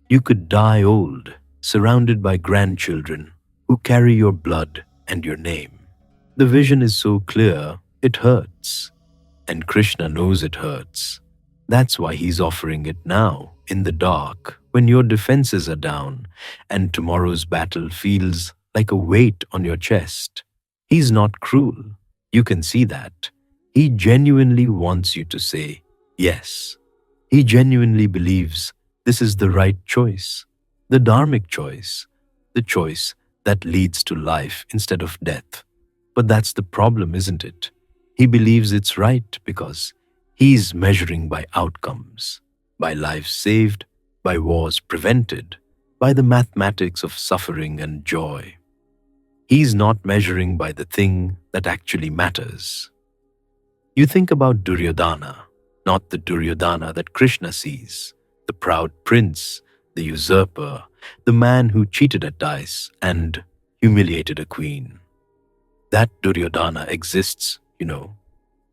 You could die old, surrounded by grandchildren who carry your blood and your name. The vision is so clear, it hurts. And Krishna knows it hurts. That's why he's offering it now, in the dark, when your defenses are down and tomorrow's battle feels like a weight on your chest. He's not cruel. You can see that. He genuinely wants you to say yes. He genuinely believes this is the right choice, the dharmic choice, the choice that leads to life instead of death. But that's the problem, isn't it? He believes it's right because he's measuring by outcomes, by lives saved, by wars prevented, by the mathematics of suffering and joy. He's not measuring by the thing that actually matters. You think about Duryodhana, not the Duryodhana that Krishna sees, the proud prince, the usurper, the man who cheated at dice and humiliated a queen. That Duryodhana exists, you know.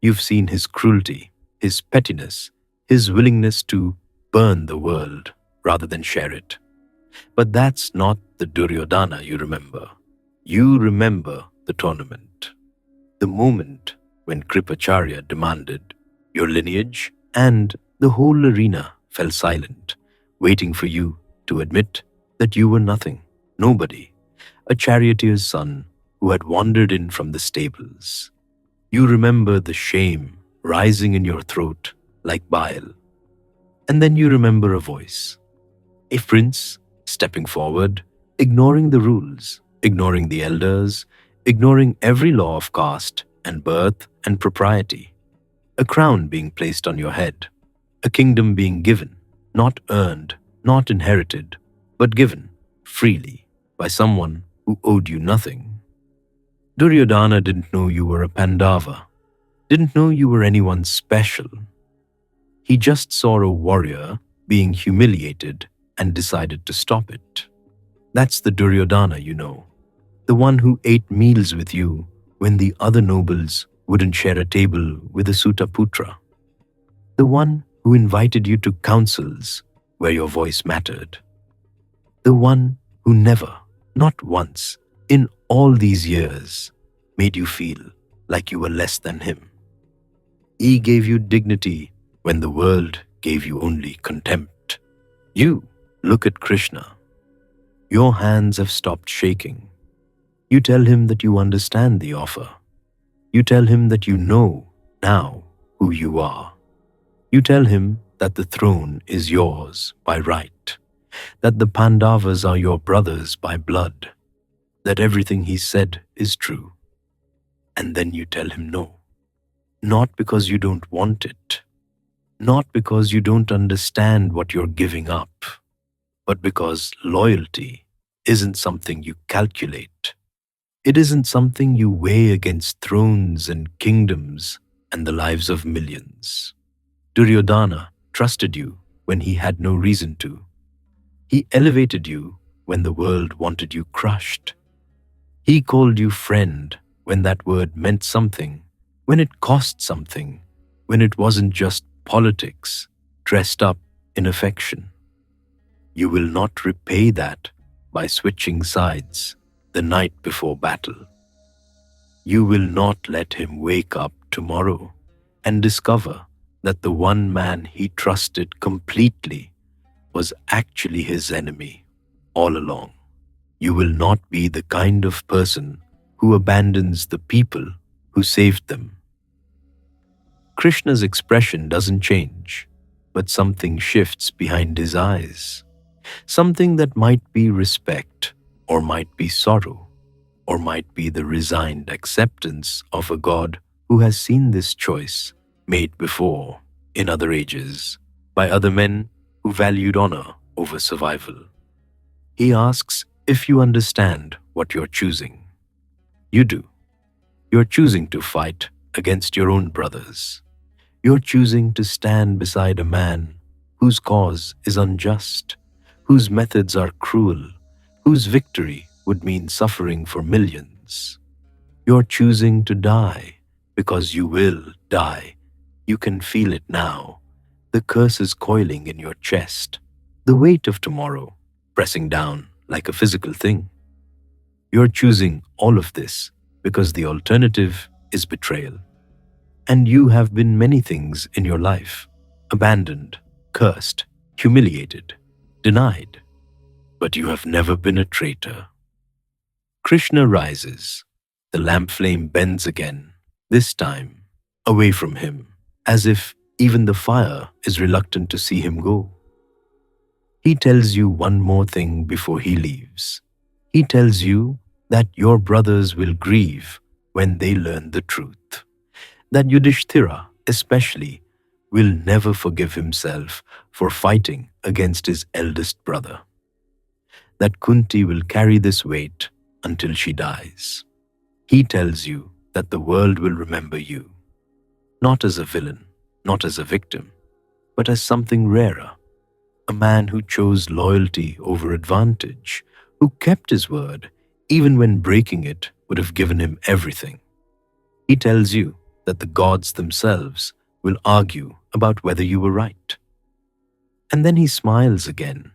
You've seen his cruelty, his pettiness, his willingness to burn the world rather than share it. But that's not the Duryodhana you remember. You remember the tournament, the moment when Kripacharya demanded your lineage, and the whole arena fell silent, waiting for you to admit that you were nothing, nobody, a charioteer's son who had wandered in from the stables. You remember the shame rising in your throat like bile. And then you remember a voice, a prince stepping forward, ignoring the rules, ignoring the elders, ignoring every law of caste and birth and propriety. A crown being placed on your head, a kingdom being given, not earned, not inherited, but given freely by someone who owed you nothing. Duryodhana didn't know you were a Pandava, didn't know you were anyone special. He just saw a warrior being humiliated and decided to stop it. That's the Duryodhana, the one who ate meals with you when the other nobles wouldn't share a table with a Sutaputra, the one who invited you to councils where your voice mattered, the one who never, not once, in all these years, made you feel like you were less than him. He gave you dignity when the world gave you only contempt. You look at Krishna. Your hands have stopped shaking. You tell him that you understand the offer. You tell him that you know now who you are. You tell him that the throne is yours by right, that the Pandavas are your brothers by blood, that everything he said is true. And then you tell him no, not because you don't want it, not because you don't understand what you're giving up, but because loyalty isn't something you calculate. It isn't something you weigh against thrones and kingdoms and the lives of millions. Duryodhana trusted you when he had no reason to. He elevated you when the world wanted you crushed. He called you friend when that word meant something, when it cost something, when it wasn't just politics dressed up in affection. You will not repay that by switching sides the night before battle. You will not let him wake up tomorrow and discover that the one man he trusted completely was actually his enemy all along. You will not be the kind of person who abandons the people who saved them. Krishna's expression doesn't change, but something shifts behind his eyes. Something that might be respect, or might be sorrow, or might be the resigned acceptance of a God who has seen this choice made before, in other ages, by other men who valued honor over survival. He asks if you understand what you're choosing. You do. You're choosing to fight against your own brothers. You're choosing to stand beside a man whose cause is unjust, whose methods are cruel, whose victory would mean suffering for millions. You're choosing to die because you will die. You can feel it now. The curse is coiling in your chest, the weight of tomorrow pressing down like a physical thing. You're choosing all of this because the alternative is betrayal. And you have been many things in your life: abandoned, cursed, humiliated, denied. But you have never been a traitor. Krishna rises. The lamp flame bends again, this time away from him, as if even the fire is reluctant to see him go. He tells you one more thing before he leaves. He tells you that your brothers will grieve when they learn the truth. That Yudhishthira, especially, will never forgive himself for fighting against his eldest brother. That Kunti will carry this weight until she dies. He tells you that the world will remember you, not as a villain, not as a victim, but as something rarer, a man who chose loyalty over advantage, who kept his word even when breaking it would have given him everything. He tells you that the gods themselves will argue about whether you were right. And then he smiles again,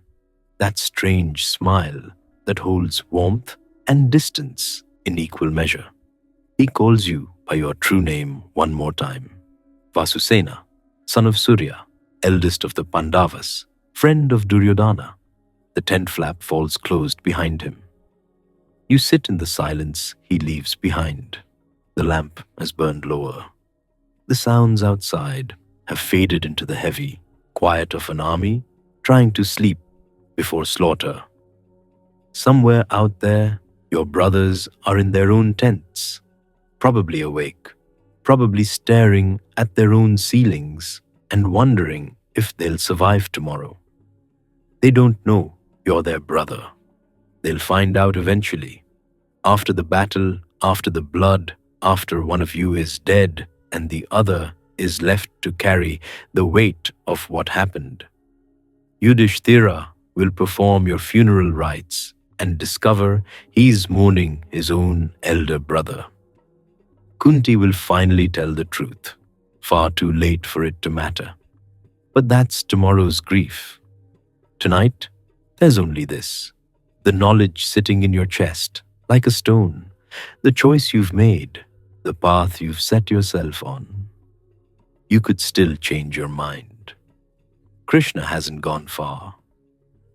that strange smile that holds warmth and distance in equal measure. He calls you by your true name one more time: Vasusena, son of Surya, eldest of the Pandavas, friend of Duryodhana. The tent flap falls closed behind him. You sit in the silence he leaves behind. The lamp has burned lower. The sounds outside have faded into the heavy quiet of an army trying to sleep before slaughter. Somewhere out there, your brothers are in their own tents, probably awake, probably staring at their own ceilings and wondering if they'll survive tomorrow. They don't know you're their brother. They'll find out eventually. After the battle, after the blood, after one of you is dead and the other is left to carry the weight of what happened. Yudhishthira will perform your funeral rites and discover he's mourning his own elder brother. Kunti will finally tell the truth, far too late for it to matter. But that's tomorrow's grief. Tonight, there's only this: the knowledge sitting in your chest, like a stone, the choice you've made, the path you've set yourself on. You could still change your mind. Krishna hasn't gone far.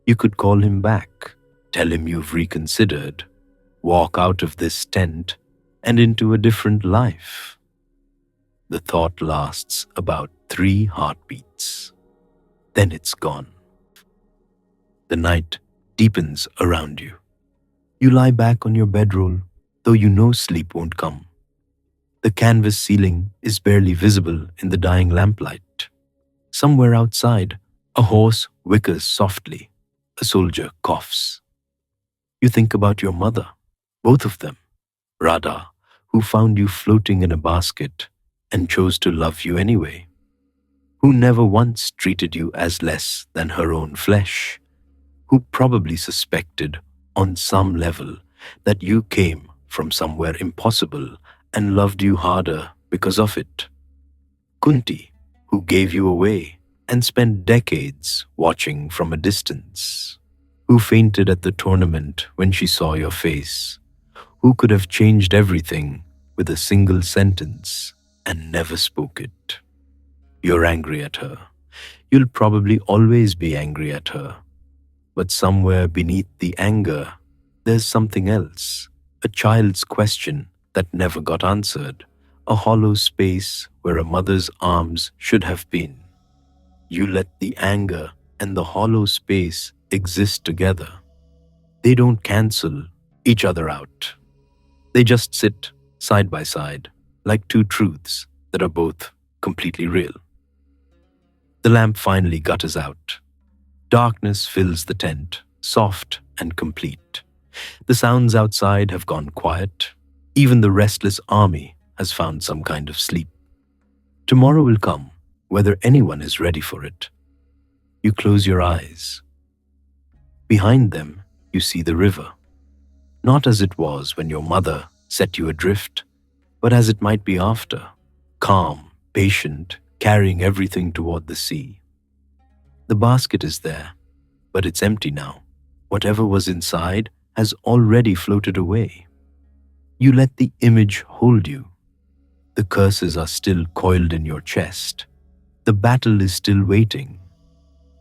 You could call him back, tell him you've reconsidered, walk out of this tent and into a different life. The thought lasts about 3 heartbeats. Then it's gone. The night deepens around you. You lie back on your bedroll, though you know sleep won't come. The canvas ceiling is barely visible in the dying lamplight. Somewhere outside, a horse whickers softly. A soldier coughs. You think about your mother, both of them, Radha, who found you floating in a basket and chose to love you anyway, who never once treated you as less than her own flesh, who probably suspected on some level that you came from somewhere impossible and loved you harder because of it. Kunti, who gave you away and spent decades watching from a distance, who fainted at the tournament when she saw your face, who could have changed everything with a single sentence and never spoke it. You're angry at her. You'll probably always be angry at her. But somewhere beneath the anger, there's something else, a child's question that never got answered, a hollow space where a mother's arms should have been. You let the anger and the hollow space exist together. They don't cancel each other out. They just sit side by side, like 2 truths that are both completely real. The lamp finally gutters out. Darkness fills the tent, soft and complete. The sounds outside have gone quiet. Even the restless army has found some kind of sleep. Tomorrow will come, whether anyone is ready for it. You close your eyes. Behind them, you see the river. Not as it was when your mother set you adrift, but as it might be after, calm, patient, carrying everything toward the sea. The basket is there, but it's empty now. Whatever was inside has already floated away. You let the image hold you. The curses are still coiled in your chest. The battle is still waiting.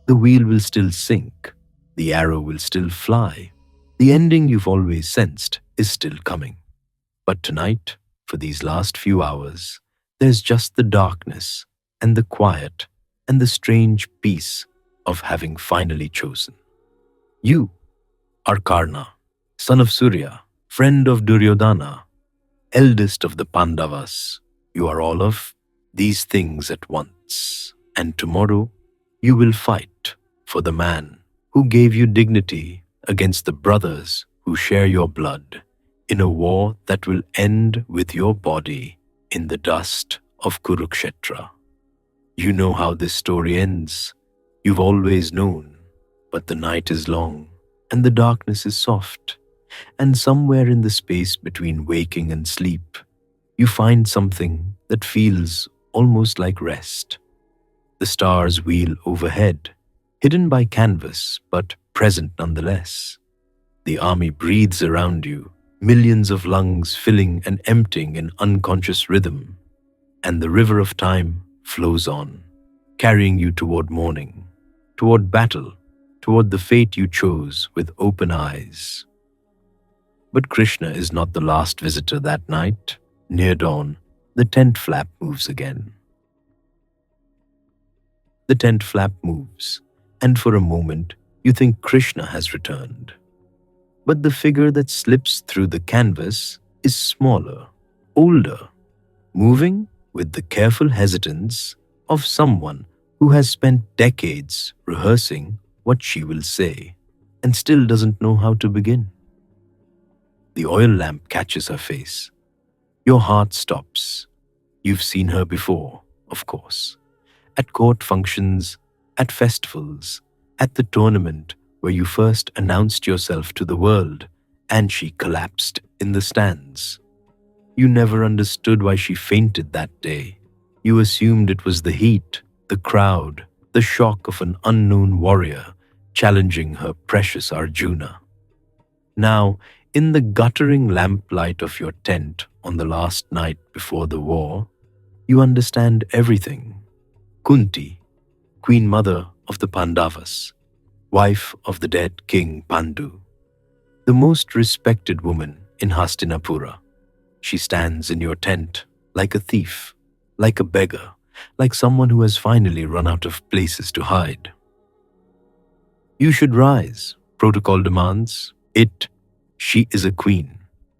The wheel will still sink. The arrow will still fly. The ending you've always sensed is still coming. But tonight, for these last few hours, there's just the darkness and the quiet and the strange peace of having finally chosen. You are Karna, son of Surya, friend of Duryodhana, eldest of the Pandavas. You are all of these things at once. And tomorrow, you will fight for the man who gave you dignity against the brothers who share your blood in a war that will end with your body in the dust of Kurukshetra. You know how this story ends. You've always known, but the night is long and the darkness is soft, and somewhere in the space between waking and sleep, you find something that feels almost like rest. The stars wheel overhead, hidden by canvas but present nonetheless. The army breathes around you, millions of lungs filling and emptying in unconscious rhythm, and the river of time flows on, carrying you toward morning, toward battle, toward the fate you chose with open eyes. But Krishna is not the last visitor that night. Near dawn, the tent flap moves again. The tent flap moves, and for a moment you think Krishna has returned. But the figure that slips through the canvas is smaller, older, moving with the careful hesitance of someone who has spent decades rehearsing what she will say and still doesn't know how to begin. The oil lamp catches her face. Your heart stops. You've seen her before, of course. At court functions, at festivals, at the tournament where you first announced yourself to the world, and she collapsed in the stands. You never understood why she fainted that day. You assumed it was the heat, the crowd, the shock of an unknown warrior challenging her precious Arjuna. Now, in the guttering lamplight of your tent on the last night before the war, you understand everything. Kunti, queen mother of the Pandavas, wife of the dead king Pandu, the most respected woman in Hastinapura. She stands in your tent like a thief, like a beggar, like someone who has finally run out of places to hide. You should rise, protocol demands. She is a queen,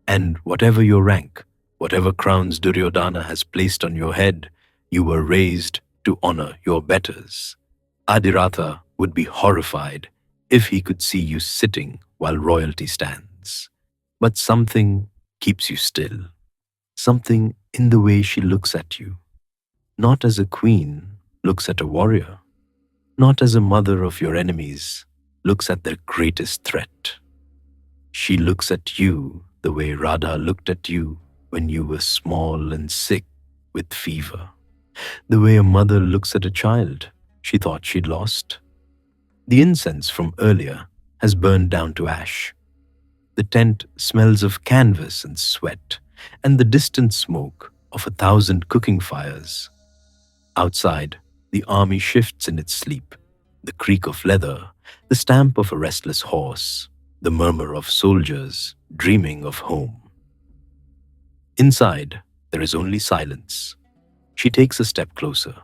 and whatever your rank, whatever crowns Duryodhana has placed on your head, you were raised to honor your betters. Adiratha would be horrified if he could see you sitting while royalty stands. But something keeps you still, something in the way she looks at you, not as a queen looks at a warrior, not as a mother of your enemies looks at their greatest threat. She looks at you the way Radha looked at you when you were small and sick with fever, the way a mother looks at a child she thought she'd lost. The incense from earlier has burned down to ash. The tent smells of canvas and sweat, and the distant smoke of 1,000 cooking fires. Outside, the army shifts in its sleep, the creak of leather, the stamp of a restless horse, the murmur of soldiers dreaming of home. Inside, there is only silence. She takes a step closer.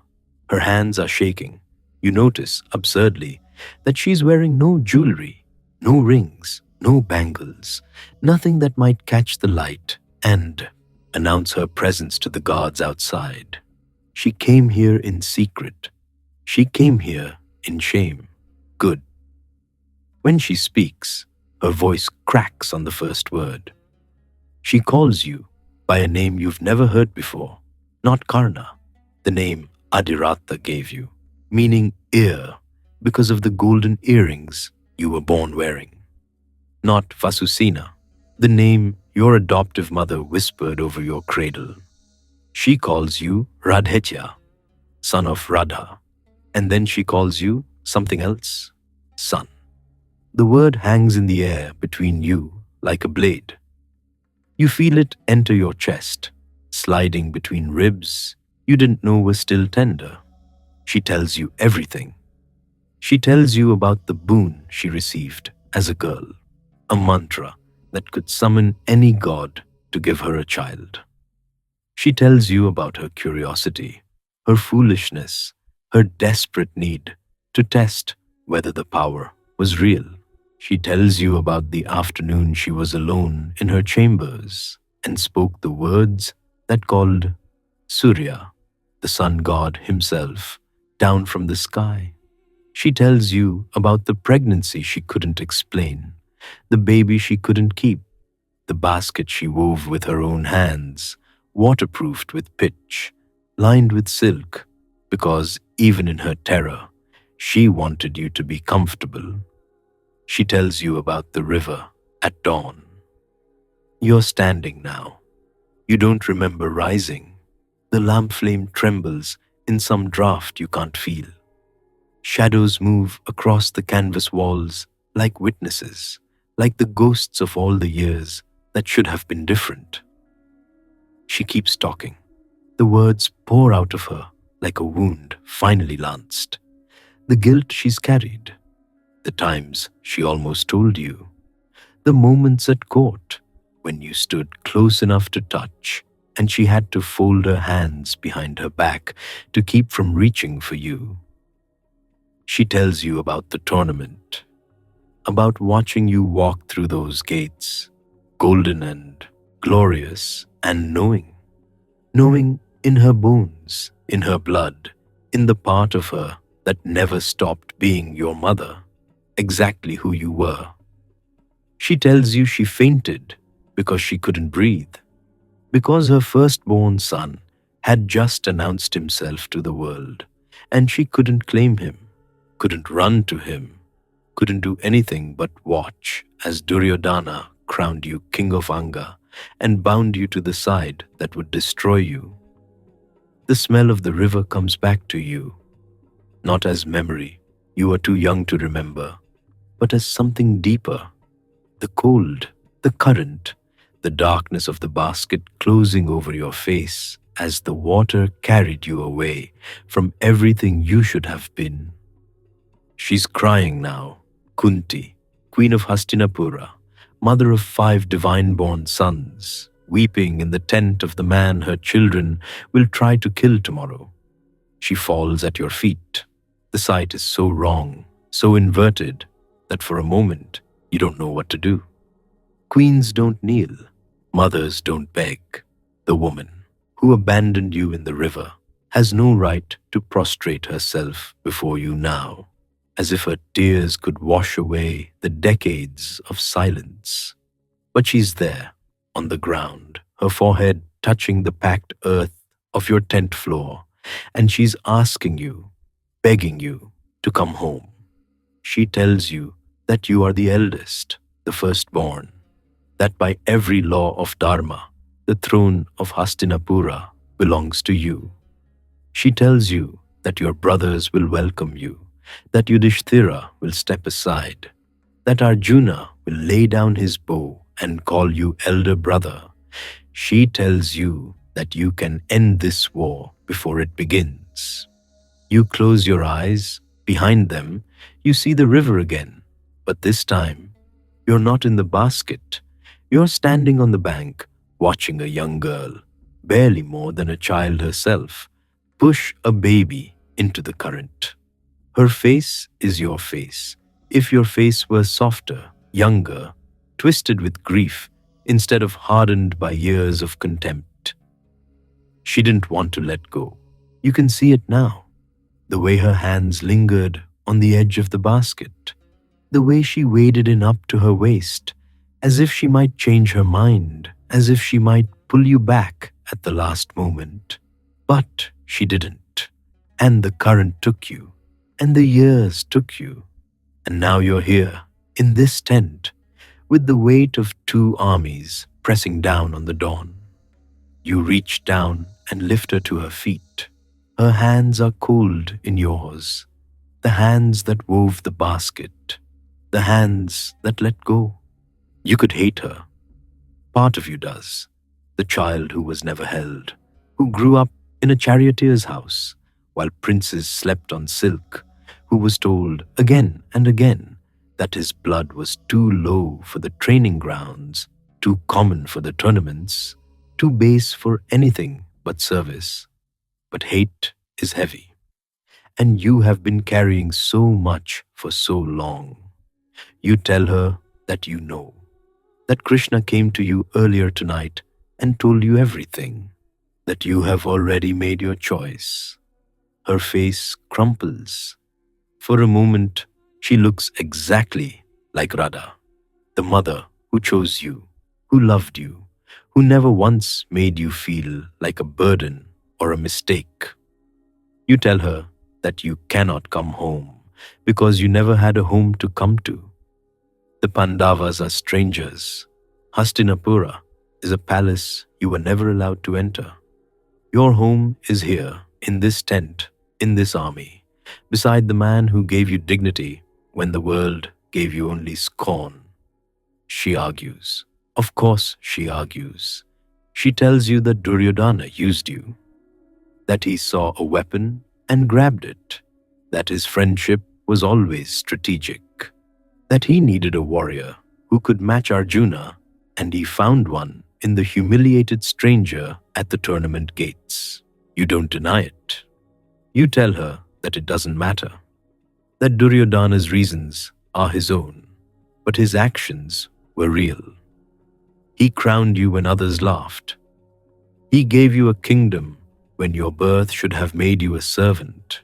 Her hands are shaking. You notice, absurdly, that she's wearing no jewelry, no rings, no bangles, nothing that might catch the light and announce her presence to the guards outside. She came here in secret. She came here in shame. Good. When she speaks, her voice cracks on the first word. She calls you by a name you've never heard before, not Karna, the name Adiratha gave you, meaning ear, because of the golden earrings you were born wearing. Not Vasusena, the name your adoptive mother whispered over your cradle. She calls you Radhetya, son of Radha, and then she calls you something else, son. The word hangs in the air between you like a blade. You feel it enter your chest, sliding between ribs you didn't know were still tender. She tells you everything. She tells you about the boon she received as a girl, a mantra that could summon any god to give her a child. She tells you about her curiosity, her foolishness, her desperate need to test whether the power was real. She tells you about the afternoon she was alone in her chambers and spoke the words that called Surya, the sun god himself, down from the sky. She tells you about the pregnancy she couldn't explain, the baby she couldn't keep, the basket she wove with her own hands, waterproofed with pitch, lined with silk, because even in her terror, she wanted you to be comfortable. She tells you about the river at dawn. You're standing now. You don't remember rising. The lamp flame trembles in some draught you can't feel. Shadows move across the canvas walls like witnesses, like the ghosts of all the years that should have been different. She keeps talking. The words pour out of her like a wound finally lanced. The guilt she's carried, the times she almost told you, the moments at court when you stood close enough to touch and she had to fold her hands behind her back to keep from reaching for you. She tells you about the tournament, about watching you walk through those gates, golden and glorious, and knowing in her bones, in her blood, in the part of her that never stopped being your mother, exactly who you were. She tells you she fainted because she couldn't breathe, because her firstborn son had just announced himself to the world, and she couldn't claim him, couldn't run to him, couldn't do anything but watch as Duryodhana crowned you king of Anga and bound you to the side that would destroy you. The smell of the river comes back to you, not as memory, you are too young to remember, but as something deeper. The cold, the current, the darkness of the basket closing over your face as the water carried you away from everything you should have been. She's crying now, Kunti, queen of Hastinapura, mother of 5 divine-born sons, weeping in the tent of the man her children will try to kill tomorrow. She falls at your feet. The sight is so wrong, so inverted, that for a moment you don't know what to do. Queens don't kneel. Mothers don't beg. The woman who abandoned you in the river has no right to prostrate herself before you now, as if her tears could wash away the decades of silence. But she's there, on the ground, her forehead touching the packed earth of your tent floor, and she's asking you, begging you to come home. She tells you that you are the eldest, the firstborn, that by every law of Dharma, the throne of Hastinapura belongs to you. She tells you that your brothers will welcome you, that Yudhishthira will step aside, that Arjuna will lay down his bow and call you elder brother. She tells you that you can end this war before it begins. You close your eyes. Behind them, you see the river again, but this time, you're not in the basket. You're standing on the bank, watching a young girl, barely more than a child herself, push a baby into the current. Her face is your face. If your face were softer, younger, twisted with grief, instead of hardened by years of contempt. She didn't want to let go. You can see it now. The way her hands lingered on the edge of the basket, the way she waded in up to her waist, as if she might change her mind, as if she might pull you back at the last moment. But she didn't. And the current took you, and the years took you, and now you're here, in this tent, with the weight of 2 armies pressing down on the dawn. You reach down and lift her to her feet. Her hands are cold in yours, the hands that wove the basket, the hands that let go. You could hate her. Part of you does, the child who was never held, who grew up in a charioteer's house while princes slept on silk, who was told again and again that his blood was too low for the training grounds, too common for the tournaments, too base for anything but service. But hate is heavy, and you have been carrying so much for so long. You tell her that you know, that Krishna came to you earlier tonight and told you everything, that you have already made your choice. Her face crumples. For a moment, she looks exactly like Radha, the mother who chose you, who loved you, who never once made you feel like a burden or a mistake. You tell her that you cannot come home because you never had a home to come to. The Pandavas are strangers. Hastinapura is a palace you were never allowed to enter. Your home is here, in this tent, in this army, beside the man who gave you dignity when the world gave you only scorn. She argues. Of course she argues. She tells you that Duryodhana used you, that he saw a weapon and grabbed it, that his friendship was always strategic, that he needed a warrior who could match Arjuna, and he found one in the humiliated stranger at the tournament gates. You don't deny it. You tell her that it doesn't matter, that Duryodhana's reasons are his own, but his actions were real. He crowned you when others laughed. He gave you a kingdom when your birth should have made you a servant.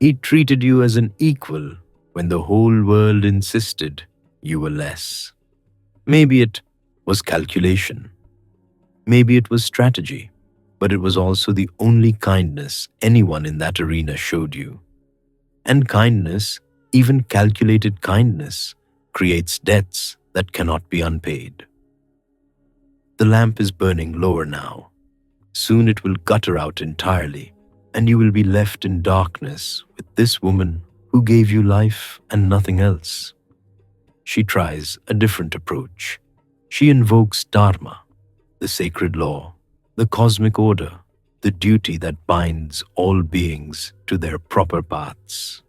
He treated you as an equal when the whole world insisted you were less. Maybe it was calculation. Maybe it was strategy, but it was also the only kindness anyone in that arena showed you. And kindness Even calculated kindness creates debts that cannot be unpaid. The lamp is burning lower now. Soon it will gutter out entirely, and you will be left in darkness with this woman who gave you life and nothing else. She tries a different approach. She invokes Dharma, the sacred law, the cosmic order, the duty that binds all beings to their proper paths.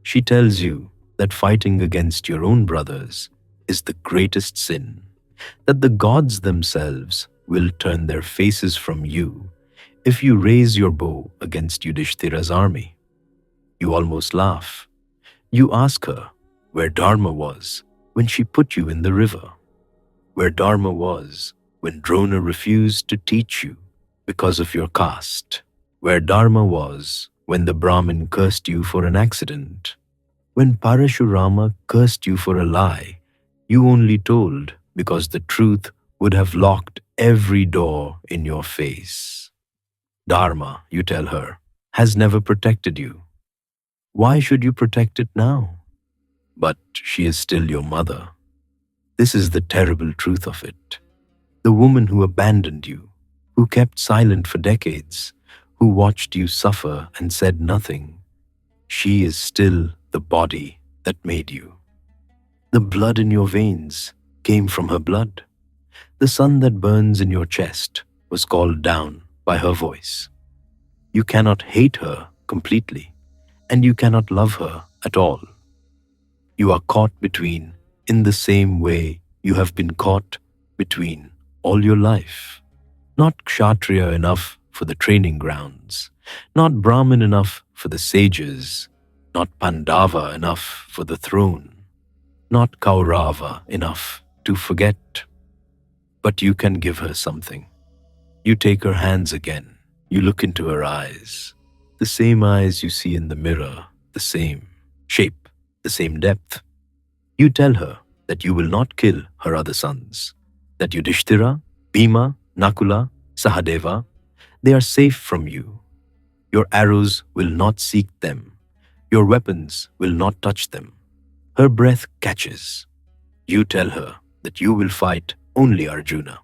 She tells you that fighting against your own brothers is the greatest sin, that the gods themselves will turn their faces from you if you raise your bow against Yudhishthira's army. You almost laugh. You ask her where Dharma was when she put you in the river, where Dharma was when Drona refused to teach you because of your caste, where Dharma was when the Brahmin cursed you for an accident, when Parashurama cursed you for a lie you only told because the truth would have locked every door in your face. Dharma, you tell her, has never protected you. Why should you protect it now? But she is still your mother. This is the terrible truth of it. The woman who abandoned you, who kept silent for decades, who watched you suffer and said nothing, she is still the body that made you. The blood in your veins came from her blood. The sun that burns in your chest was called down by her voice. You cannot hate her completely, and you cannot love her at all. You are caught between in the same way you have been caught between all your life. Not Kshatriya enough for the training grounds, not Brahmin enough for the sages, not Pandava enough for the throne, not Kaurava enough to forget. But you can give her something. You take her hands again. You look into her eyes. The same eyes you see in the mirror, the same shape, the same depth. You tell her that you will not kill her other sons, that Yudhishthira, Bhima, Nakula, Sahadeva, they are safe from you. Your arrows will not seek them. Your weapons will not touch them. Her breath catches. You tell her that you will fight only Arjuna.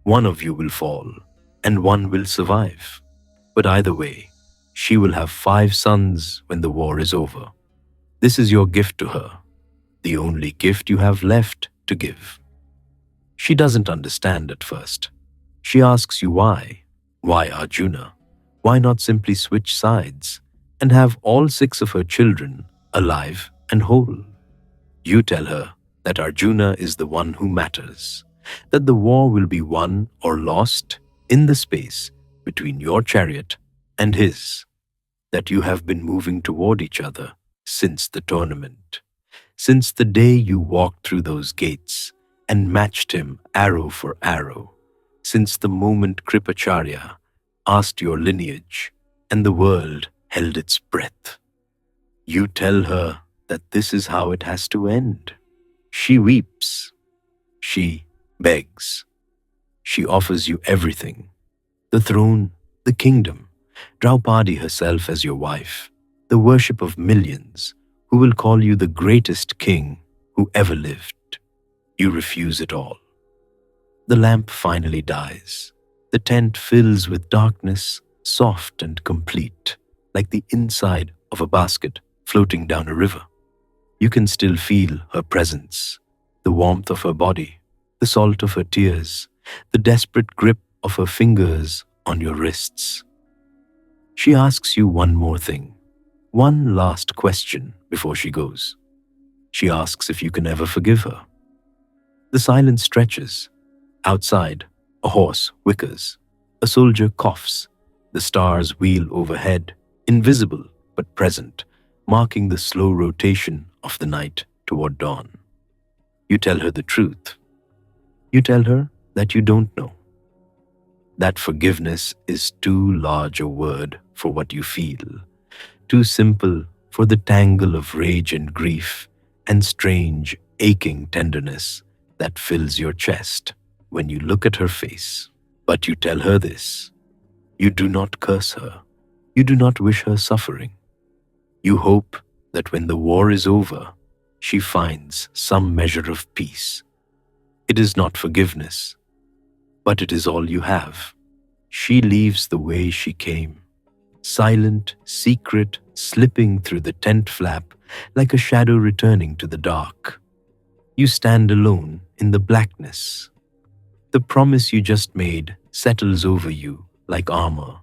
One of you will fall, and one will survive. But either way, she will have 5 sons when the war is over. This is your gift to her, the only gift you have left to give. She doesn't understand at first. She asks you why. Why Arjuna? Why not simply switch sides and have all 6 of her children alive and whole? You tell her that Arjuna is the one who matters, that the war will be won or lost in the space between your chariot and his, that you have been moving toward each other since the tournament, since the day you walked through those gates and matched him arrow for arrow, since the moment Kripacharya asked your lineage and the world held its breath. You tell her that this is how it has to end. She weeps. She begs. She offers you everything. The throne, the kingdom, Draupadi herself as your wife, the worship of millions who will call you the greatest king who ever lived. You refuse it all. The lamp finally dies. The tent fills with darkness, soft and complete, like the inside of a basket floating down a river. You can still feel her presence, the warmth of her body, the salt of her tears, the desperate grip of her fingers on your wrists. She asks you one more thing, one last question before she goes. She asks if you can ever forgive her. The silence stretches. Outside, a horse whickers. A soldier coughs. The stars wheel overhead, invisible but present, marking the slow rotation of the night toward dawn. You tell her the truth. You tell her that you don't know. That forgiveness is too large a word for what you feel, too simple for the tangle of rage and grief and strange, aching tenderness that fills your chest when you look at her face. But you tell her this. You do not curse her. You do not wish her suffering. You hope that when the war is over, she finds some measure of peace. It is not forgiveness, but it is all you have. She leaves the way she came, silent, secret, slipping through the tent flap like a shadow returning to the dark. You stand alone in the blackness. The promise you just made settles over you like armor.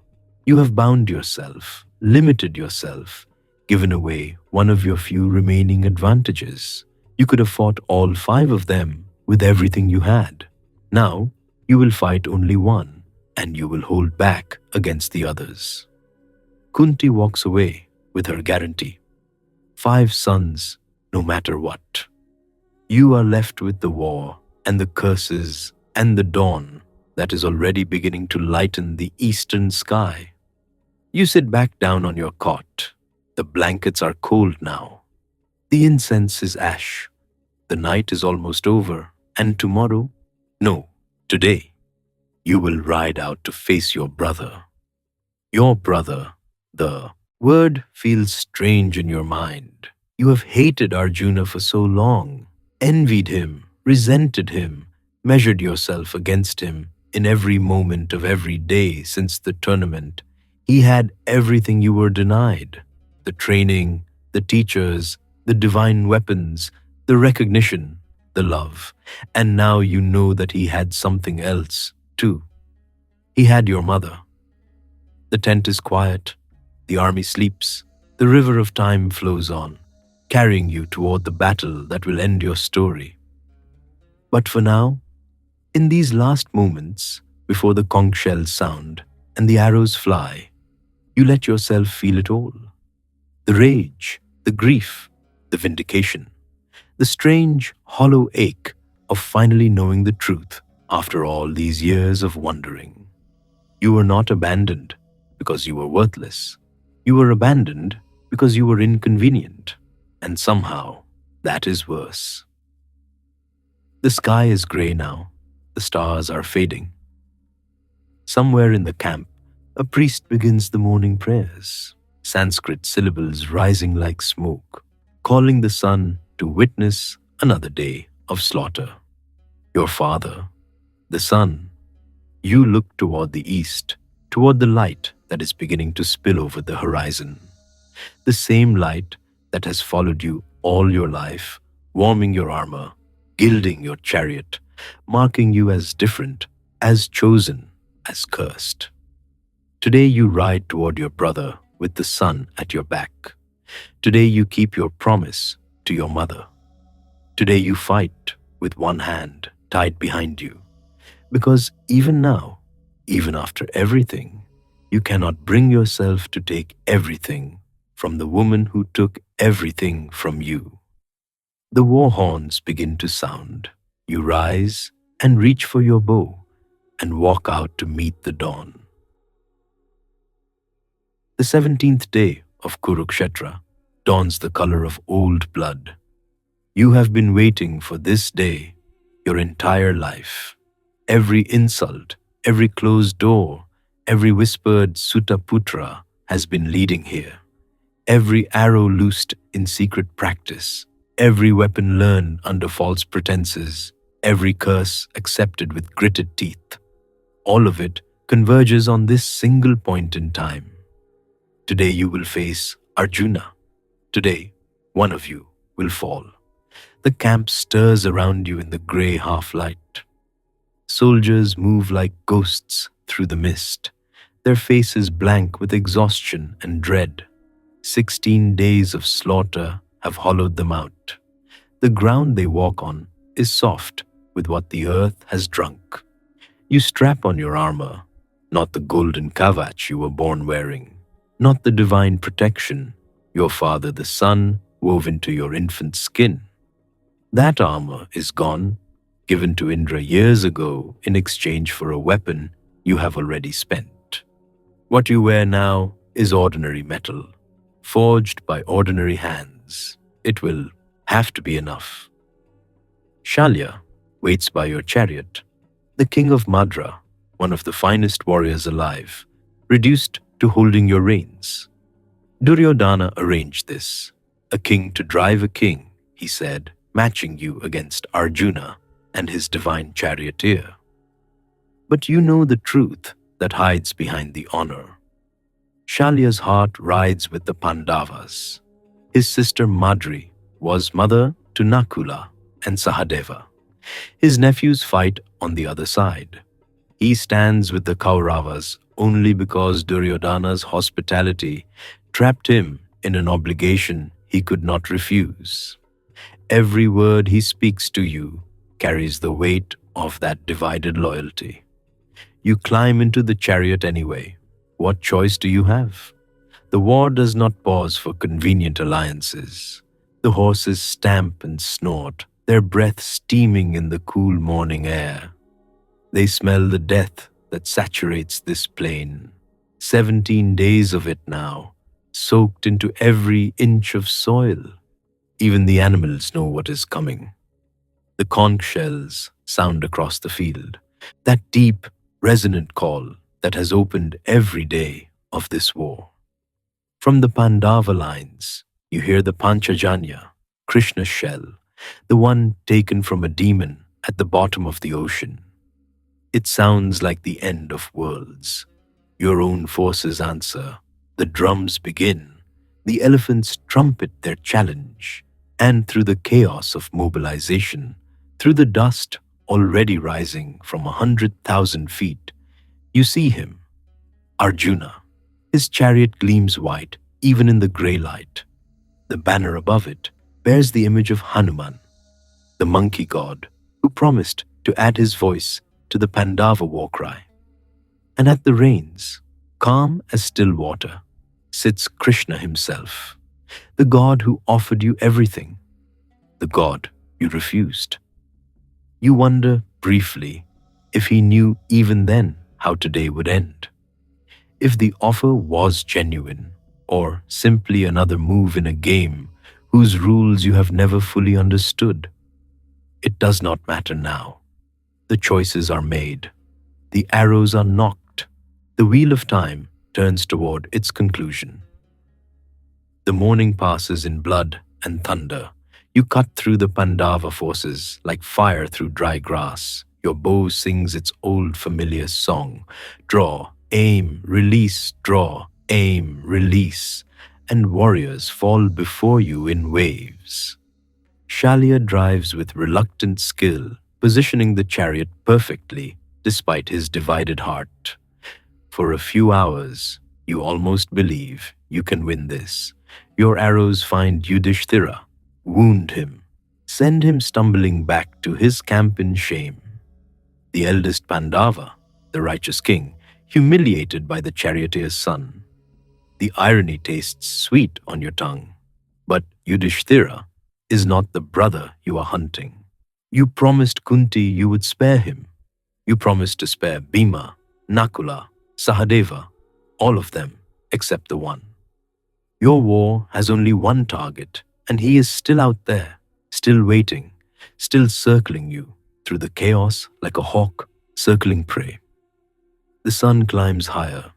You have bound yourself, limited yourself, given away one of your few remaining advantages. You could have fought all five of them with everything you had. Now, you will fight only one, and you will hold back against the others. Kunti walks away with her guarantee. 5 sons, no matter what. You are left with the war and the curses and the dawn that is already beginning to lighten the eastern sky. You sit back down on your cot. The blankets are cold now. The incense is ash. The night is almost over, and tomorrow, no, today, you will ride out to face your brother. Your brother, the word feels strange in your mind. You have hated Arjuna for so long, envied him, resented him, measured yourself against him in every moment of every day since the tournament. He had everything you were denied: the training, the teachers, the divine weapons, the recognition, the love. And now you know that he had something else, too. He had your mother. The tent is quiet, the army sleeps, the river of time flows on, carrying you toward the battle that will end your story. But for now, in these last moments, before the conch shells sound and the arrows fly, you let yourself feel it all. The rage, the grief, the vindication, the strange, hollow ache of finally knowing the truth after all these years of wondering. You were not abandoned because you were worthless. You were abandoned because you were inconvenient. And somehow, that is worse. The sky is grey now. The stars are fading. Somewhere in the camp, a priest begins the morning prayers, Sanskrit syllables rising like smoke, calling the sun to witness another day of slaughter. Your father, the sun, you look toward the east, toward the light that is beginning to spill over the horizon. The same light that has followed you all your life, warming your armor, gilding your chariot, marking you as different, as chosen, as cursed. Today you ride toward your brother with the sun at your back. Today you keep your promise to your mother. Today you fight with one hand tied behind you. Because even now, even after everything, you cannot bring yourself to take everything from the woman who took everything from you. The war horns begin to sound. You rise and reach for your bow and walk out to meet the dawn. The 17th day of Kurukshetra dawns the color of old blood. You have been waiting for this day your entire life. Every insult, every closed door, every whispered Sutaputra has been leading here. Every arrow loosed in secret practice, every weapon learned under false pretenses, every curse accepted with gritted teeth. All of it converges on this single point in time. Today you will face Arjuna. Today, one of you will fall. The camp stirs around you in the grey half-light. Soldiers move like ghosts through the mist, their faces blank with exhaustion and dread. 16 days of slaughter have hollowed them out. The ground they walk on is soft with what the earth has drunk. You strap on your armor, not the golden kavach you were born wearing, not the divine protection your father the sun wove into your infant skin. That armor is gone, given to Indra years ago in exchange for a weapon you have already spent. What you wear now is ordinary metal, forged by ordinary hands. It will have to be enough. Shalya waits by your chariot. The king of Madra, one of the finest warriors alive, reduced to holding your reins. Duryodhana arranged this. A king to drive a king, he said, matching you against Arjuna and his divine charioteer. But you know the truth that hides behind the honor. Shalya's heart rides with the Pandavas. His sister Madri was mother to Nakula and Sahadeva. His nephews fight on the other side. He stands with the Kauravas only because Duryodhana's hospitality trapped him in an obligation he could not refuse. Every word he speaks to you carries the weight of that divided loyalty. You climb into the chariot anyway. What choice do you have? The war does not pause for convenient alliances. The horses stamp and snort, their breath steaming in the cool morning air. They smell the death that saturates this plain. 17 days of it now, soaked into every inch of soil. Even the animals know what is coming. The conch shells sound across the field, that deep, resonant call that has opened every day of this war. From the Pandava lines, you hear the Panchajanya, Krishna's shell, the one taken from a demon at the bottom of the ocean. It sounds like the end of worlds. Your own forces answer, the drums begin, the elephants trumpet their challenge, and through the chaos of mobilization, through the dust already rising from 100,000 feet, you see him, Arjuna. His chariot gleams white even in the grey light. The banner above it bears the image of Hanuman, the monkey god who promised to add his voice to the Pandava war cry. And at the reins, calm as still water, sits Krishna himself, the god who offered you everything, the god you refused. You wonder briefly if he knew even then how today would end. If the offer was genuine, or simply another move in a game whose rules you have never fully understood. It does not matter now. The choices are made. The arrows are nocked. The wheel of time turns toward its conclusion. The morning passes in blood and thunder. You cut through the Pandava forces like fire through dry grass. Your bow sings its old familiar song. Draw, aim, release, draw, aim, release. And warriors fall before you in waves. Shalya drives with reluctant skill, positioning the chariot perfectly despite his divided heart. For a few hours, you almost believe you can win this. Your arrows find Yudhishthira, wound him, send him stumbling back to his camp in shame. The eldest Pandava, the righteous king, humiliated by the charioteer's son. The irony tastes sweet on your tongue, but Yudhishthira is not the brother you are hunting. You promised Kunti you would spare him. You promised to spare Bhima, Nakula, Sahadeva, all of them except the one. Your war has only one target, and he is still out there, still waiting, still circling you through the chaos like a hawk circling prey. The sun climbs higher.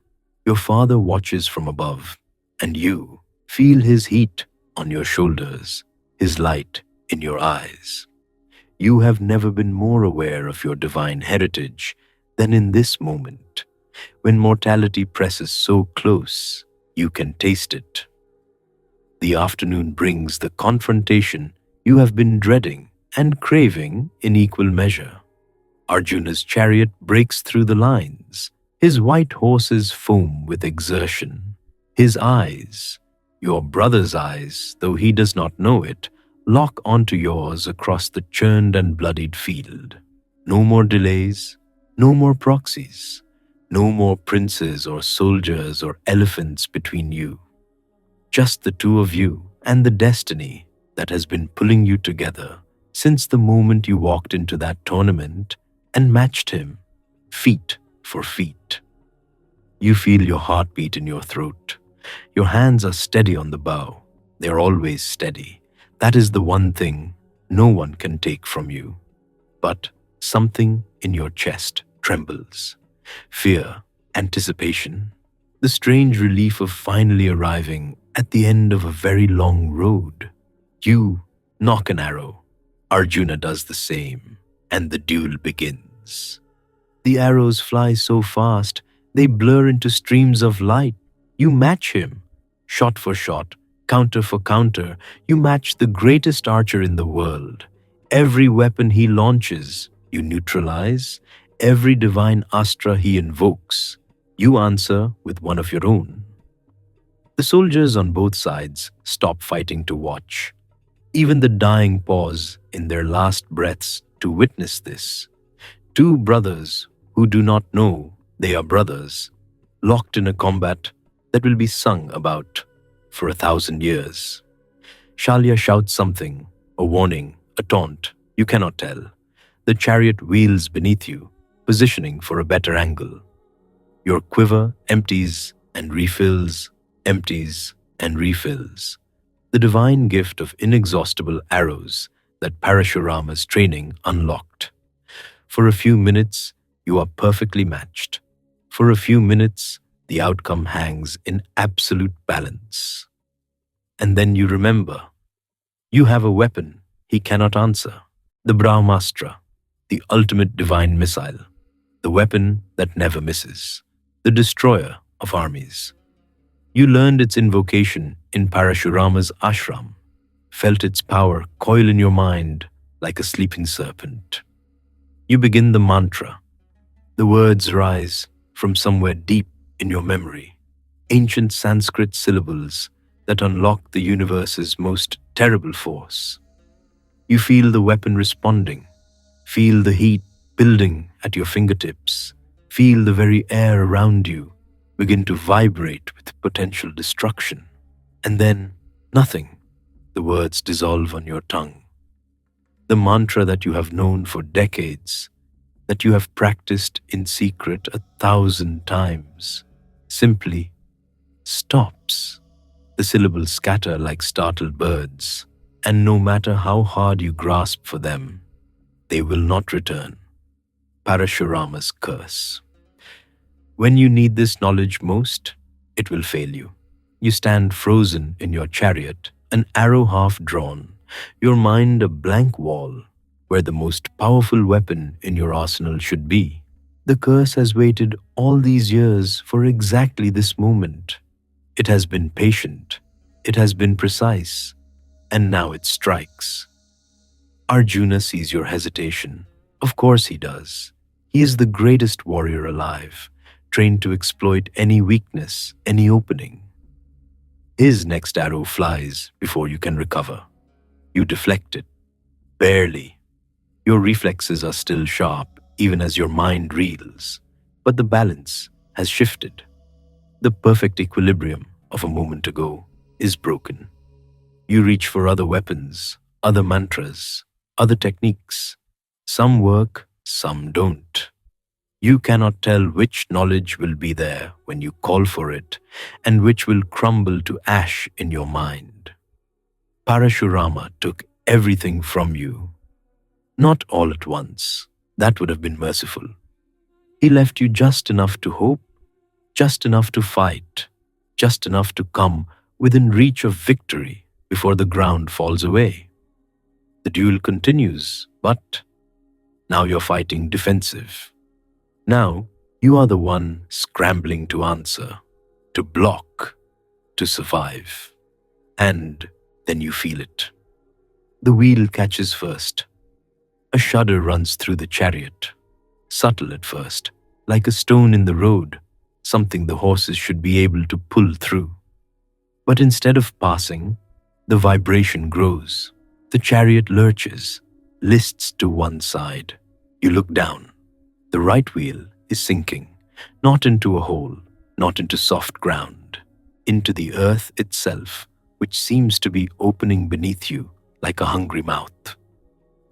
Your father watches from above, and you feel his heat on your shoulders, his light in your eyes. You have never been more aware of your divine heritage than in this moment, when mortality presses so close you can taste it. The afternoon brings the confrontation you have been dreading and craving in equal measure. Arjuna's chariot breaks through the lines. His white horses foam with exertion. His eyes, your brother's eyes, though he does not know it, lock onto yours across the churned and bloodied field. No more delays, no more proxies, no more princes or soldiers or elephants between you. Just the two of you and the destiny that has been pulling you together since the moment you walked into that tournament and matched him, feet for feet. You feel your heartbeat in your throat. Your hands are steady on the bow. They are always steady. That is the one thing no one can take from you. But something in your chest trembles. Fear, anticipation. The strange relief of finally arriving at the end of a very long road. You knock an arrow. Arjuna does the same, and the duel begins. The arrows fly so fast, they blur into streams of light. You match him. Shot for shot, counter for counter, you match the greatest archer in the world. Every weapon he launches, you neutralize. Every divine astra he invokes, you answer with one of your own. The soldiers on both sides stop fighting to watch. Even the dying pause in their last breaths to witness this. Two brothers who do not know they are brothers, locked in a combat that will be sung about for 1,000 years. Shalya shouts something, a warning, a taunt, you cannot tell. The chariot wheels beneath you, positioning for a better angle. Your quiver empties and refills, empties and refills. The divine gift of inexhaustible arrows that Parashurama's training unlocked. For a few minutes, you are perfectly matched. For a few minutes, the outcome hangs in absolute balance. And then you remember, you have a weapon he cannot answer. The Brahmastra, the ultimate divine missile, the weapon that never misses, the destroyer of armies. You learned its invocation in Parashurama's ashram, felt its power coil in your mind like a sleeping serpent. You begin the mantra. The words rise from somewhere deep in your memory, ancient Sanskrit syllables that unlock the universe's most terrible force. You feel the weapon responding, feel the heat building at your fingertips, feel the very air around you begin to vibrate with potential destruction. And then, nothing. The words dissolve on your tongue. The mantra that you have known for decades, that you have practiced in secret 1,000 times, simply stops. The syllables scatter like startled birds, and no matter how hard you grasp for them, they will not return. Parashurama's curse. When you need this knowledge most, it will fail you. You stand frozen in your chariot, an arrow half drawn, your mind a blank wall, where the most powerful weapon in your arsenal should be. The curse has waited all these years for exactly this moment. It has been patient, it has been precise, and now it strikes. Arjuna sees your hesitation. Of course he does. He is the greatest warrior alive, trained to exploit any weakness, any opening. His next arrow flies before you can recover. You deflect it, barely. Your reflexes are still sharp, even as your mind reels, but the balance has shifted. The perfect equilibrium of a moment ago is broken. You reach for other weapons, other mantras, other techniques. Some work, some don't. You cannot tell which knowledge will be there when you call for it and which will crumble to ash in your mind. Parashurama took everything from you. Not all at once. That would have been merciful. He left you just enough to hope, just enough to fight, just enough to come within reach of victory before the ground falls away. The duel continues, but now you're fighting defensive. Now you are the one scrambling to answer, to block, to survive. And then you feel it. The wheel catches first. A shudder runs through the chariot, subtle at first, like a stone in the road, something the horses should be able to pull through. But instead of passing, the vibration grows. The chariot lurches, lists to one side. You look down. The right wheel is sinking, not into a hole, not into soft ground, into the earth itself, which seems to be opening beneath you like a hungry mouth.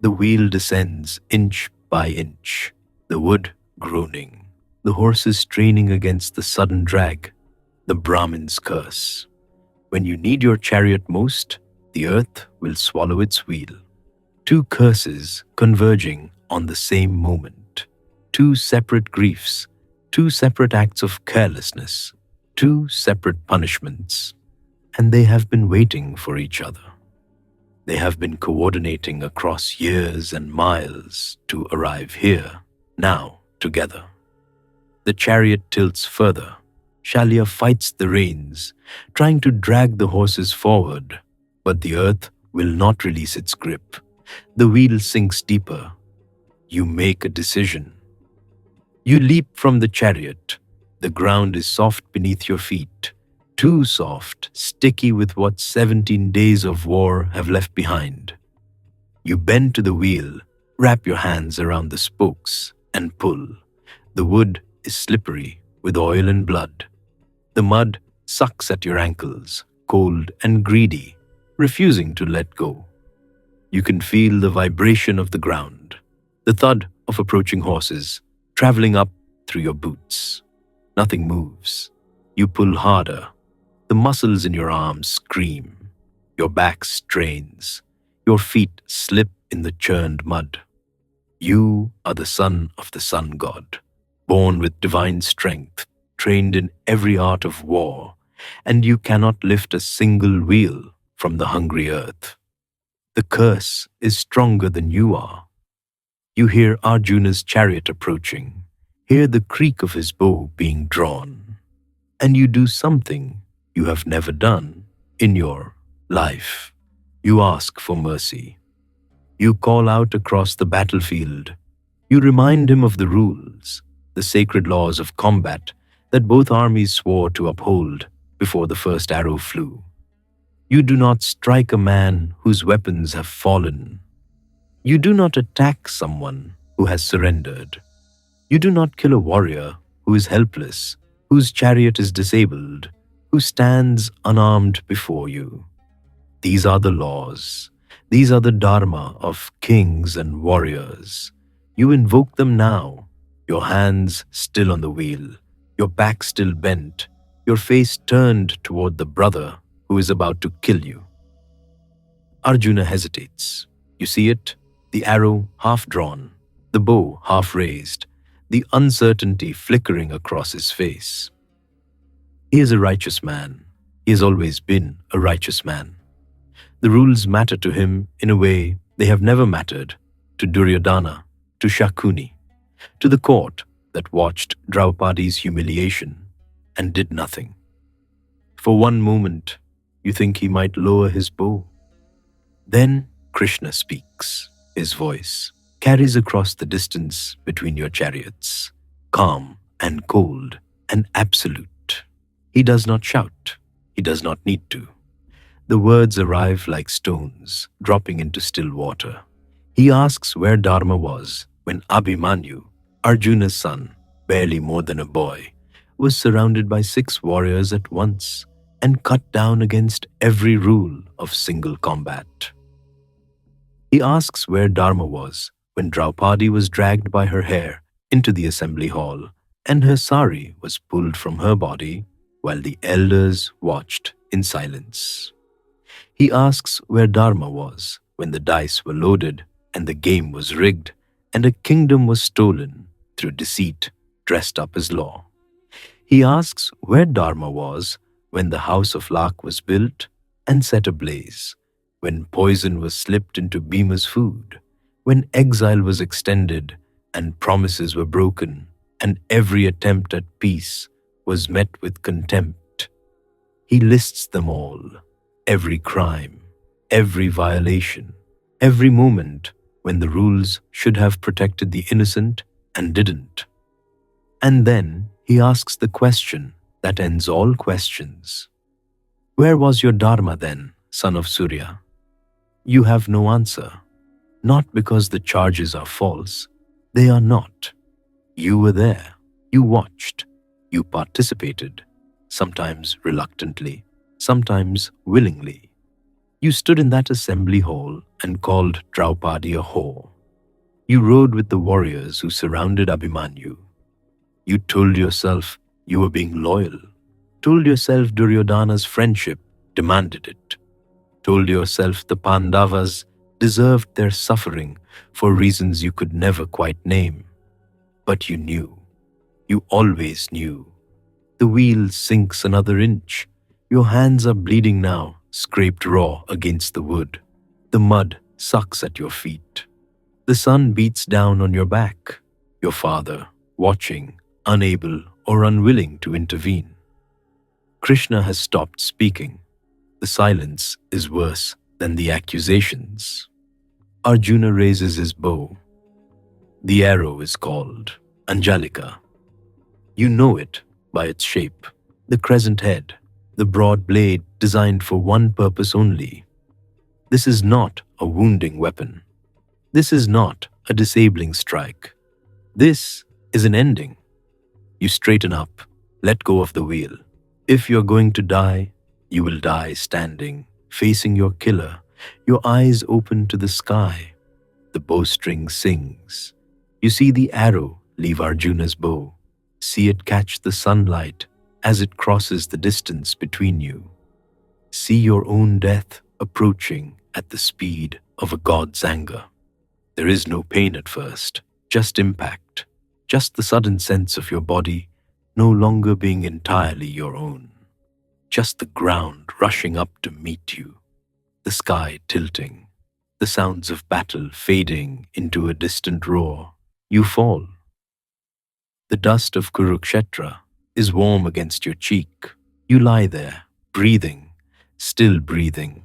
The wheel descends inch by inch, the wood groaning, the horses straining against the sudden drag, the Brahmin's curse. When you need your chariot most, the earth will swallow its wheel. Two curses converging on the same moment. Two separate griefs, two separate acts of carelessness. two separate punishments, and they have been waiting for each other. They have been coordinating across years and miles to arrive here, now, together. The chariot tilts further. Shalya fights the reins, trying to drag the horses forward, but the earth will not release its grip. The wheel sinks deeper. You make a decision. You leap from the chariot. The ground is soft beneath your feet, too soft, sticky with what 17 days of war have left behind. You bend to the wheel, wrap your hands around the spokes, and pull. The wood is slippery with oil and blood. The mud sucks at your ankles, cold and greedy, refusing to let go. You can feel the vibration of the ground, the thud of approaching horses, traveling up through your boots. Nothing moves. You pull harder. The muscles in your arms scream. Your back strains. Your feet slip in the churned mud. You are the son of the sun god, born with divine strength, trained in every art of war, and you cannot lift a single wheel from the hungry earth. The curse is stronger than you are. You hear Arjuna's chariot approaching, hear the creak of his bow being drawn, and you do something you have never done in your life. You ask for mercy. You call out across the battlefield. You remind him of the rules, the sacred laws of combat that both armies swore to uphold before the first arrow flew. You do not strike a man whose weapons have fallen. You do not attack someone who has surrendered. You do not kill a warrior who is helpless, whose chariot is disabled, who stands unarmed before you. These are the laws. These are the dharma of kings and warriors. You invoke them now, your hands still on the wheel, your back still bent, your face turned toward the brother who is about to kill you. Arjuna hesitates. You see it? The arrow half drawn, the bow half raised, the uncertainty flickering across his face. He is a righteous man. He has always been a righteous man. The rules matter to him in a way they have never mattered to Duryodhana, to Shakuni, to the court that watched Draupadi's humiliation and did nothing. For one moment, you think he might lower his bow. Then Krishna speaks. His voice carries across the distance between your chariots, calm and cold and absolute. He does not shout. He does not need to. The words arrive like stones dropping into still water. He asks where Dharma was when Abhimanyu, Arjuna's son, barely more than a boy, was surrounded by 6 warriors at once and cut down against every rule of single combat. He asks where Dharma was when Draupadi was dragged by her hair into the assembly hall and her sari was pulled from her body while the elders watched in silence. He asks where Dharma was when the dice were loaded and the game was rigged and a kingdom was stolen through deceit dressed up as law. He asks where Dharma was when the house of Lak was built and set ablaze, when poison was slipped into Bhima's food, when exile was extended and promises were broken and every attempt at peace was met with contempt. He lists them all, every crime, every violation, every moment when the rules should have protected the innocent and didn't. And then he asks the question that ends all questions. Where was your Dharma then, son of Surya? You have no answer, not because the charges are false. They are not. You were there. You watched. You participated, sometimes reluctantly, sometimes willingly. You stood in that assembly hall and called Draupadi a whore. You rode with the warriors who surrounded Abhimanyu. You told yourself you were being loyal, told yourself Duryodhana's friendship demanded it, told yourself the Pandavas deserved their suffering for reasons you could never quite name. But you knew. You always knew. The wheel sinks another inch. Your hands are bleeding now, scraped raw against the wood. The mud sucks at your feet. The sun beats down on your back. Your father, watching, unable or unwilling to intervene. Krishna has stopped speaking. The silence is worse than the accusations. Arjuna raises his bow. The arrow is called Anjalika. You know it by its shape, the crescent head, the broad blade designed for one purpose only. This is not a wounding weapon. This is not a disabling strike. This is an ending. You straighten up, let go of the wheel. If you're going to die, you will die standing, facing your killer, your eyes open to the sky. The bowstring sings. You see the arrow leave Arjuna's bow. See it catch the sunlight as it crosses the distance between you. See your own death approaching at the speed of a god's anger. There is no pain at first, just impact, just the sudden sense of your body no longer being entirely your own. Just the ground rushing up to meet you, the sky tilting, the sounds of battle fading into a distant roar. You fall. The dust of Kurukshetra is warm against your cheek. You lie there, breathing, still breathing,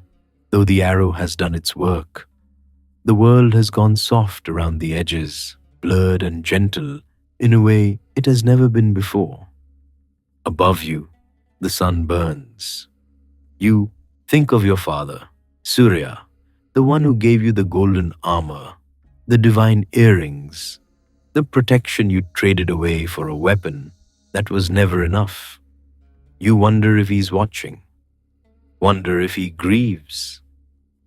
though the arrow has done its work. The world has gone soft around the edges, blurred and gentle in a way it has never been before. Above you, the sun burns. You think of your father, Surya, the one who gave you the golden armor, the divine earrings, the protection you traded away for a weapon that was never enough. You wonder if he's watching, wonder if he grieves,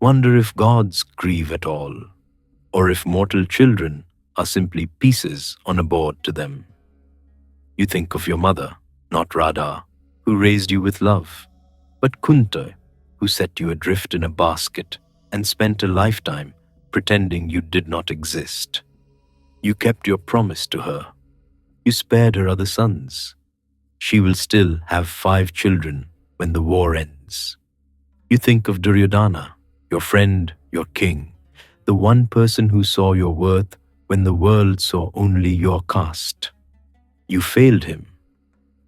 wonder if gods grieve at all, or if mortal children are simply pieces on a board to them. You think of your mother, not Radha, who raised you with love, but Kunta, who set you adrift in a basket and spent a lifetime pretending you did not exist. You kept your promise to her. You spared her other sons. She will still have 5 children when the war ends. You think of Duryodhana, your friend, your king, the one person who saw your worth when the world saw only your caste. You failed him.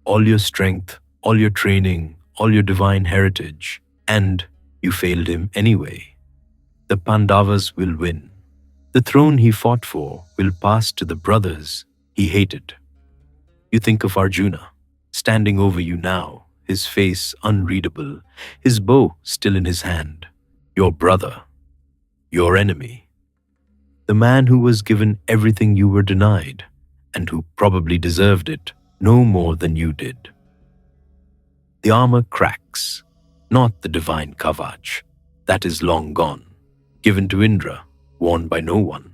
All your strength, all your training, all your divine heritage, and you failed him anyway. The Pandavas will win. The throne he fought for will pass to the brothers he hated. You think of Arjuna, standing over you now, his face unreadable, his bow still in his hand. Your brother, your enemy. The man who was given everything you were denied, and who probably deserved it no more than you did. The armor cracks, not the divine kavach, that is long gone, given to Indra, worn by no one.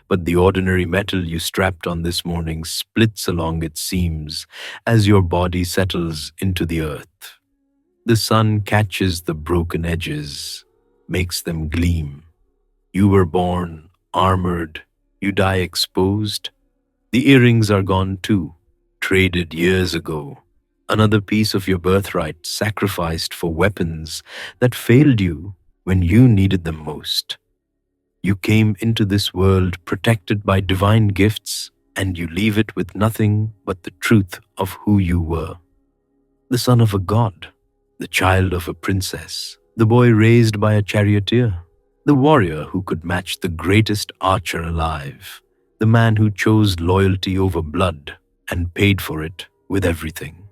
But the ordinary metal you strapped on this morning splits along its seams as your body settles into the earth. The sun catches the broken edges, makes them gleam. You were born armored, you die exposed. The earrings are gone too, traded years ago. Another piece of your birthright sacrificed for weapons that failed you when you needed them most. You came into this world protected by divine gifts, and you leave it with nothing but the truth of who you were. The son of a god, the child of a princess, the boy raised by a charioteer, the warrior who could match the greatest archer alive, the man who chose loyalty over blood and paid for it with everything.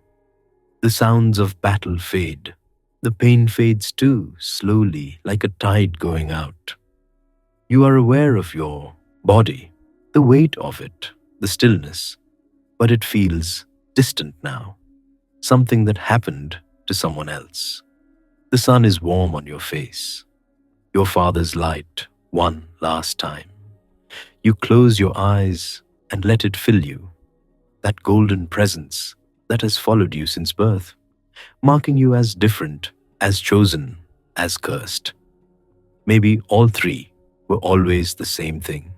The sounds of battle fade. The pain fades too, slowly, like a tide going out. You are aware of your body, the weight of it, the stillness, but it feels distant now, something that happened to someone else. The sun is warm on your face, your father's light one last time. You close your eyes and let it fill you, that golden presence that has followed you since birth, marking you as different, as chosen, as cursed. Maybe all three were always the same thing.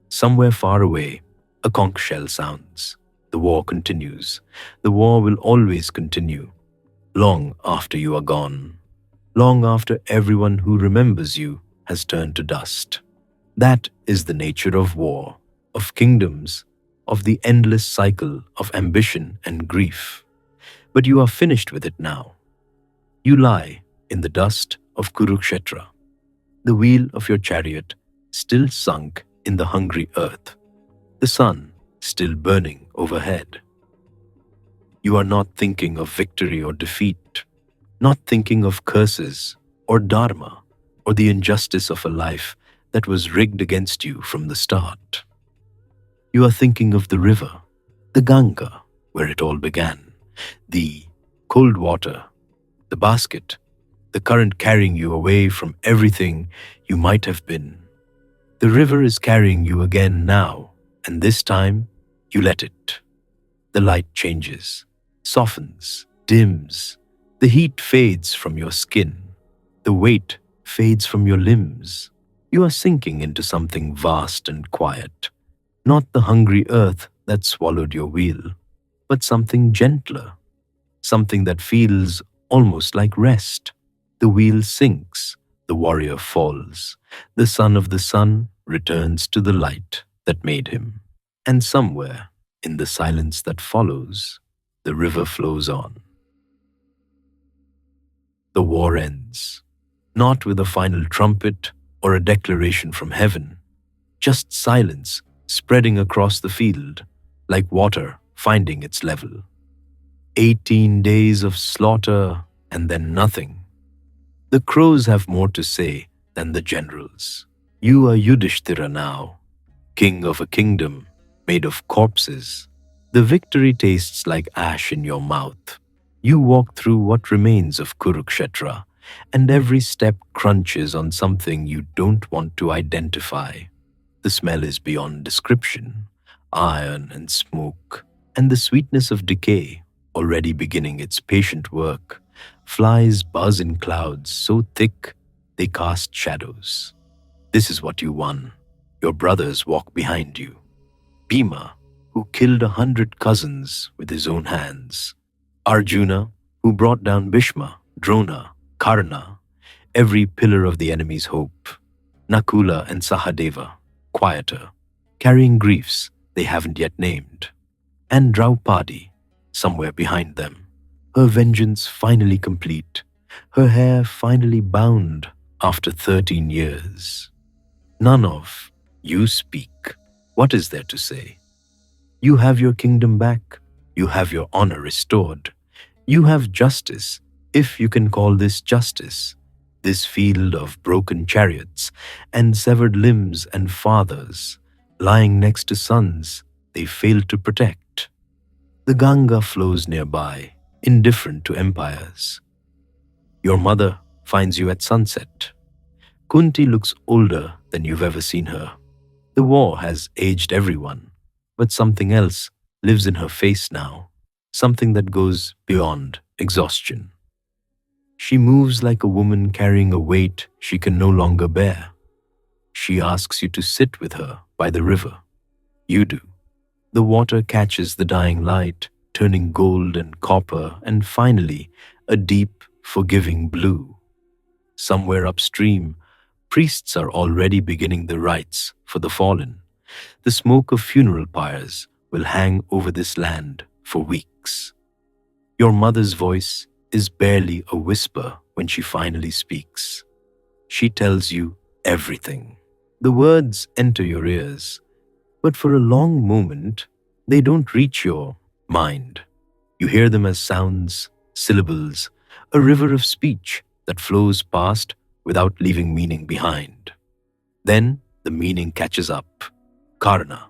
Somewhere far away, a conch shell sounds. The the war continues. The war will always continue, long after you are gone, long after everyone who remembers you has turned to dust. That is the nature of war, of kingdoms, of the endless cycle of ambition and grief. But you are finished with it now. You lie in the dust of Kurukshetra, the wheel of your chariot still sunk in the hungry earth, the sun still burning overhead. You are not thinking of victory or defeat, not thinking of curses or dharma or the injustice of a life that was rigged against you from the start. You are thinking of the river, the Ganga, where it all began, the cold water, the basket, the current carrying you away from everything you might have been. The river is carrying you again now, and this time you let it. The light changes, softens, dims. The heat fades from your skin. The weight fades from your limbs. You are sinking into something vast and quiet, not the hungry earth that swallowed your wheel, but something gentler, something that feels almost like rest. The wheel sinks, the warrior falls, the son of the sun returns to the light that made him. And somewhere, in the silence that follows, the river flows on. The war ends, not with a final trumpet or a declaration from heaven, just silence spreading across the field, like water finding its level. 18 days of slaughter and then nothing. The crows have more to say than the generals. You are Yudhishthira now, king of a kingdom made of corpses. The victory tastes like ash in your mouth. You walk through what remains of Kurukshetra, and every step crunches on something you don't want to identify. The smell is beyond description, iron and smoke, and the sweetness of decay already beginning its patient work. Flies buzz in clouds so thick they cast shadows. This is what you won. Your brothers walk behind you. Bhima, who killed 100 cousins with his own hands. Arjuna, who brought down Bhishma, Drona, Karna, every pillar of the enemy's hope. Nakula and Sahadeva, quieter, carrying griefs they haven't yet named. And Draupadi, somewhere behind them, her vengeance finally complete, her hair finally bound after 13 years. None of you speak. What is there to say? You have your kingdom back. You have your honor restored. You have justice, if you can call this justice, this field of broken chariots and severed limbs and fathers lying next to sons they failed to protect. The Ganga flows nearby, indifferent to empires. Your mother finds you at sunset. Kunti looks older than you've ever seen her. The war has aged everyone, but something else lives in her face now, something that goes beyond exhaustion. She moves like a woman carrying a weight she can no longer bear. She asks you to sit with her by the river. You do. The water catches the dying light, turning gold and copper and finally a deep, forgiving blue. Somewhere upstream, priests are already beginning the rites for the fallen. The smoke of funeral pyres will hang over this land for weeks. Your mother's voice is barely a whisper when she finally speaks. She tells you everything. The words enter your ears, but for a long moment, they don't reach your mind. You hear them as sounds, syllables, a river of speech that flows past without leaving meaning behind. Then the meaning catches up. Karna,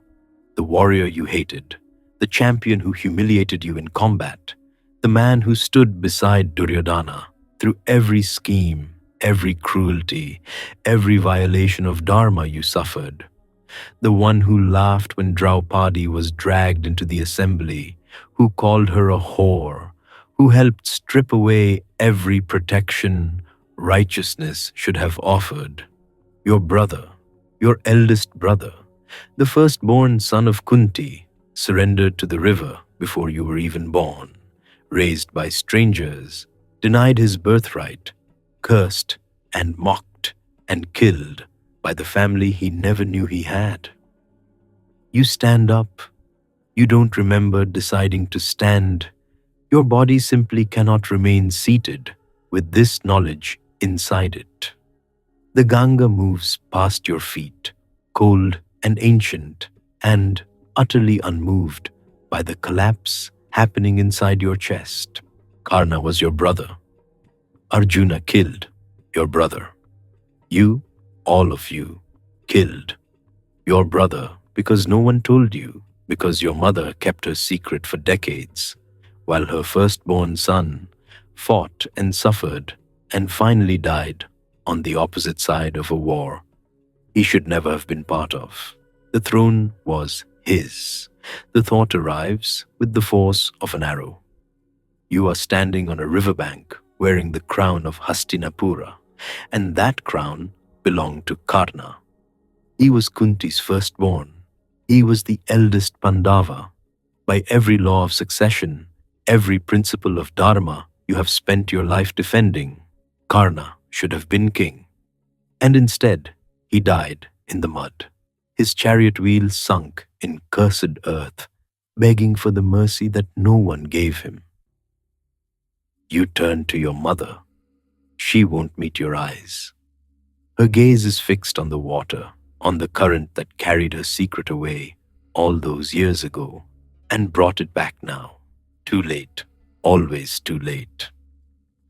the warrior you hated, the champion who humiliated you in combat, the man who stood beside Duryodhana through every scheme, every cruelty, every violation of dharma you suffered, the one who laughed when Draupadi was dragged into the assembly, who called her a whore, who helped strip away every protection righteousness should have offered. Your brother, your eldest brother, the firstborn son of Kunti, surrendered to the river before you were even born, raised by strangers, denied his birthright, cursed and mocked and killed by the family he never knew he had. You stand up. You don't remember deciding to stand. Your body simply cannot remain seated with this knowledge inside it. The Ganga moves past your feet, cold and ancient, and utterly unmoved by the collapse happening inside your chest. Karna was your brother. Arjuna killed your brother. You, all of you, killed your brother because no one told you, because your mother kept her secret for decades, while her firstborn son fought and suffered and finally died on the opposite side of a war he should never have been part of. The throne was his. The thought arrives with the force of an arrow. You are standing on a riverbank wearing the crown of Hastinapura, and that crown belonged to Karna. He was Kunti's firstborn. He was the eldest Pandava. By every law of succession, every principle of dharma you have spent your life defending, Karna should have been king. And instead, he died in the mud. His chariot wheel sunk in cursed earth, begging for the mercy that no one gave him. You turn to your mother. She won't meet your eyes. Her gaze is fixed on the water, on the current that carried her secret away all those years ago and brought it back now. Too late, always too late.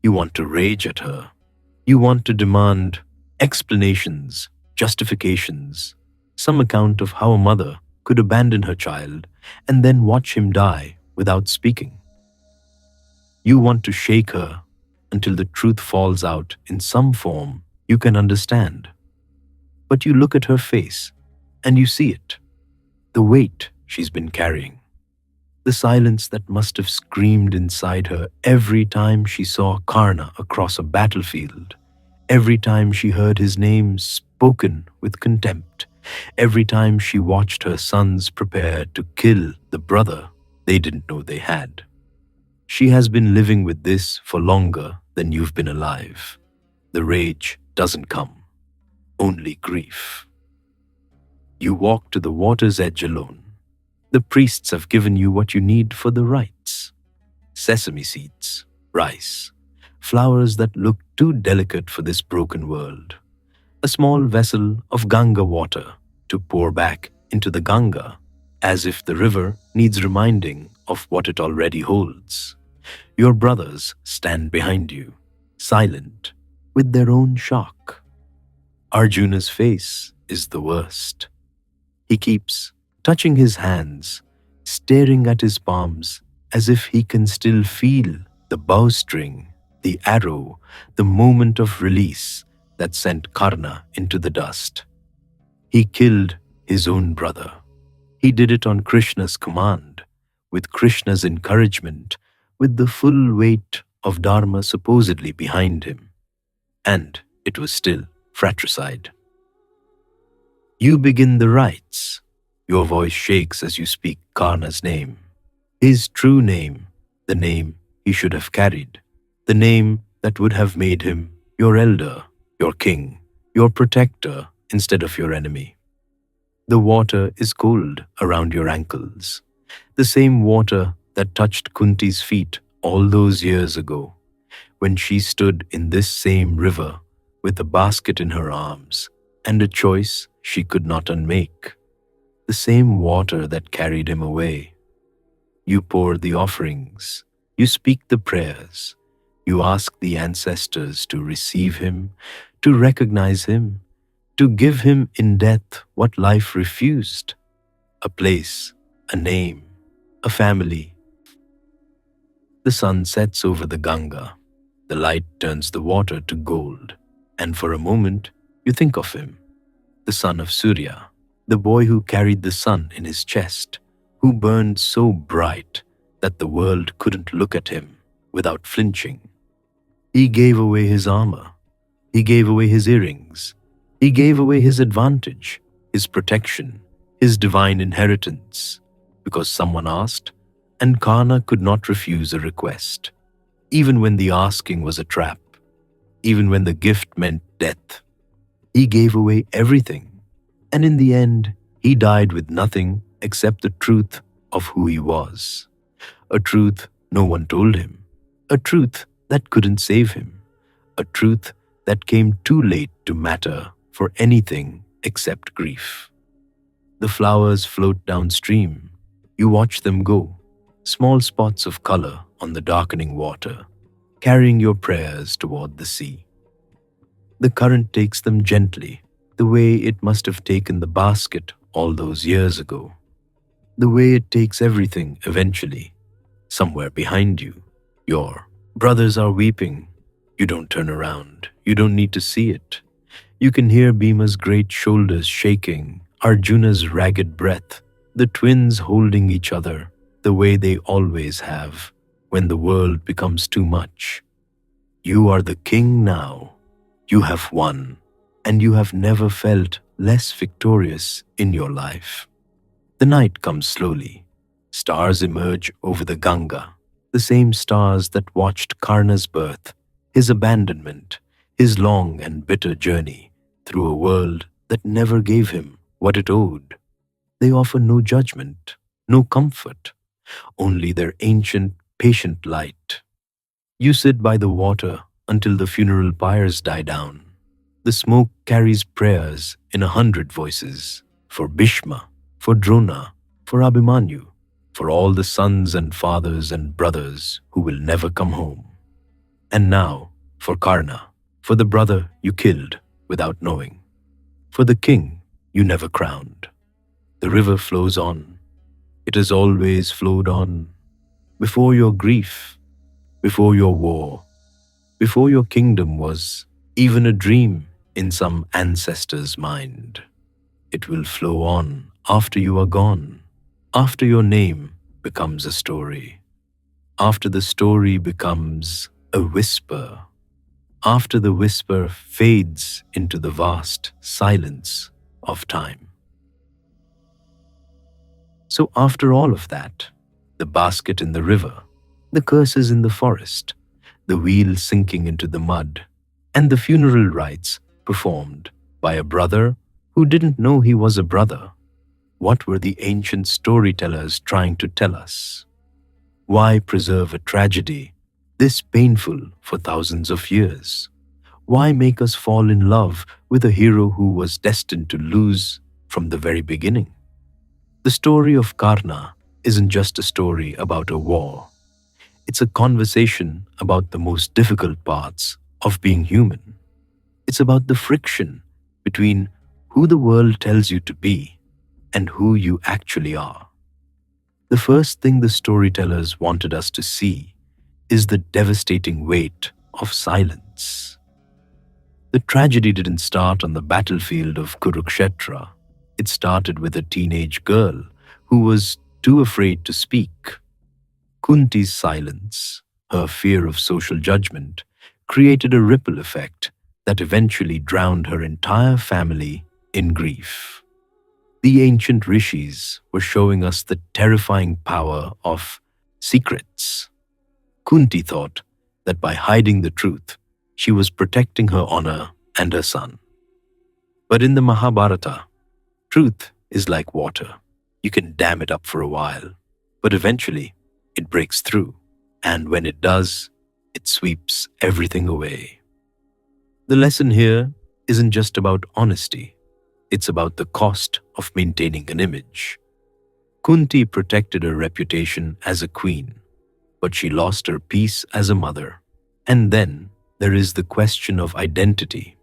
You want to rage at her. You want to demand explanations, justifications, some account of how a mother could abandon her child and then watch him die without speaking. You want to shake her until the truth falls out in some form you can understand. But you look at her face and you see it, the weight she's been carrying, the silence that must have screamed inside her every time she saw Karna across a battlefield, every time she heard his name spoken with contempt, every time she watched her sons prepare to kill the brother they didn't know they had. She has been living with this for longer than you've been alive. The rage doesn't come, only grief. You walk to the water's edge alone. The priests have given you what you need for the rites: sesame seeds, rice, flowers that look too delicate for this broken world, a small vessel of Ganga water to pour back into the Ganga, as if the river needs reminding of what it already holds. Your brothers stand behind you, silent, with their own shock. Arjuna's face is the worst. He keeps touching his hands, staring at his palms as if he can still feel the bowstring, the arrow, the moment of release that sent Karna into the dust. He killed his own brother. He did it on Krishna's command, with Krishna's encouragement, with the full weight of Dharma supposedly behind him. And it was still fratricide. You begin the rites. Your voice shakes as you speak Karna's name. His true name, the name he should have carried, the name that would have made him your elder, your king, your protector instead of your enemy. The water is cold around your ankles, the same water that touched Kunti's feet all those years ago, when she stood in this same river with a basket in her arms and a choice she could not unmake. The same water that carried him away. You pour the offerings, you speak the prayers, you ask the ancestors to receive him, to recognize him, to give him in death what life refused: a place, a name, a family. The sun sets over the Ganga. The light turns the water to gold, and for a moment you think of him, the son of Surya, the boy who carried the sun in his chest, who burned so bright that the world couldn't look at him without flinching. He gave away his armor. He gave away his earrings. He gave away his advantage, his protection, his divine inheritance, because someone asked, and Karna could not refuse a request, even when the asking was a trap, even when the gift meant death. He gave away everything, and in the end, he died with nothing except the truth of who he was. A truth no one told him, a truth that couldn't save him, a truth that came too late to matter for anything except grief. The flowers float downstream. You watch them go, small spots of color on the darkening water, carrying your prayers toward the sea. The current takes them gently, the way it must have taken the basket all those years ago, the way it takes everything eventually, somewhere behind you. Your brothers are weeping. You don't turn around. You don't need to see it. You can hear Bhima's great shoulders shaking, Arjuna's ragged breath, the twins holding each other the way they always have when the world becomes too much. You are the king now. You have won, and you have never felt less victorious in your life. The night comes slowly. Stars emerge over the Ganga, the same stars that watched Karna's birth, his abandonment, his long and bitter journey through a world that never gave him what it owed. They offer no judgment, no comfort, only their ancient, patient light. You sit by the water until the funeral pyres die down. The smoke carries prayers in 100 voices for Bhishma, for Drona, for Abhimanyu, for all the sons and fathers and brothers who will never come home. And now for Karna, for the brother you killed without knowing, for the king you never crowned. The river flows on. It has always flowed on. Before your grief, before your war, before your kingdom was even a dream in some ancestor's mind. It will flow on after you are gone, after your name becomes a story, after the story becomes a whisper, after the whisper fades into the vast silence of time. So after all of that, the basket in the river, the curses in the forest, the wheel sinking into the mud, and the funeral rites performed by a brother who didn't know he was a brother. What were the ancient storytellers trying to tell us? Why preserve a tragedy this painful for thousands of years? Why make us fall in love with a hero who was destined to lose from the very beginning? The story of Karna isn't just a story about a war. It's a conversation about the most difficult parts of being human. It's about the friction between who the world tells you to be and who you actually are. The first thing the storytellers wanted us to see is the devastating weight of silence. The tragedy didn't start on the battlefield of Kurukshetra. It started with a teenage girl who was too afraid to speak. Kunti's silence, her fear of social judgment, created a ripple effect that eventually drowned her entire family in grief. The ancient rishis were showing us the terrifying power of secrets. Kunti thought that by hiding the truth, she was protecting her honor and her son. But in the Mahabharata, truth is like water. You can dam it up for a while, but eventually it breaks through, and when it does, it sweeps everything away. The lesson here isn't just about honesty, it's about the cost of maintaining an image. Kunti protected her reputation as a queen, but she lost her peace as a mother. And then there is the question of identity.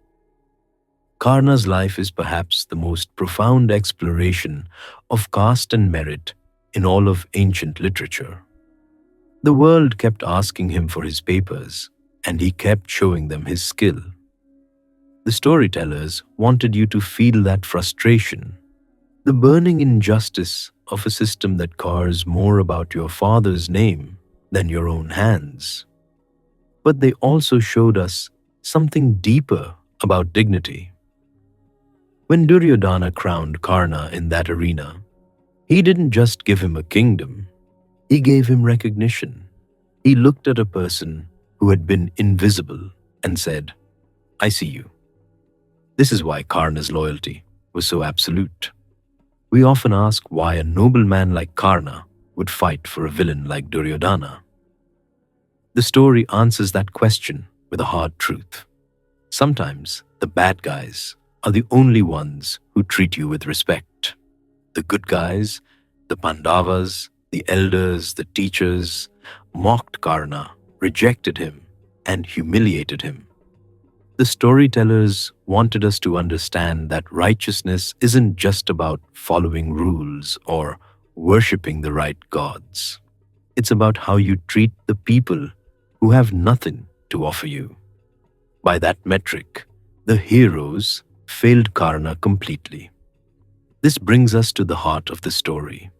Karna's life is perhaps the most profound exploration of caste and merit in all of ancient literature. The world kept asking him for his papers, and he kept showing them his skill. The storytellers wanted you to feel that frustration, the burning injustice of a system that cares more about your father's name than your own hands. But they also showed us something deeper about dignity. When Duryodhana crowned Karna in that arena, He didn't just give him a kingdom, he gave him recognition. He looked at a person who had been invisible and said, I see you. This is why Karna's loyalty was so absolute. We often ask why a noble man like Karna would fight for a villain like Duryodhana. The story answers that question with a hard truth. Sometimes the bad guys are the only ones who treat you with respect. The good guys, the Pandavas, the elders, the teachers, mocked Karna, rejected him, and humiliated him. The storytellers wanted us to understand that righteousness isn't just about following rules or worshipping the right gods. It's about how you treat the people who have nothing to offer you. By that metric, the heroes failed Karna completely. This brings us to the heart of the story,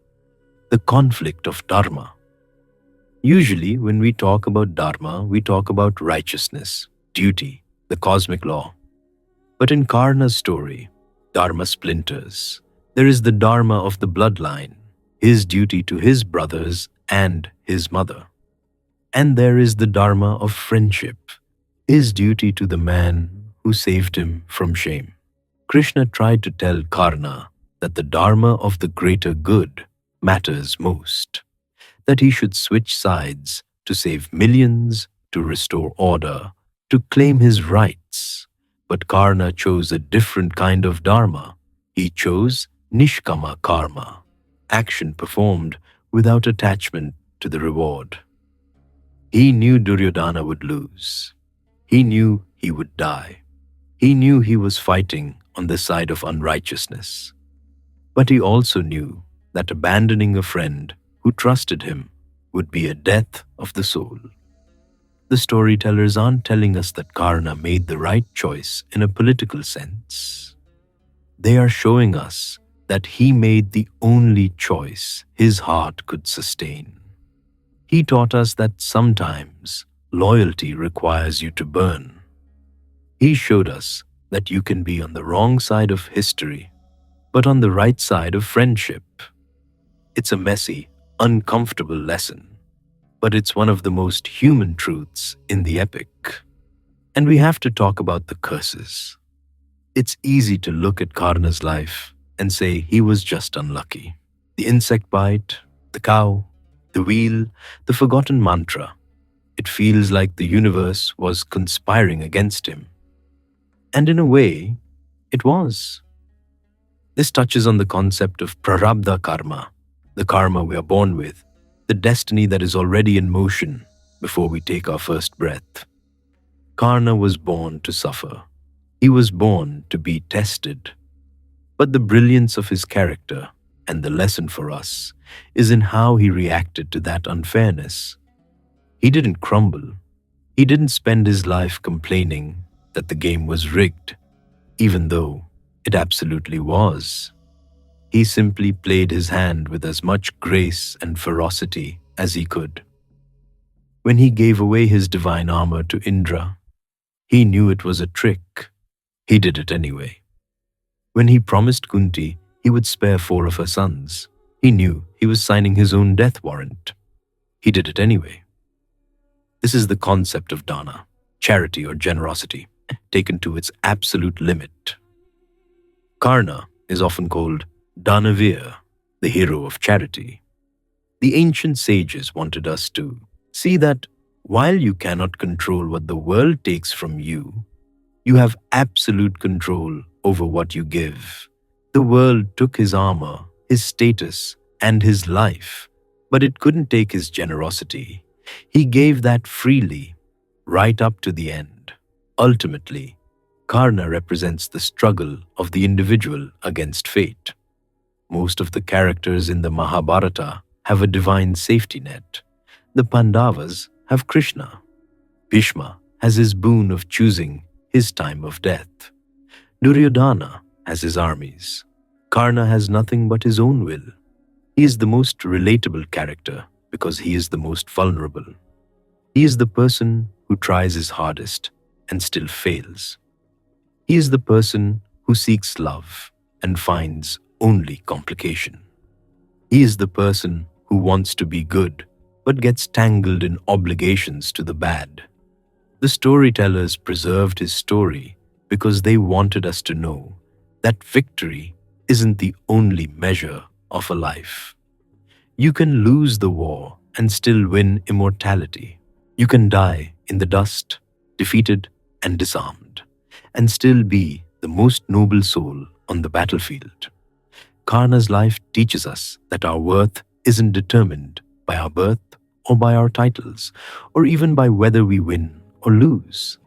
the conflict of dharma. Usually, when we talk about dharma, we talk about righteousness, duty, the cosmic law. But in Karna's story, dharma splinters. There is the dharma of the bloodline, his duty to his brothers and his mother. And there is the dharma of friendship, his duty to the man who saved him from shame. Krishna tried to tell Karna that the dharma of the greater good matters most, that he should switch sides to save millions, to restore order, to claim his rights. But Karna chose a different kind of dharma. He chose nishkama karma, action performed without attachment to the reward. He knew Duryodhana would lose. He knew he would die. He knew he was fighting on the side of unrighteousness. But he also knew that abandoning a friend who trusted him would be a death of the soul. The storytellers aren't telling us that Karna made the right choice in a political sense. They are showing us that he made the only choice his heart could sustain. He taught us that sometimes loyalty requires you to burn. He showed us that you can be on the wrong side of history, but on the right side of friendship. It's a messy, uncomfortable lesson, but it's one of the most human truths in the epic. And we have to talk about the curses. It's easy to look at Karna's life and say he was just unlucky. The insect bite, the cow, the wheel, the forgotten mantra. It feels like the universe was conspiring against him. And in a way, it was. This touches on the concept of prarabdha karma, the karma we are born with, the destiny that is already in motion before we take our first breath. Karna was born to suffer. He was born to be tested. But the brilliance of his character and the lesson for us is in how he reacted to that unfairness. He didn't crumble. He didn't spend his life complaining that the game was rigged, even though it absolutely was. He simply played his hand with as much grace and ferocity as he could. When he gave away his divine armor to Indra, he knew it was a trick. He did it anyway. When he promised Kunti he would spare 4 of her sons, he knew he was signing his own death warrant. He did it anyway. This is the concept of dana, charity or generosity, taken to its absolute limit. Karna is often called Danavir, the hero of charity. The ancient sages wanted us to see that while you cannot control what the world takes from you, you have absolute control over what you give. The world took his armor, his status, and his life, but it couldn't take his generosity. He gave that freely, right up to the end. Ultimately, Karna represents the struggle of the individual against fate. Most of the characters in the Mahabharata have a divine safety net. The Pandavas have Krishna. Bhishma has his boon of choosing his time of death. Duryodhana has his armies. Karna has nothing but his own will. He is the most relatable character because he is the most vulnerable. He is the person who tries his hardest and still fails. He is the person who seeks love and finds only complication. He is the person who wants to be good but gets tangled in obligations to the bad. The storytellers preserved his story because they wanted us to know that victory isn't the only measure of a life. You can lose the war and still win immortality. You can die in the dust, defeated and disarmed, and still be the most noble soul on the battlefield. Karna's life teaches us that our worth isn't determined by our birth or by our titles, or even by whether we win or lose.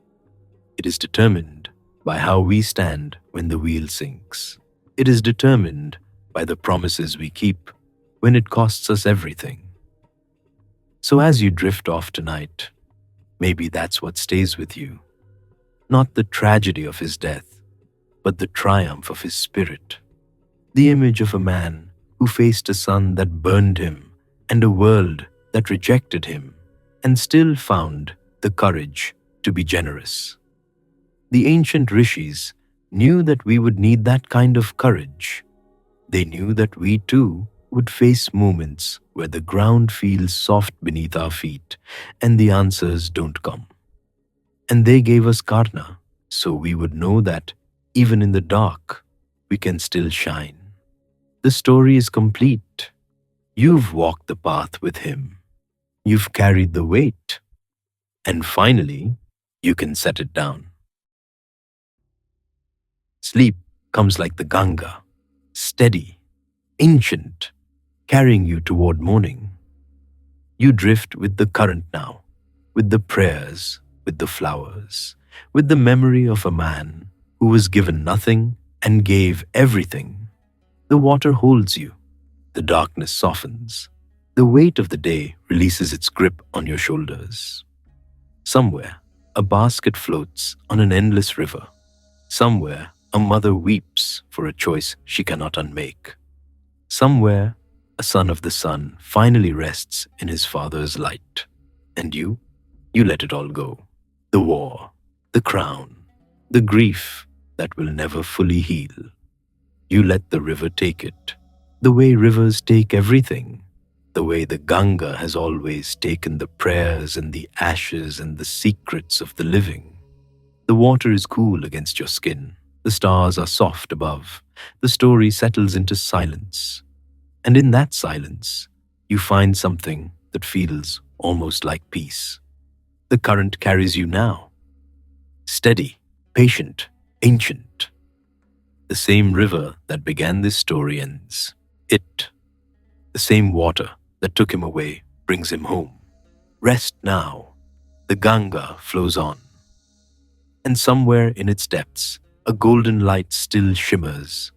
It is determined by how we stand when the wheel sinks. It is determined by the promises we keep when it costs us everything. So as you drift off tonight, maybe that's what stays with you. Not the tragedy of his death, but the triumph of his spirit. The image of a man who faced a sun that burned him and a world that rejected him and still found the courage to be generous. The ancient rishis knew that we would need that kind of courage. They knew that we too would face moments where the ground feels soft beneath our feet and the answers don't come. And they gave us Karna so we would know that even in the dark, we can still shine. The story is complete. You've walked the path with him. You've carried the weight. And finally, you can set it down. Sleep comes like the Ganga, steady, ancient, carrying you toward morning. You drift with the current now, with the prayers, with the flowers, with the memory of a man who was given nothing and gave everything. The water holds you, the darkness softens, the weight of the day releases its grip on your shoulders. Somewhere, a basket floats on an endless river. Somewhere, a mother weeps for a choice she cannot unmake. Somewhere, a son of the sun finally rests in his father's light. And you let it all go. The war, the crown, the grief that will never fully heal. You let the river take it, the way rivers take everything, the way the Ganga has always taken the prayers and the ashes and the secrets of the living. The water is cool against your skin, the stars are soft above, the story settles into silence. And in that silence, you find something that feels almost like peace. The current carries you now, steady, patient, ancient. The same river that began this story ends. The same water that took him away, brings him home. Rest now. The Ganga flows on. And somewhere in its depths, a golden light still shimmers.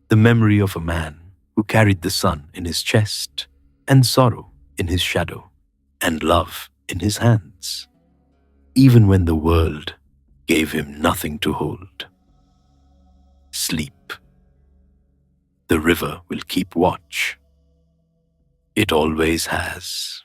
The memory of a man who carried the sun in his chest, and sorrow in his shadow, and love in his hands, even when the world gave him nothing to hold. Sleep. The river will keep watch. It always has.